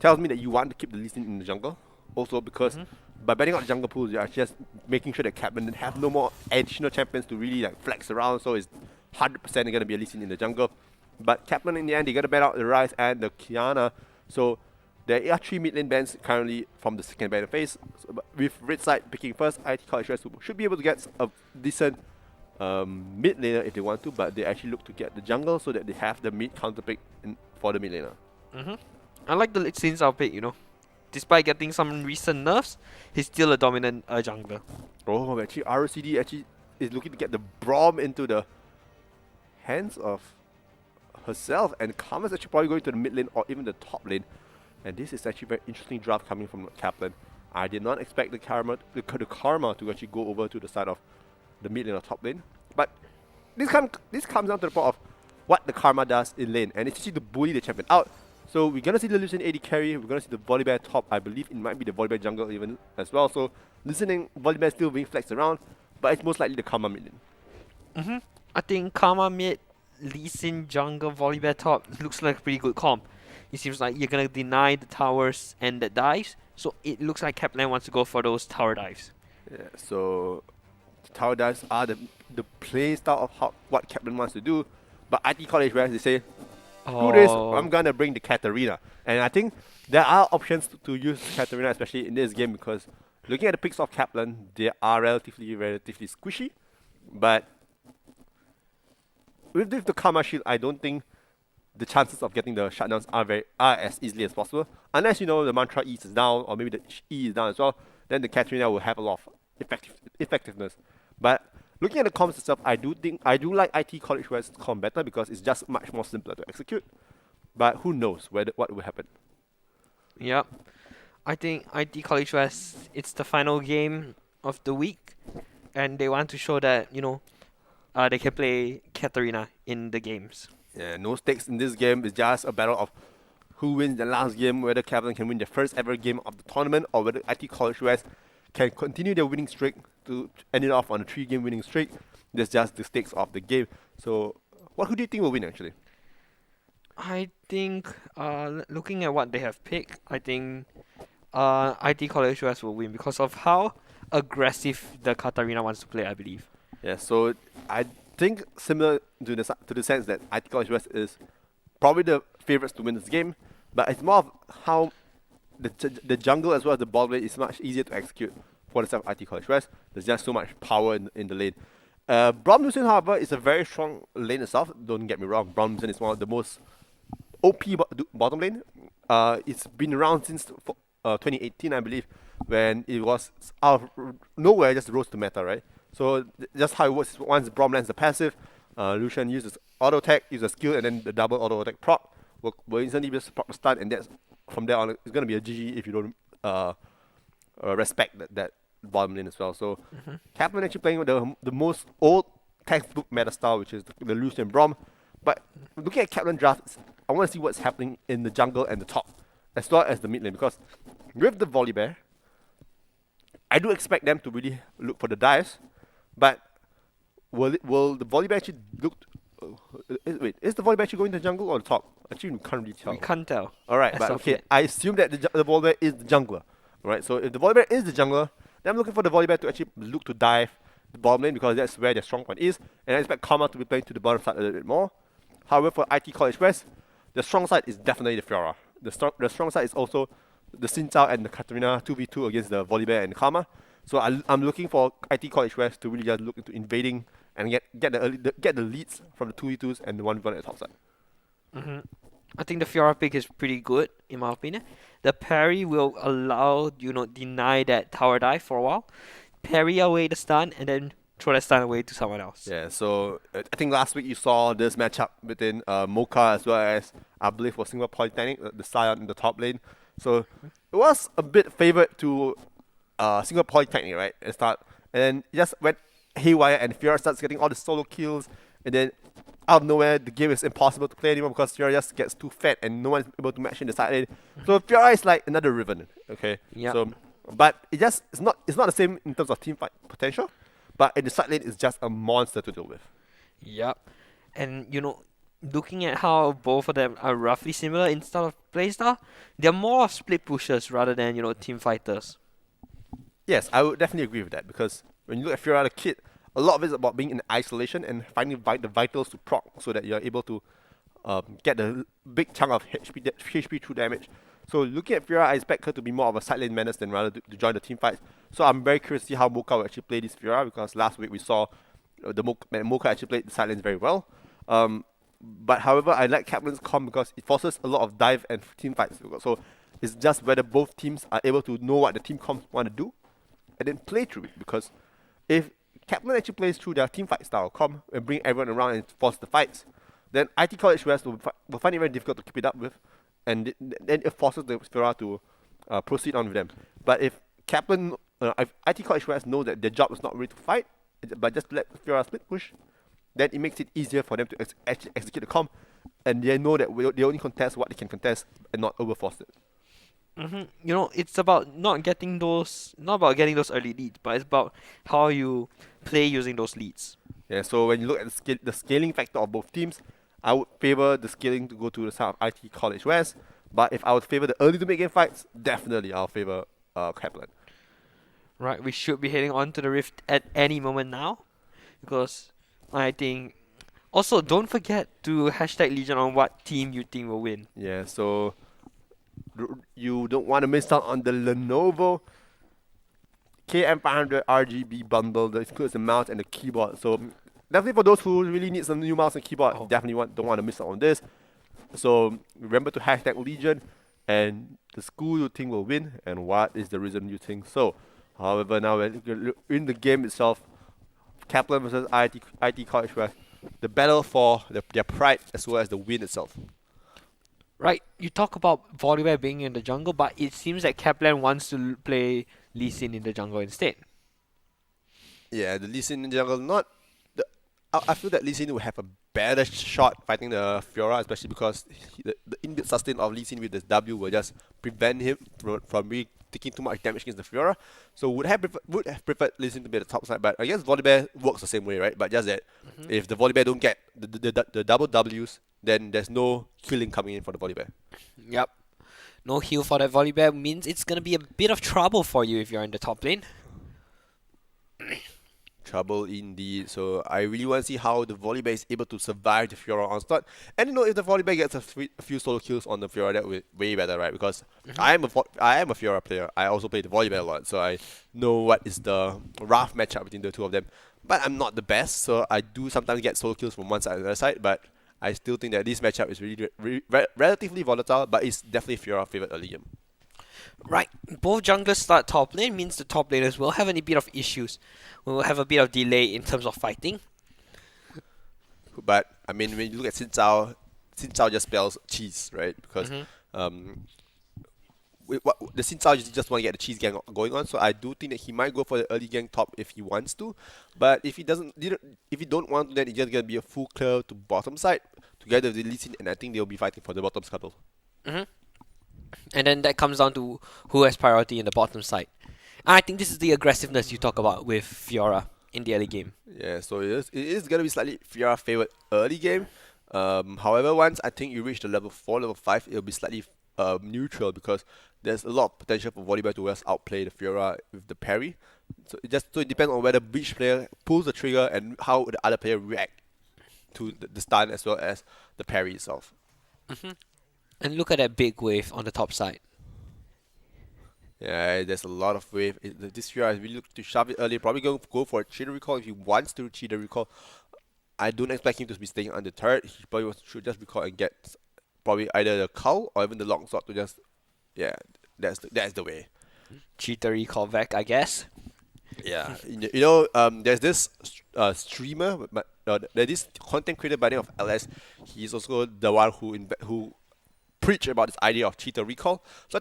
tells me that you want to keep the Lee Sin in the jungle. Also because by banning out the jungle pools, you're just making sure that Kaplan have no more additional champions to really flex around, so it's 100% going to be a Lee Sin in the jungle. But Kaplan in the end, they got to ban out the Ryze and the Kiana. So there are 3 mid lane bans currently from the second banner phase. So, with red side picking first, IT College West should be able to get a decent mid laner if they want to, but they actually look to get the jungle so that they have the mid counter pick for the mid laner. I like the Lee Sin's outpick, Despite getting some recent nerfs, he's still a dominant jungler. Oh, actually, ROCD actually is looking to get the Braum into the hands of herself, and Karma's actually probably going to the mid lane or even the top lane. And this is actually a very interesting draft coming from Kaplan. I did not expect the Karma to actually go over to the side of the mid lane or top lane. But this comes down to the point of what the Karma does in lane, and it's actually to bully the champion out. So we're gonna see the Lucian AD carry, we're gonna see the Volibear top, I believe it might be the Volibear jungle even as well. So listening, Volibear still being flexed around, but it's most likely the Karma mid lane. I think Karma mid, Lee Sin jungle, Volibear top looks like a pretty good comp. It seems like you're gonna deny the towers and the dives, so it looks like Kaplan wants to go for those tower dives. Yeah, so tower dives are the play style of what Kaplan wants to do, but IT College West, they say, do this, I'm gonna bring the Katarina. And I think there are options to use Katarina, especially in this game, because looking at the picks of Kaplan, they are relatively squishy. But with the Karma Shield, I don't think the chances of getting the shutdowns are as easily as possible. Unless the mantra E is down, or maybe the E is down as well, then the Katarina will have a lot of effectiveness. But looking at the comms itself, I do like IT College West's comm better because it's just much more simpler to execute. But who knows what will happen. Yep. I think IT College West, it's the final game of the week, and they want to show that, they can play Katarina in the games. Yeah, no stakes in this game. It's just a battle of who wins the last game, whether Kaplan can win the first ever game of the tournament, or whether IT College West can continue their winning streak to end it off on a 3-game winning streak. That's just the stakes of the game. So, who do you think will win actually? I think, looking at what they have picked, I think IT College West will win because of how aggressive the Katarina wants to play, I believe. Yeah, so I think similar to the sense that IT College West is probably the favorites to win this game, but it's more of how the jungle as well as the bot lane is much easier to execute for the side of IT College West. There's just so much power in the lane. Braum Lucian, however, is a very strong lane itself. Don't get me wrong, Braum Lucian is one of the most OP bottom lane. It's been around since 2018, I believe, when it was out of nowhere just rose to meta, right? So just how it works is once Braum lands the passive, Lucian uses auto attack, uses skill, and then the double auto attack proc will instantly just proc the stun, and that's from there on it's gonna be a GG if you don't respect that bottom lane as well. So Kaplan actually playing with the most old textbook meta style, which is the Lucian Brom. But looking at Kaplan drafts, I want to see what's happening in the jungle and the top, as well as the mid lane, because with the Volibear, I do expect them to really look for the dives, but will the Volibear actually look? Wait, is the Volibear actually going to the jungle or the top? Actually, we can't really tell. We can't tell. All right, as but of okay, yet. I assume that the Volibear is the jungler. All right, so if the Volibear is the jungler, then I'm looking for the Volibear to actually look to dive the bottom lane because that's where their strong point is, and I expect Karma to be playing to the bottom side a little bit more. However, for IT College West, the strong side is definitely the Fiora. The strong side is also the Xin Zhao and the Katarina 2v2 against the Volibear and Karma. So I'm looking for IT College West to really just look into invading and get the leads from the 2v2s and the 1v1 at the top side. I think the Fiora pick is pretty good, in my opinion. The parry will allow deny that tower dive for a while, parry away the stun, and then throw that stun away to someone else. Yeah, so I think last week you saw this matchup between Mocha as well as, I believe, was Singapore Polytechnic, the Scion in the top lane. So it was a bit favored to Singapore Polytechnic, right, at the start. And then it just went haywire and Fiora starts getting all the solo kills. And then out of nowhere, the game is impossible to play anymore because Fiora just gets too fat and no one's able to match in the side lane. So Fiora is like another Riven, okay? Yep. So, but it's not the same in terms of team fight potential. But in the side lane, it's just a monster to deal with. Yep. And looking at how both of them are roughly similar in style of playstyle, they're more of split pushers rather than team fighters. Yes, I would definitely agree with that because when you look at Fiora the Kid, a lot of it is about being in isolation and finding the vitals to proc so that you're able to get the big chunk of HP through damage. So looking at Fiora, I expect her to be more of a side lane menace than rather to join the team fights. So I'm very curious to see how Mocha will actually play this Fiora because last week we saw Mocha actually played the side lanes very well. But however, I like Kaplan's comp because it forces a lot of dive and team fights. So it's just whether both teams are able to know what the team comps want to do and then play through it. Because if Kaplan actually plays through their team fight style comp and bring everyone around and force the fights, then IT College West will find it very difficult to keep it up with. And then it forces the Fiora to proceed on with them. But if Kaplan, if IT College West know that their job is not really to fight, but just let Fiora split push, then it makes it easier for them to actually execute the comp, and they know that they only contest what they can contest and not overforce it. It's about not getting those early leads, but it's about how you play using those leads. Yeah. So when you look at the scaling factor of both teams, I would favor the scaling to go to the side of IT College West. But if I would favor the early to mid game fights, definitely I'll favor Kaplan. Right, we should be heading on to the Rift at any moment now, because I think. Also, don't forget to hashtag Legion on what team you think will win. Yeah. So you don't want to miss out on the Lenovo KM500 RGB bundle that includes the mouse and the keyboard. So definitely for those who really need some new mouse and keyboard, definitely don't want to miss out on this. So remember to hashtag Legion and the school you think will win and what is the reason you think so. However, now in the game itself, Kaplan versus IT College West, the battle for their pride as well as the win itself. Right, you talk about Volibear being in the jungle, but it seems that Kaplan wants to play Lee Sin in the jungle instead. Yeah, the Lee Sin in the jungle, I feel that Lee Sin will have a better shot fighting the Fiora, especially because the inbuilt sustain of Lee Sin with this W will just prevent him from really taking too much damage against the Fiora. So would have preferred Lee Sin to be at the top side, but I guess Volibear works the same way, right? But just that if the Volibear don't get the double Ws, then there's no healing coming in for the Volibear. Yep. No heal for that Volibear means it's going to be a bit of trouble for you if you're in the top lane. Trouble indeed. So I really want to see how the Volibear is able to survive the Fiora onslaught. And if the Volibear gets a few solo kills on the Fiora, that would be way better, right? Because I am a Fiora player. I also play the Volibear a lot, so I know what is the rough matchup between the two of them. But I'm not the best, so I do sometimes get solo kills from one side and the other side. But I still think that this matchup is really relatively volatile, but it's definitely Fiora favored early game. Right, both junglers start top lane means the top laners will have a bit of issues. We will have a bit of delay in terms of fighting. But I mean, when you look at Xin Zhao just spells cheese, right? Because the Xin Zhao just want to get the cheese gang going on, so I do think that he might go for the early gang top if he wants to. But if he don't want to, then it's just gonna be a full clear to bottom side together with the Lee Sin, and I think they'll be fighting for the bottom scuttle. And then that comes down to who has priority in the bottom side. And I think this is the aggressiveness you talk about with Fiora in the early game. Yeah, so it is gonna be slightly Fiora favored early game. However, once I think you reach the level 4, level 5, it'll be slightly neutral because there's a lot of potential for Volibear to just outplay the Fiora with the parry. So it depends on whether which player pulls the trigger and how the other player react to the stun as well as the parry itself. And look at that big wave on the top side. Yeah, there's a lot of wave. This Fiora is really looking to shove it early. Probably going to go for a cheater recall if he wants to cheater recall. I don't expect him to be staying on the turret. He probably should just recall and get probably either the cowl or even the long sword to just, yeah, that's the way. Cheater recall back, I guess. Yeah, there's this streamer, there's this content creator by the name of LS. He's also the one who preach about this idea of cheater recall. So I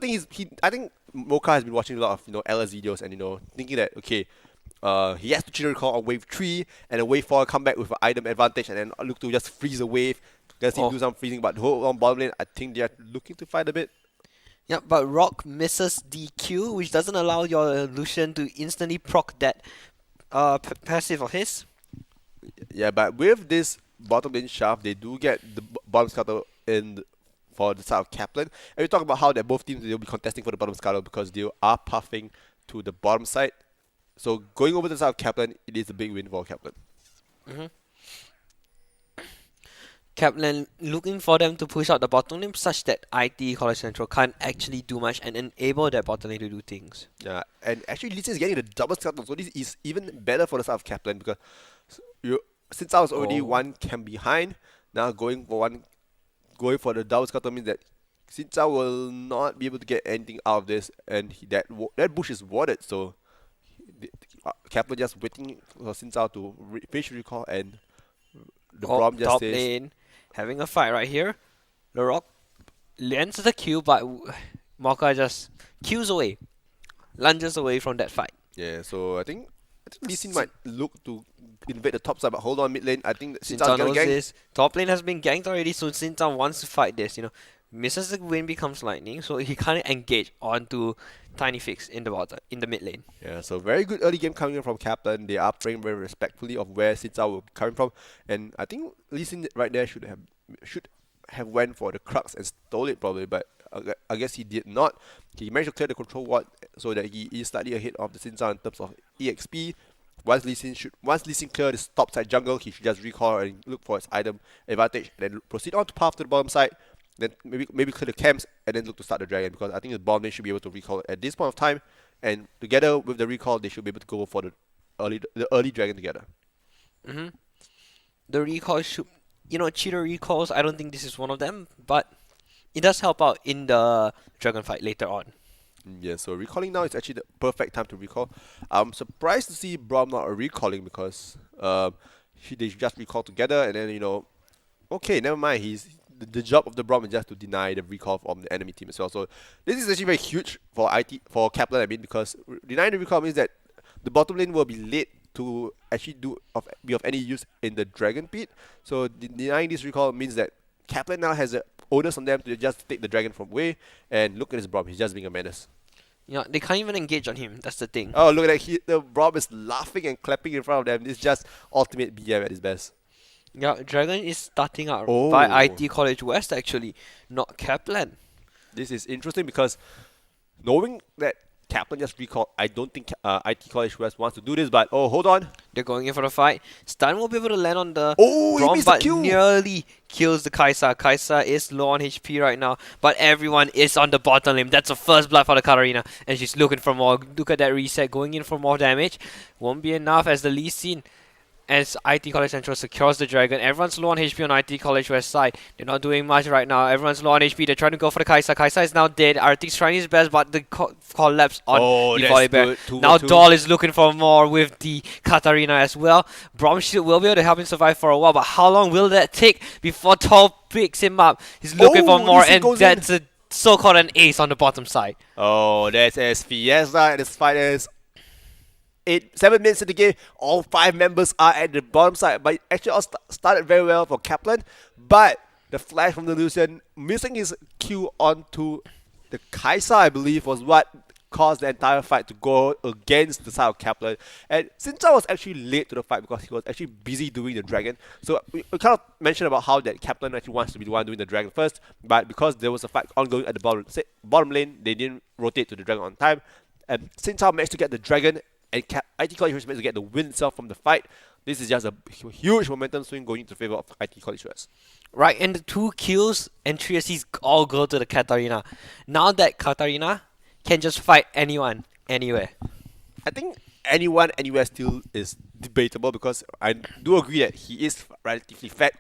think Mocha has been watching a lot of LS videos and thinking that okay, he has to cheater recall on wave 3 and then wave 4 come back with an item advantage and then look to just freeze a wave. Guess he do some freezing, but hold on bottom lane, I think they are looking to fight a bit. Yeah, but Rock misses DQ, which doesn't allow your Lucian to instantly proc that passive of his. Yeah, but with this bottom lane shaft, they do get the bottom scuttle in for the side of Kaplan. And we talk about how that both teams will be contesting for the bottom scuttle because they are puffing to the bottom side. So going over to the side of Kaplan, it is a big win for Kaplan. Kaplan looking for them to push out the bottom lane such that IT College Central can't actually do much and enable that bottom lane to do things. Yeah, and actually Lee Sin is getting the double scuttle, so this is even better for the side of Kaplan because since I was already one camp behind, now going for the double scuttle means that Xin Zhao will not be able to get anything out of this, and that bush is warded, so Kaplan just waiting for Xin Zhao to finish recall, and the Brom just top says... lane, having a fight right here. The Rock lands the Q, but Mocha just Qs away, lunges away from that fight. Yeah, so I think Lee Sin might look to invade the top side, but hold on mid lane. I think Xin Xin Zhao's Zhao gonna knows gank. this. Top lane has been ganked already, so Xin Zhao wants to fight this. Misses the win becomes lightning, so he can't engage onto Tiny Fix in the mid lane. Yeah, so very good early game coming in from Kaplan. They are playing very respectfully of where Xin Zhao will be coming from, and I think Lee Sin right there should have went for the crux and stole it probably, but I guess he did not. He managed to clear the control ward so that he is slightly ahead of the Xin Zhao in terms of EXP. Once Lee Sin clear this top side jungle, he should just recall and look for his item advantage, and then proceed on to path to the bottom side. Then maybe clear the camps and then look to start the dragon, because I think the bottom lane should be able to recall at this point of time, and together with the recall, they should be able to go for the early dragon together. The recall should, cheater recalls. I don't think this is one of them, but it does help out in the dragon fight later on. Yeah, so recalling now is actually the perfect time to recall. I'm surprised to see Brom not recalling because they just recall together, and then okay, never mind. The job of the Brom is just to deny the recall from the enemy team as well. So this is actually very huge for Kaplan. Because denying the recall means that the bottom lane will be late to actually be of any use in the Dragon Pit. So denying this recall means that Kaplan now has the onus on them to just take the dragon from away, and look at this Brom. He's just being a menace. Yeah, they can't even engage on him. That's the thing. Oh, look at that. The Brom is laughing and clapping in front of them. This is just ultimate BM at his best. Yeah, Dragon is starting out by IT College West actually, not Kaplan. This is interesting because knowing that Kaplan just recalled, I don't think IT College West wants to do this, but hold on. They're going in for the fight. Stun will be able to land on the Brom, but nearly kills the Kaisa. Kaisa is low on HP right now, but everyone is on the bottom lane. That's a first blood for the Katarina, and she's looking for more. Look at that reset, going in for more damage. Won't be enough as the Lee Sin, as IT College Central secures the dragon. Everyone's low on HP on IT College West side. They're not doing much right now. Everyone's low on HP. They're trying to go for the Kaisa. Kaisa is now dead. Arctic's trying his best, but the collapse on the Volibear. Now Doll is looking for more with the Katarina as well. Brom Shield will be able to help him survive for a while, but how long will that take before Doll picks him up? He's looking for more, and that's a so-called an ace on the bottom side. Oh, there's a Fiesta, and this fight is 7 minutes in the game. All 5 members are at the bottom side, but it actually all started very well for Kaplan. But the flash from the Lucian, missing his Q onto the Kai'Sa, I believe, was what caused the entire fight to go against the side of Kaplan. And Sincha was actually late to the fight because he was actually busy doing the dragon. So we kind of mentioned about how that Kaplan actually wants to be the one doing the dragon first, but because there was a fight ongoing at the bottom lane, they didn't rotate to the dragon on time. And Sincha managed to get the dragon, and IT College West managed to get the win itself from the fight. This is just a huge momentum swing going into favor of IT College West. Right, and the 2 kills and 3 assists all go to the Katarina. Now that Katarina can just fight anyone, anywhere. I think anyone, anywhere still is debatable because I do agree that he is relatively fat,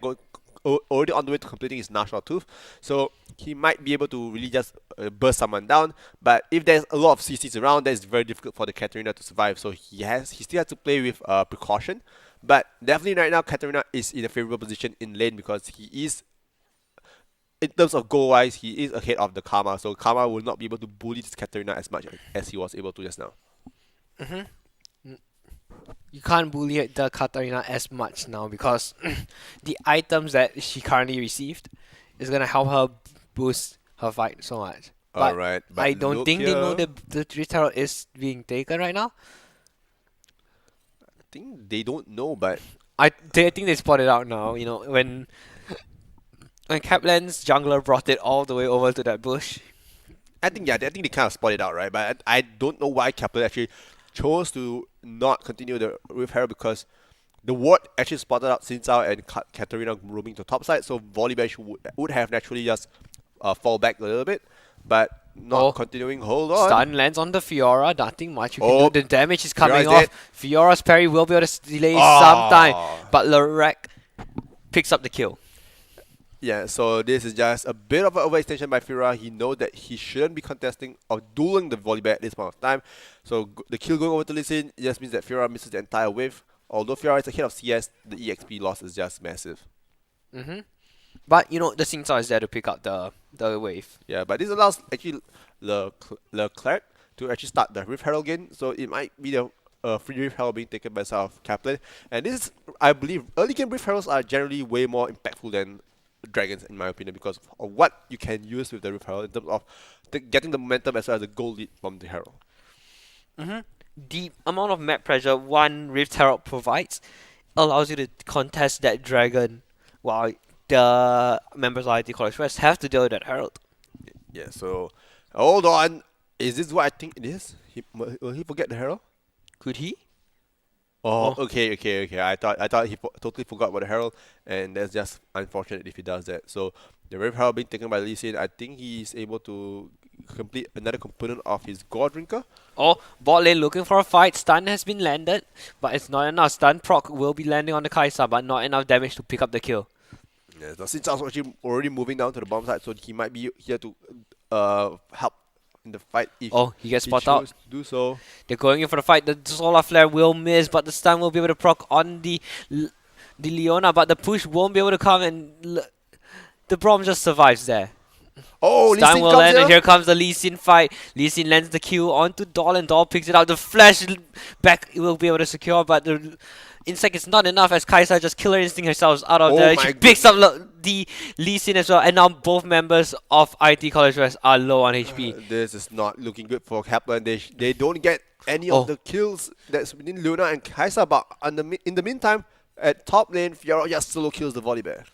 already on the way to completing his national tooth. So he might be able to really just burst someone down. But if there's a lot of CCs around, then it's very difficult for the Katarina to survive. So he still has to play with precaution. But definitely right now, Katarina is in a favorable position in lane because he is, in terms of goal-wise, he is ahead of the Karma. So Karma will not be able to bully this Katarina as much as he was able to just now. You can't bully the Katarina as much now because the items that she currently received is going to help her boost her fight so much. But Alright, but I don't look think they here. know that the Rift Herald is being taken right now. I think they don't know, but I think they spotted out now, you know, when Kaplan's jungler brought it all the way over to that bush. I think they kind of spotted out, right? But I don't know why Kaplan actually chose to not continue the Rift Herald because the ward actually spotted out Sinzao and Katarina roaming to top side, so Volibear would have naturally just fall back a little bit, but not continuing. Hold on. Stun lands on the Fiora, nothing much you can do. The damage is coming Fiora's off. Fiora's parry will be able to delay some time, but Lorek picks up the kill. Yeah, so this is just a bit of an overextension by Fiora. He knows that he shouldn't be contesting or dueling the Volibear at this point of time. So the kill going over to Lee Sin just means that Fiora misses the entire wave. Although Fiora is ahead of CS, the EXP loss is just massive. But you know, the Singsa is there to pick up the wave. Yeah, but this allows actually Leclerc to actually start the Rift Herald again. So it might be the free Rift Herald being taken by South Kaplan. And this is, I believe, early game Rift Heralds are generally way more impactful than Dragons, in my opinion, because of what you can use with the Rift Herald in terms of getting the momentum as well as the goal lead from the Herald. The amount of map pressure one Rift Herald provides allows you to contest that dragon, while the members of IT College West have to deal with that Herald. Yeah, so hold on. Is this what I think it is? Will he forget the Herald? Could he? Oh, okay. I thought he totally forgot about the Herald, and that's just unfortunate if he does that. So the Rift Herald being taken by Lee Sin, I think he is able to complete another component of his God Drinker. Oh, bot lane looking for a fight. Stun has been landed, but it's not enough. Stun proc will be landing on the Kai'Sa, but not enough damage to pick up the kill. Yeah, so since I was actually already moving down to the bottom side, so he might be here to help in the fight if He gets he spot out. chose to do so. They're going in for the fight. The Solar Flare will miss, but the stun will be able to proc on the Leona, but the push won't be able to come, and the Braum just survives there. Oh, Lee Stun Sin will comes land, and here. here comes the Lee Sin fight. Lee Sin lands the Q onto Doll, and Doll picks it out. The flash back will be able to secure, but the Insect is not enough as Kai'Sa just Killer Instinct herself out of there. my She picks up the Lee Sin as well, and now both members of IT College West are low on HP. This is not looking good for Kaplan. They don't get any of the kills that's within Luna and Kai'Sa, but in the meantime, at top lane, Fiora just solo kills the Volibear.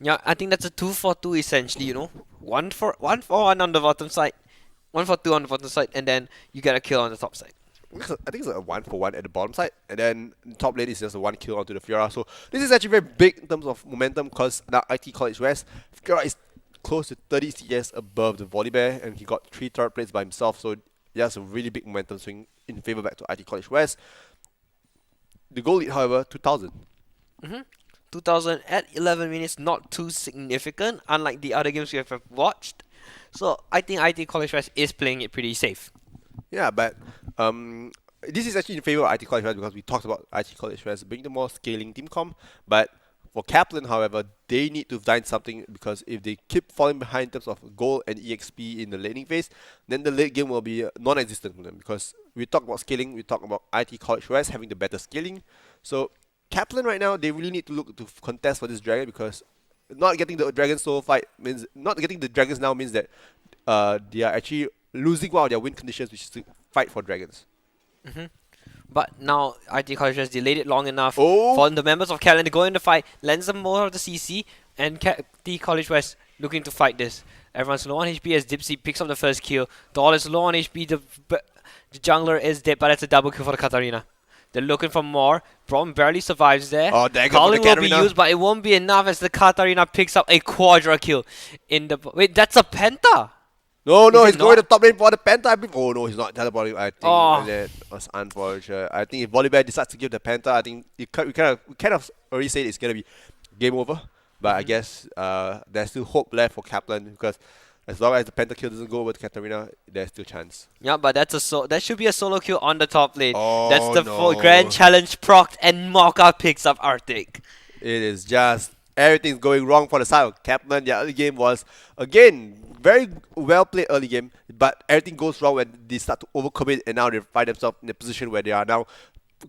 Yeah, I think that's a 2-for-2 essentially, you know. 1-for-1 on the bottom side, 1-for-2 on the bottom side, and then you get a kill on the top side. I think it's a 1-for-1 at the bottom side, and then top lane is just a 1 kill onto the Fiora. So this is actually very big in terms of momentum because now IT College West, Fiora is close to 30 CS above the Volibear, and he got 3 third plates by himself. So that's a really big momentum swing in favor back to IT College West. The goal lead, however, 2,000. 2000 at 11 minutes, not too significant, unlike the other games we have watched. So I think IT College West is playing it pretty safe. Yeah, but this is actually in favor of IT College West because we talked about IT College West being the more scaling team comp. But For Kaplan, however, they need to find something because if they keep falling behind in terms of gold and EXP in the laning phase, then the late game will be non-existent for them. Because we talk about scaling, we talk about IT College West having the better scaling. So Kaplan right now, they really need to look to contest for this dragon because not getting the dragon solo fight means not getting the dragons now means that they are actually losing one of their win conditions, which is to fight for dragons. But now IT College has delayed it long enough for the members of Kaplan to go in the fight, lends them more of the CC, and IT College West looking to fight this. Everyone's low on HP as Dipsy picks up the first kill. Doll is low on HP, the jungler is dead, but it's a double kill for the Katarina. They're looking for more. Braum barely survives there. Oh, there Calling will be used, but it won't be enough as the Katarina picks up a quadra kill. Wait, that's a Penta! No, Is he's it going not? to top lane for the Penta. Oh no, he's not teleporting. I think that was unfortunate. I think if Volibear decides to give the Penta, I think we kind of already said it's going to be game over. But I guess there's still hope left for Kaplan because as long as the Penta kill doesn't go over to Katarina, there's still chance. Yeah, but that should be a solo kill on the top lane. Oh, that's the no. grand challenge procced and Mocha picks up Arctic. It is just everything's going wrong for the side of Kaplan. The early game was again very well played early game, but everything goes wrong when they start to overcommit and now they find themselves in a position where they are now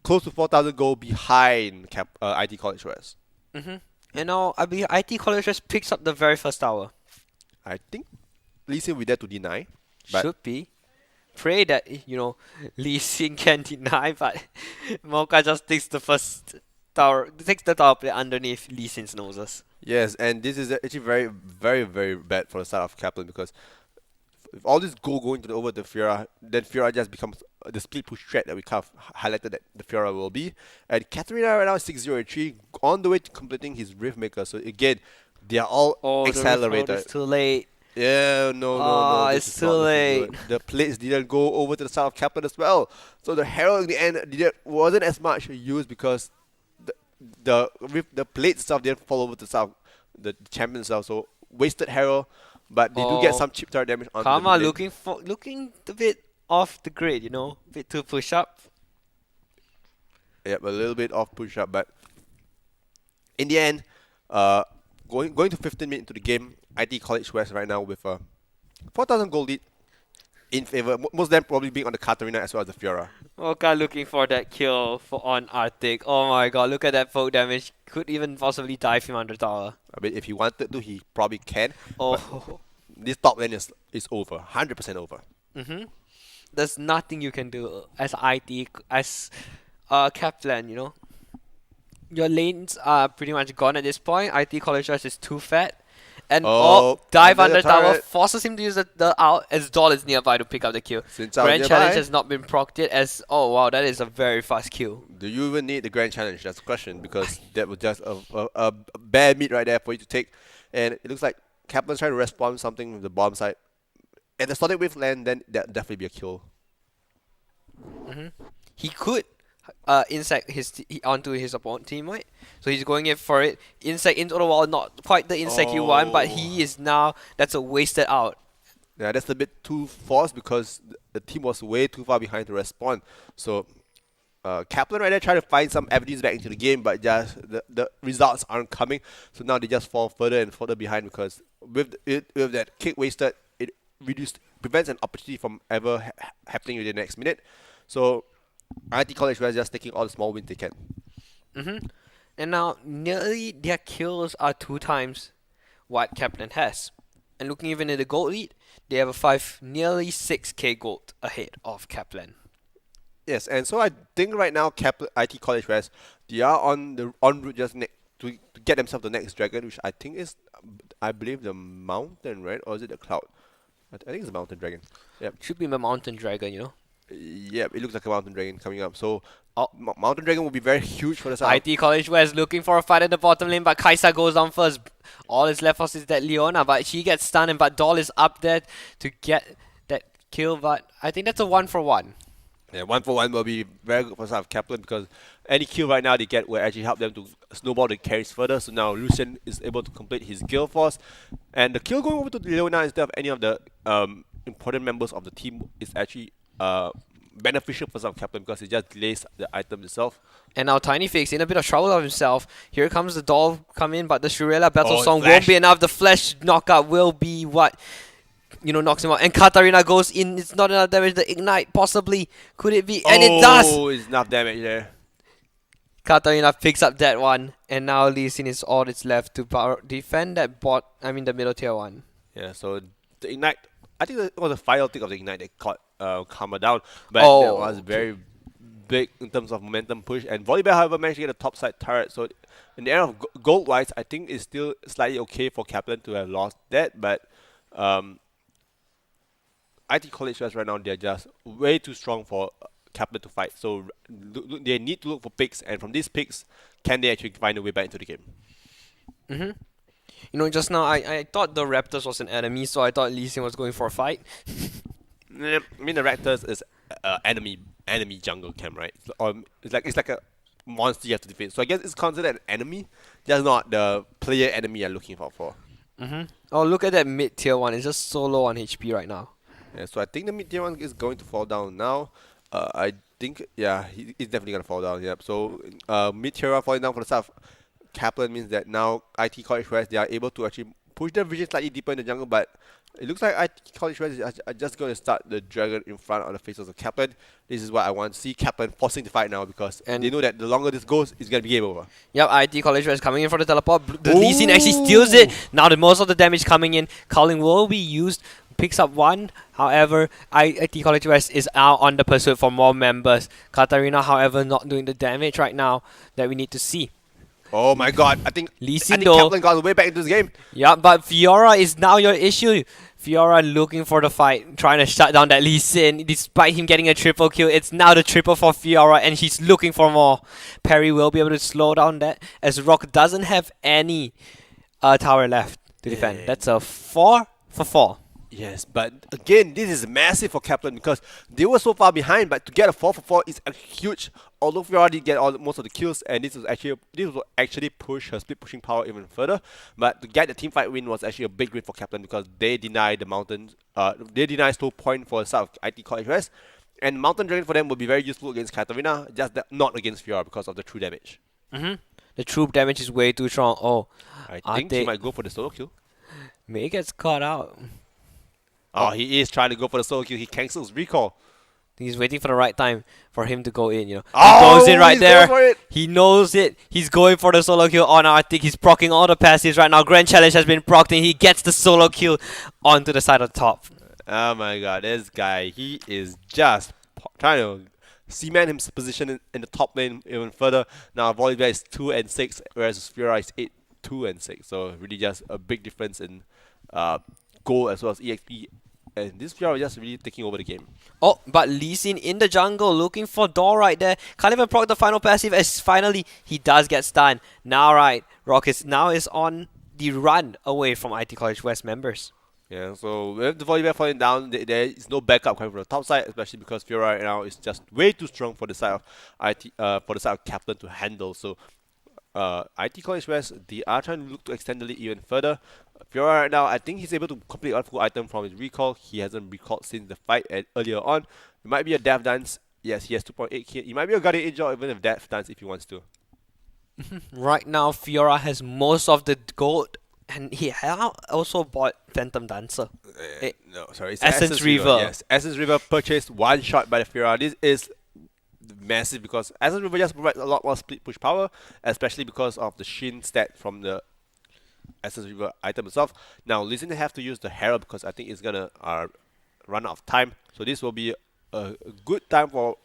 close to 4,000 gold behind IT College West. And now I believe IT College just picks up the very first tower. I think Lee Sin will be there to deny. But Should be. Pray that, Lee Sin can deny, but Mocha just takes the first tower, takes the tower play underneath Lee Sin's noses. yes, and this is actually very, very, very bad for the side of Kaplan because if all this gold going over the Fiora, then Fiora just becomes the split push threat that we kind of highlighted that the Fiora will be. And Katarina right now is 6-0-3 on the way to completing his Riftmaker. So again, they are all accelerated. It's too late. Yeah, no. It's this is too not looking late. good. The plates didn't go over to the side of Kaplan as well. So the Herald in the end wasn't as much used because the plates itself didn't fall over to the side of the champion itself. So wasted Herald, but they do get some chip turret damage on Karma the looking a bit off the grid, a bit too push up. Yep, a little bit off push up, but in the end, going to 15 minutes into the game, IT College West right now with a 4,000 gold lead in favor. Most of them probably being on the Katarina as well as the Fiora. Mocha looking for that kill on Arctic. Oh my god, look at that poke damage. Could even possibly dive him under tower. I mean, if he wanted to, he probably can. Oh. This top lane is over, 100% over. There's nothing you can do as Kaplan, Your lanes are pretty much gone at this point. IT College West is too fat. And dive under tower forces him to use the out as Doll is nearby to pick up the kill. Grand Challenge has not been procced yet as, oh wow, that is a very fast kill. Do you even need the Grand Challenge? That's the question because that was just a bare meat right there for you to take. And it looks like Kaplan's trying to respond something with the bomb side. At the Sonic Wave land, then that'd definitely be a kill. He could insect onto his opponent team, right? So he's going in for it. Insect into the wall, not quite the insect you want, but he is now, that's a wasted out. Yeah, that's a bit too forced because the team was way too far behind to respond. So Kaplan right there trying to find some avenues back into the game, but just the results aren't coming. So now they just fall further and further behind because with that kick wasted, it prevents an opportunity from ever happening within the next minute. So IT College West just taking all the small wins they can. And now nearly their kills are 2 times what Kaplan has. And looking even at the gold lead, they have nearly 6k gold ahead of Kaplan. Yes, and so I think right now IT College West, they are en route just to get themselves the next dragon, which I think is, I believe, the mountain, right? Or is it the cloud? I think it's the mountain dragon. Yep. Should be the mountain dragon, Yeah, it looks like a mountain dragon coming up. So mountain dragon will be very huge for the side. IT College West looking for a fight at the bottom lane, but Kaisa goes down first. All is left for us is that Leona, but she gets stunned, but Doll is up there to get that kill. But I think that's a 1-for-1. Yeah, 1-for-1 will be very good for the side of Kaplan because any kill right now they get will actually help them to snowball the carries further. So now Lucian is able to complete his guild force, and the kill going over to Leona instead of any of the important members of the team is actually beneficial for some Kaplan because it just delays the item itself. And now Tiny Fix in a bit of trouble of himself. Here comes the doll come in, but the Shurella Battle Oh, Song Flash. won't be enough. The Flash knockout will be what, knocks him out. And Katarina goes in. It's not enough damage. The Ignite possibly. Could it be? And it does! Oh, it's enough damage there. Katarina picks up that one. And now Lee Sin is all that's left to defend that the middle tier 1. Yeah, so the Ignite, I think it was the final tick of the Ignite that caught Karma down. But that was very big in terms of momentum push. And Volleyball, however, managed to get a topside turret. So in the end of gold-wise, I think it's still slightly okay for Kaplan to have lost that. But IT College West right now, they're just way too strong for Kaplan to fight. So they need to look for picks. And from these picks, can they actually find a way back into the game? Just now I thought the Raptors was an enemy, so I thought Lee Sin was going for a fight. I mean, the Raptors is enemy jungle camp, right? It's like a monster you have to defeat. So I guess it's considered an enemy, just not the player enemy you're looking for. Oh, look at that mid tier 1. It's just so low on HP right now. Yeah, so I think the mid tier 1 is going to fall down now. I think, yeah, he's definitely going to fall down. Yep. So mid tier 1 falling down for the South Kaplan means that now IT College West, they are able to actually push their vision slightly deeper in the jungle, but it looks like IT College West are just going to start the dragon in front of the faces of Kaplan. This is what I want to see Kaplan forcing the fight now because they know that the longer this goes, it's going to be game over. Yep, IT College West coming in for the teleport. The Lee Sin actually steals it. Now most of the damage coming in. Culling will be used. Picks up one. However, IT College West is now on the pursuit for more members. Katarina, however, not doing the damage right now that we need to see. Oh my god, I think Lee Sin though. Kaplan got the way back into this game. Yeah, but Fiora is now your issue. Fiora looking for the fight, trying to shut down that Lee Sin. Despite him getting a triple kill, it's now the triple for Fiora, and he's looking for more. Perry will be able to slow down that, as Rock doesn't have any tower left to defend. That's a 4 for 4. Yes, but again, this is massive for Kaplan because they were so far behind, but to get a 4 for 4 is a huge. Although Fiora did get most of the kills, and this will actually push her split pushing power even further. But to get the team fight win was actually a big win for Kaplan because they denied the mountain. They denied slow point for South IT College West, and Mountain Dragon for them will be very useful against Katarina, just not against Fiora because of the true damage. The true damage is way too strong. Oh, I think he might go for the solo kill. May gets caught out. Oh, he is trying to go for the solo kill. He cancels recall. He's waiting for the right time for him to go in, Oh, he goes in right he's there. going for it. He knows it. He's going for the solo kill on I think he's proccing all the passives right now. Grand Challenge has been procced and he gets the solo kill onto the side of the top. Oh my god, this guy, he is just trying to cement his position in the top lane even further. Now Volleyball is 2 and 6, whereas Sphera is 8, 2 and 6. So really just a big difference in goal as well as EXP. And this Fiora is just really taking over the game. Oh, but Lee Sin in the jungle looking for door right there. Can't even proc the final passive as finally he does get stunned. Now Rock is on the run away from IT College West members. Yeah, so with the Volleyball falling down, there is no backup coming from the top side, especially because Fiora right now is just way too strong for the side of Kaplan to handle. So IT College West, they are trying to look to extend the lead even further. Fiora right now, I think he's able to complete one full item from his recall. He hasn't recalled since the fight earlier on. It might be a Death Dance. Yes, he has 2.8k. He might be a Guardian Angel or even a Death Dance if he wants to. Right now, Fiora has most of the gold, and he also bought Phantom Dancer. No, sorry, it's Essence River. Yes, Essence River purchased one shot by the Fiora. This is massive because Essence River just provides a lot more split push power, especially because of the Shin stat from the Essence River item itself. Now, Lee have to use the Herald because I think it's gonna run out of time. So this will be a good time for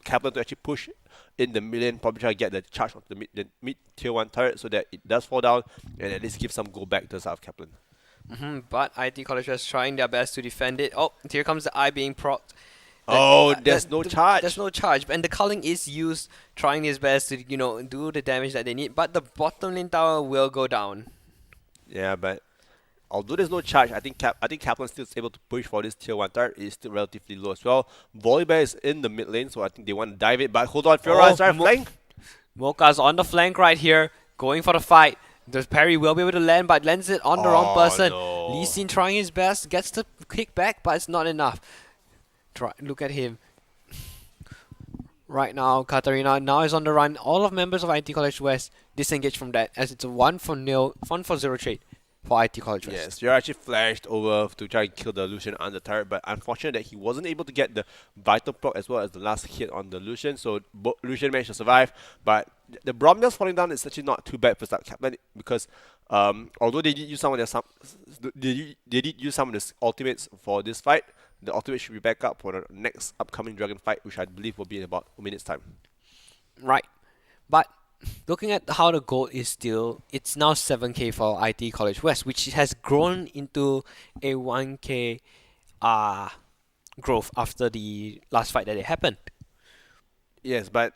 Kaplan to actually push in the mid lane, probably try to get the charge of the mid tier 1 turret so that it does fall down and at least give some go back to South Kaplan. But IT College is trying their best to defend it. Oh, here comes the eye being procced. There's no charge. There's no charge, and the culling is used, trying his best to do the damage that they need. But the bottom lane tower will go down. Yeah, but although there's no charge, I think Kaplan still is able to push for this tier 1 turret. It's still relatively low as well. Volleyball is in the mid lane, so I think they want to dive it. But hold on, Fiora is trying to flank. Mocha's on the flank right here, going for the fight. The parry will be able to land, but lands it on the wrong person. No. Lee Sin trying his best, gets the kick back, but it's not enough. Look at him. Right now, Katarina now is on the run. All of members of IT College West disengage from that as it's a 1-for-0 trade for IT College West. Yes, you're actually flashed over to try and kill the Lucian on the turret, but unfortunate that he wasn't able to get the vital proc as well as the last hit on the Lucian, so Lucian managed to survive. But the Bromdel's falling down is actually not too bad for Star Captain because although they did use some of the ultimates for this fight, the ultimate should be back up for the next upcoming dragon fight, which I believe will be in about a minute's time. Right. But looking at how the goal is still, it's now 7k for IT College West, which has grown into a 1k growth after the last fight that it happened. Yes, but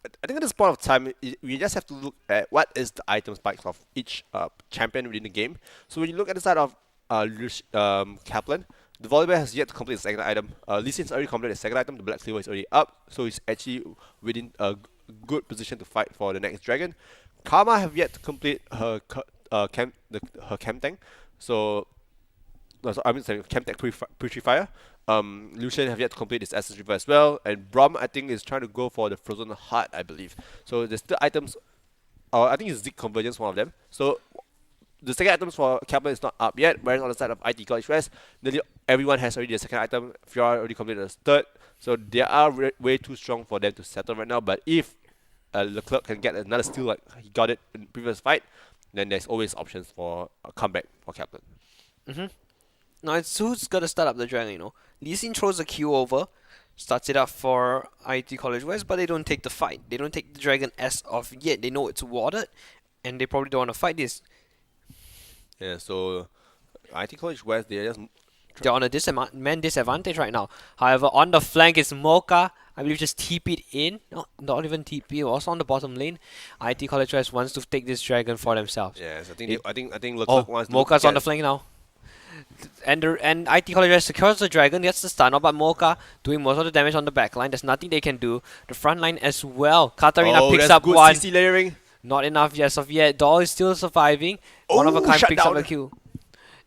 I think at this point of time, we just have to look at what is the item spikes of each champion within the game. So when you look at the side of Kaplan, the Volibear has yet to complete the second item. Lee Sin's already completed the second item, the Black Cleaver is already up, so he's actually within a good position to fight for the next dragon. Karma have yet to complete her chem tank, so chem tech purifier. Lucian have yet to complete his Essence River as well, and Brom I think is trying to go for the Frozen Heart, I believe. So there's still items. I think it's Zeke Convergence, one of them. So the second items for Kaplan is not up yet, whereas on the side of IT College West, nearly everyone has already the second item. Fiora already completed the third, so they are way too strong for them to settle right now. But if Leclerc can get another steal like he got it in the previous fight, then there's always options for a comeback for Kaplan. Now it's who's gonna start up the dragon, you know. Lee Sin throws a Q over, starts it up for IT College West, but they don't take the fight. They don't take the dragon as of yet. They know it's warded, and they probably don't want to fight this. Yeah, so IT College West, they're on a man disadvantage right now. However, on the flank is Mocha. I believe just TP'd in. No, not even TP. Also on the bottom lane. IT College West wants to take this dragon for themselves. Yes, I think Leclerc wants to Mocha's on the flank now. And IT College West secures the dragon, gets the stun off, but Mocha doing most of the damage on the back line. There's nothing they can do. The front line as well. Katarina picks up good one. CC layering. Not enough as of yet. Doll is still surviving. One of a kind picks up the kill.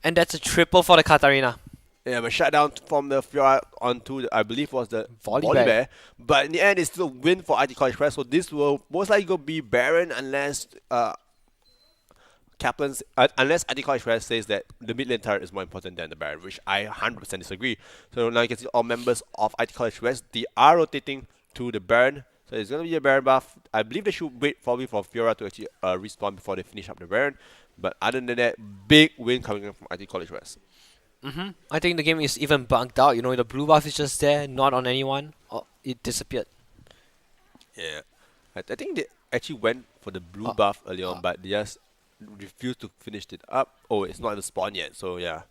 And that's a triple for the Katarina. Yeah, but shutdown from the Fiora onto, I believe, was the Volibear. But in the end, it's still a win for IT College West. So this will most likely go be Baron unless unless IT College West says that the mid lane turret is more important than the Baron, which I 100% disagree. So now you can see all members of IT College West, they are rotating to the Baron. So it's going to be a Baron buff. I believe they should wait probably for Fiora to actually respawn before they finish up the Baron. But other than that, big win coming in from IT College West. I think the game is even bugged out. You know, the blue buff is just there, not on anyone. Oh, it disappeared. Yeah. I think they actually went for the blue buff early on, but they just refused to finish it up. Oh, it's not even spawned yet, so yeah.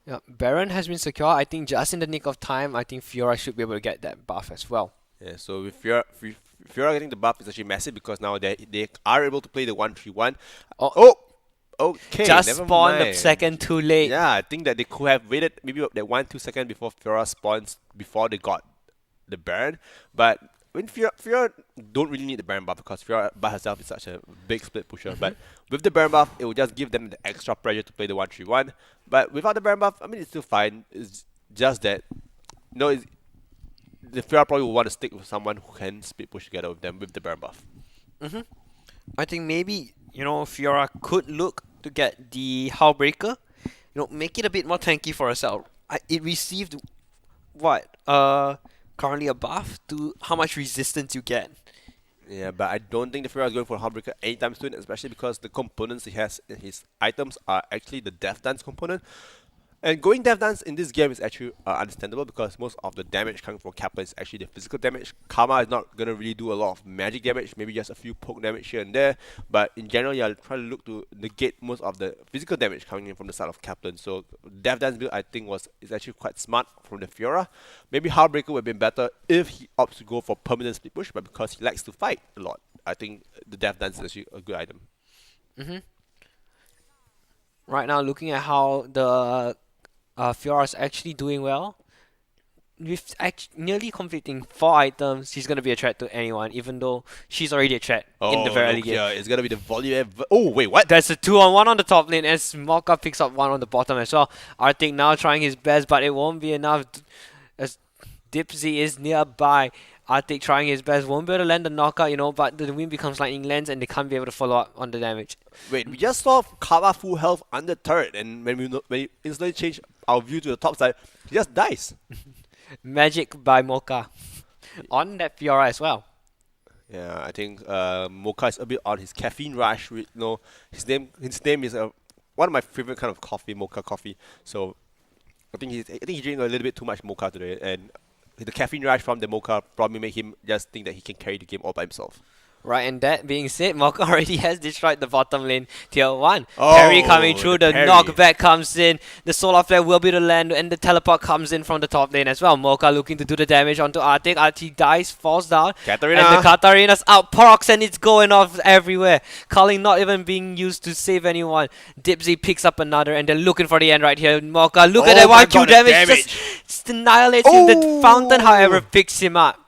Yeah, Baron has been secure. I think just in the nick of time, I think Fiora should be able to get that buff as well. Yeah, so with Fiora getting the buff is actually massive because now they are able to play the 1-3-1. Okay, just never spawned mind. the second too late. Yeah, I think that they could have waited maybe that 1-2 seconds before Fiora spawns before they got the Baron. But when Fiora don't really need the Baron buff because Fiora by herself is such a big split pusher. But with the Baron buff, it will just give them the extra pressure to play the 1-3-1. But without the Baron buff, I mean, it's still fine. It's just that, you know, the Fiora probably will want to stick with someone who can split push together with them with the Baron buff. I think maybe, you know, Fiora could look to get the Hullbreaker, you know, make it a bit more tanky for herself. It received what? Currently a buff to how much resistance you get. Yeah, but I don't think the Fiora is going for Hullbreaker anytime soon, especially because the components he has in his items are actually the Death Dance component. And going Death Dance in this game is actually understandable because most of the damage coming from Kappa is actually the physical damage. Karma is not going to really do a lot of magic damage, maybe just a few poke damage here and there. But in general, you'll try to look to negate most of the physical damage coming in from the side of Kaplan. So Death Dance build, I think, is actually quite smart from the Fiora. Maybe Hullbreaker would have been better if he opts to go for permanent split push, but because he likes to fight a lot, I think the Death Dance is actually a good item. Right now, looking at how the Fiora is actually doing well. With nearly completing 4 items, she's going to be a threat to anyone, even though she's already a threat in the very early game. Yeah, it's going to be the volume. Oh, wait, what? There's a 2-on-1 on the top lane as Mocha picks up 1 on the bottom as well. Arctic now trying his best, but it won't be enough as Dipsy is nearby. Arctic trying his best, won't be able to land the knockout, but the win becomes lightning lens and they can't be able to follow up on the damage. Wait, we just saw Kava full health under turret, and when we instantly change our view to the top side, he just dies. Magic by Mocha on that Fiora as well. Yeah, I think Mocha is a bit on his caffeine rush. His name is one of my favorite kind of coffee, Mocha coffee. So I think he's drinking a little bit too much Mocha today, and the caffeine rush from the Mocha probably made him just think that he can carry the game all by himself. Right, and that being said, Mocha already has destroyed the bottom lane, tier 1. Oh, Parry coming through, the parry. knockback comes in, the Solar Flare will be the land, and the teleport comes in from the top lane as well. Mocha looking to do the damage onto Arctic. Arctic dies, falls down, Katarina. and the Katarina's out, procs, and it's going off everywhere. Culling not even being used to save anyone. Dipsy picks up another, and they're looking for the end right here. Mocha, look at that my 1Q God, the damage, just annihilates him. The fountain, however, picks him up.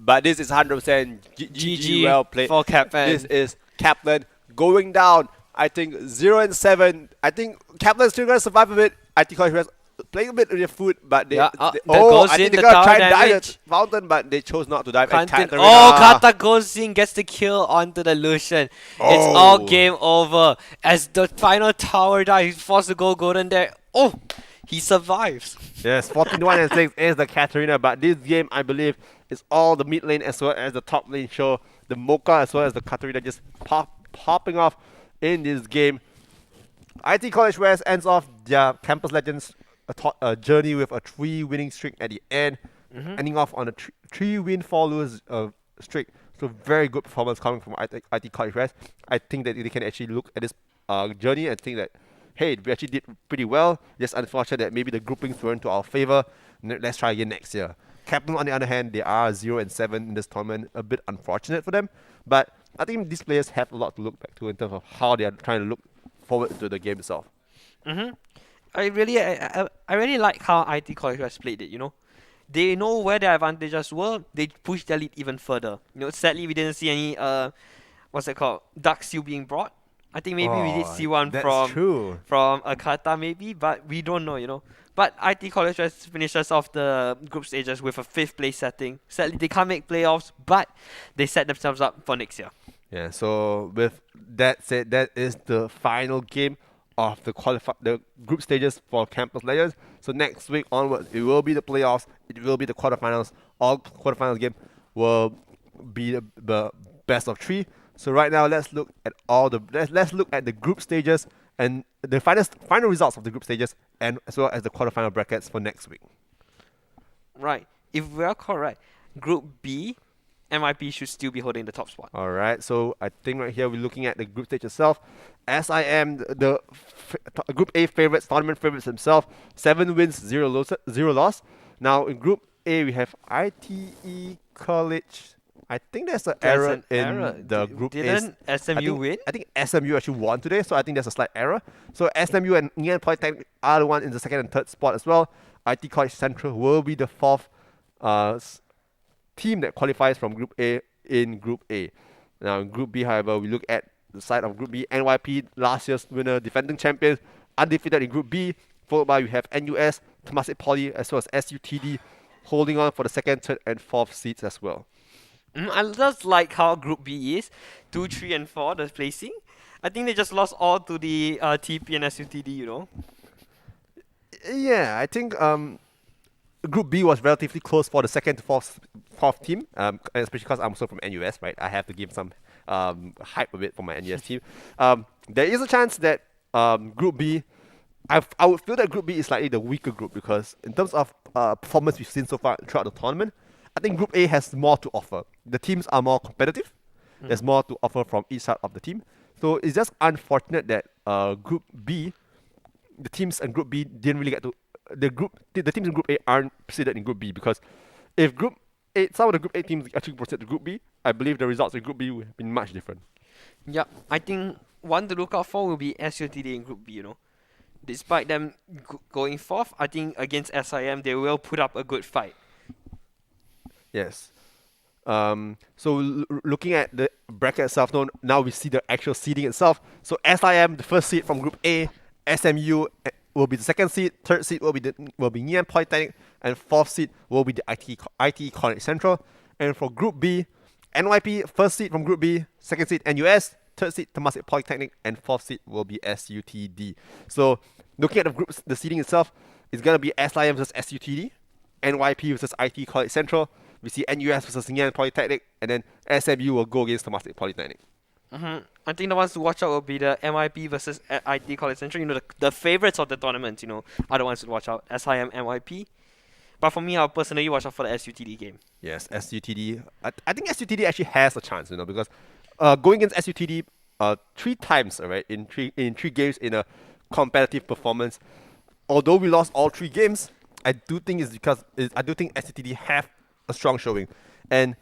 But this is 100% GG, well played. For Kaplan. This is Kaplan going down. I think 0-7. I think Kaplan's still going to survive a bit. I think he was playing a bit with their foot, but they. Yeah, I goes think in they're the going to tower try and dive damage. at Fountain, but they chose not to dive. And Katarina. Kata goes in, gets the kill onto the Lucian. It's all game over. As the final tower dies, he's forced to go golden there. Oh, he survives. Yes, 14-1-6 is the Katarina, but this game, I believe, is all the mid lane as well as the top lane show. The Mocha as well as the Katarina just popping off in this game. IT College West ends off their Campus Legends journey with a 3 winning streak at the end, ending off on a 3 win 4 lose streak. So very good performance coming from IT College West. I think that they can actually look at this journey and think that, hey, we actually did pretty well. Just unfortunate that maybe the groupings weren't to our favor. Let's try again next year. Captain, on the other hand, they are 0-7 in this tournament. A bit unfortunate for them, but I think these players have a lot to look back to in terms of how they are trying to look forward to the game itself. I really like how IT College has played it. They know where their advantages were. They push their lead even further. Sadly we didn't see any Dark Seal being brought. I think maybe we did see one from Akata maybe, but we don't know. But IT College just finishes off the group stages with a 5th place setting. Sadly, they can't make playoffs, but they set themselves up for next year. Yeah, so with that said, that is the final game of the group stages for Campus Legends. So next week onwards, it will be the playoffs, it will be the quarterfinals. All quarterfinals game will be the best of 3. So right now, let's look at let's look at the group stages and the final results of the group stages, and as well as the quarterfinal brackets for next week. Right. If we are correct, Group B, MIP should still be holding the top spot. All right. So I think right here we're looking at the group stage itself. SIM, the Group A favorites, tournament favorites themselves, 7 wins, 0 loss. Now in Group A we have ITE College. I think there's an error in the group. Didn't SMU win? I think SMU actually won today, so I think there's a slight error. So SMU and Ngee Ann Polytechnic are the one in the 2nd and 3rd spot as well. IT College Central will be the 4th team that qualifies from Group A in Group A. Now in Group B, however, we look at the side of Group B. NYP, last year's winner, defending champions, undefeated in Group B. Followed by we have NUS, Temasek Poly, as well as SUTD, holding on for the 2nd, 3rd, and 4th seats as well. I just like how Group B is 2, 3, and 4 the placing. I think they just lost all to the TP and SUTD. Yeah, I think Group B was relatively close for the 2nd to 4th team, especially because I'm also from NUS, right? I have to give some hype a bit for my NUS team. There is a chance that Group B, I would feel that Group B is slightly the weaker group, because in terms of performance we've seen so far throughout the tournament, I think Group A has more to offer. The teams are more competitive. There's more to offer from each side of the team. So it's just unfortunate that Group B, the teams in Group B didn't really get to the teams in Group A aren't seeded in Group B, because if Group A, some of the Group A teams actually proceed to Group B, I believe the results in Group B would have been much different. Yep, I think one to look out for will be SUTD in Group B. Despite them going 4th, I think against SIM they will put up a good fight. Yes. So looking at the bracket itself, now we see the actual seeding itself. So SIM, the first seed from Group A, SMU will be the second seed, third seed will be Ngee Polytechnic, and fourth seed will be the IT College Central. And for Group B, NYP first seed from Group B, second seed NUS, third seed Temasek Polytechnic, and fourth seed will be SUTD. So looking at the groups, the seeding itself is gonna be SIM versus SUTD, NYP versus IT College Central. We see NUS versus Ngee Polytechnic, and then SMU will go against Temasek Polytechnic. I think the ones to watch out will be the MIP versus IT College Central. You know, the favorites of the tournament, you know, are the ones to watch out. SIM, MYP. But for me, I'll personally watch out for the SUTD game. Yes, SUTD. I think SUTD actually has a chance, you know, because going against SUTD 3 times, right, in three games in a competitive performance. Although we lost all 3 games, I do think SUTD have a strong showing, and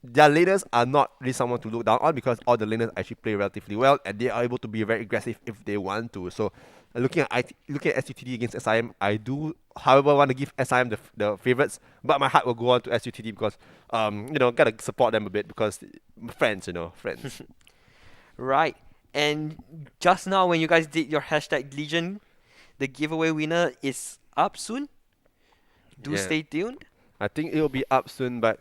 their laners are not really someone to look down on because all the laners actually play relatively well and they are able to be very aggressive if they want to. So looking at SUTD against SIM, I do, however, want to give SIM the favorites, but my heart will go on to SUTD because you know, gotta support them a bit because friends, you know, friends. Right. And just now when you guys did your hashtag Legion, the giveaway winner is up soon. Do Yeah. stay tuned. I think it will be up soon, but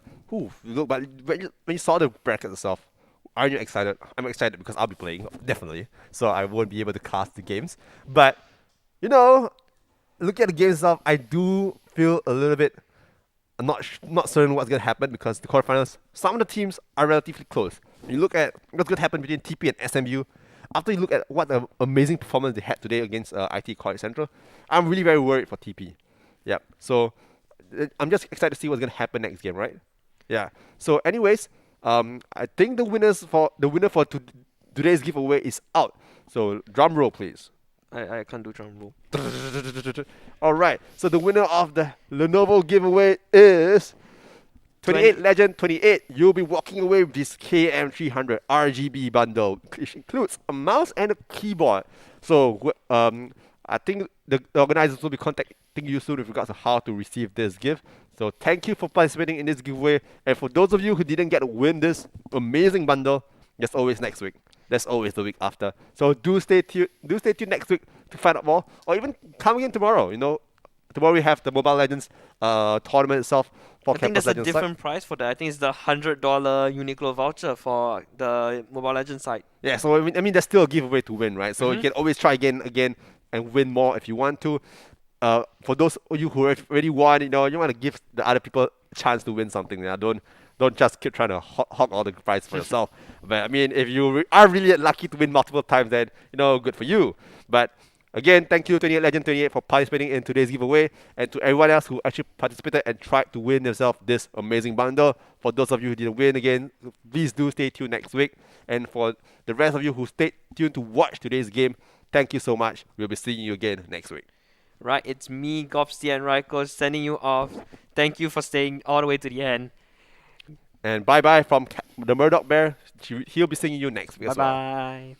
look, but when you saw the bracket itself, aren't you excited? I'm excited because I'll be playing, definitely. So I won't be able to cast the games. But, you know, looking at the games itself, I do feel a little bit not certain what's going to happen because the quarterfinals, some of the teams are relatively close. You look at what's going to happen between TP and SMU. After you look at what an amazing performance they had today against IT College Central, I'm really very worried for TP. Yep. So I'm just excited to see what's going to happen next game, right? Yeah. So anyways, I think the winner for today's giveaway is out. So drum roll, please. I can't do drum roll. All right. So the winner of the Lenovo giveaway is 28 Legend 28. You'll be walking away with this KM300 RGB bundle, which includes a mouse and a keyboard. So I think the organizers will be contacting you soon with regards to how to receive this gift. So thank you for participating in this giveaway. And for those of you who didn't get to win this amazing bundle, there's always next week. There's always the week after. So do stay tuned next week to find out more. Or even coming in tomorrow. You know, tomorrow we have the Mobile Legends tournament itself for I think Campus there's a Legends different price for that. I think it's the $100 Uniqlo voucher for the Mobile Legends side. Yeah, so I mean, there's still a giveaway to win, right? So you can always try again, and win more if you want to. For those of you who already won, you know, you want to give the other people a chance to win something. Yeah? Don't just keep trying to hog all the prize for yourself. But I mean, if you are really lucky to win multiple times, then, you know, good for you. But again, thank you 28 Legend 28 for participating in today's giveaway, and to everyone else who actually participated and tried to win themselves this amazing bundle. For those of you who didn't win again, please do stay tuned next week. And for the rest of you who stayed tuned to watch today's game, thank you so much. We'll be seeing you again next week. Right, it's me, Gopsty, and Raiko sending you off. Thank you for staying all the way to the end. And bye-bye from the Murdoch Bear. He'll be seeing you next week as well. Bye-bye.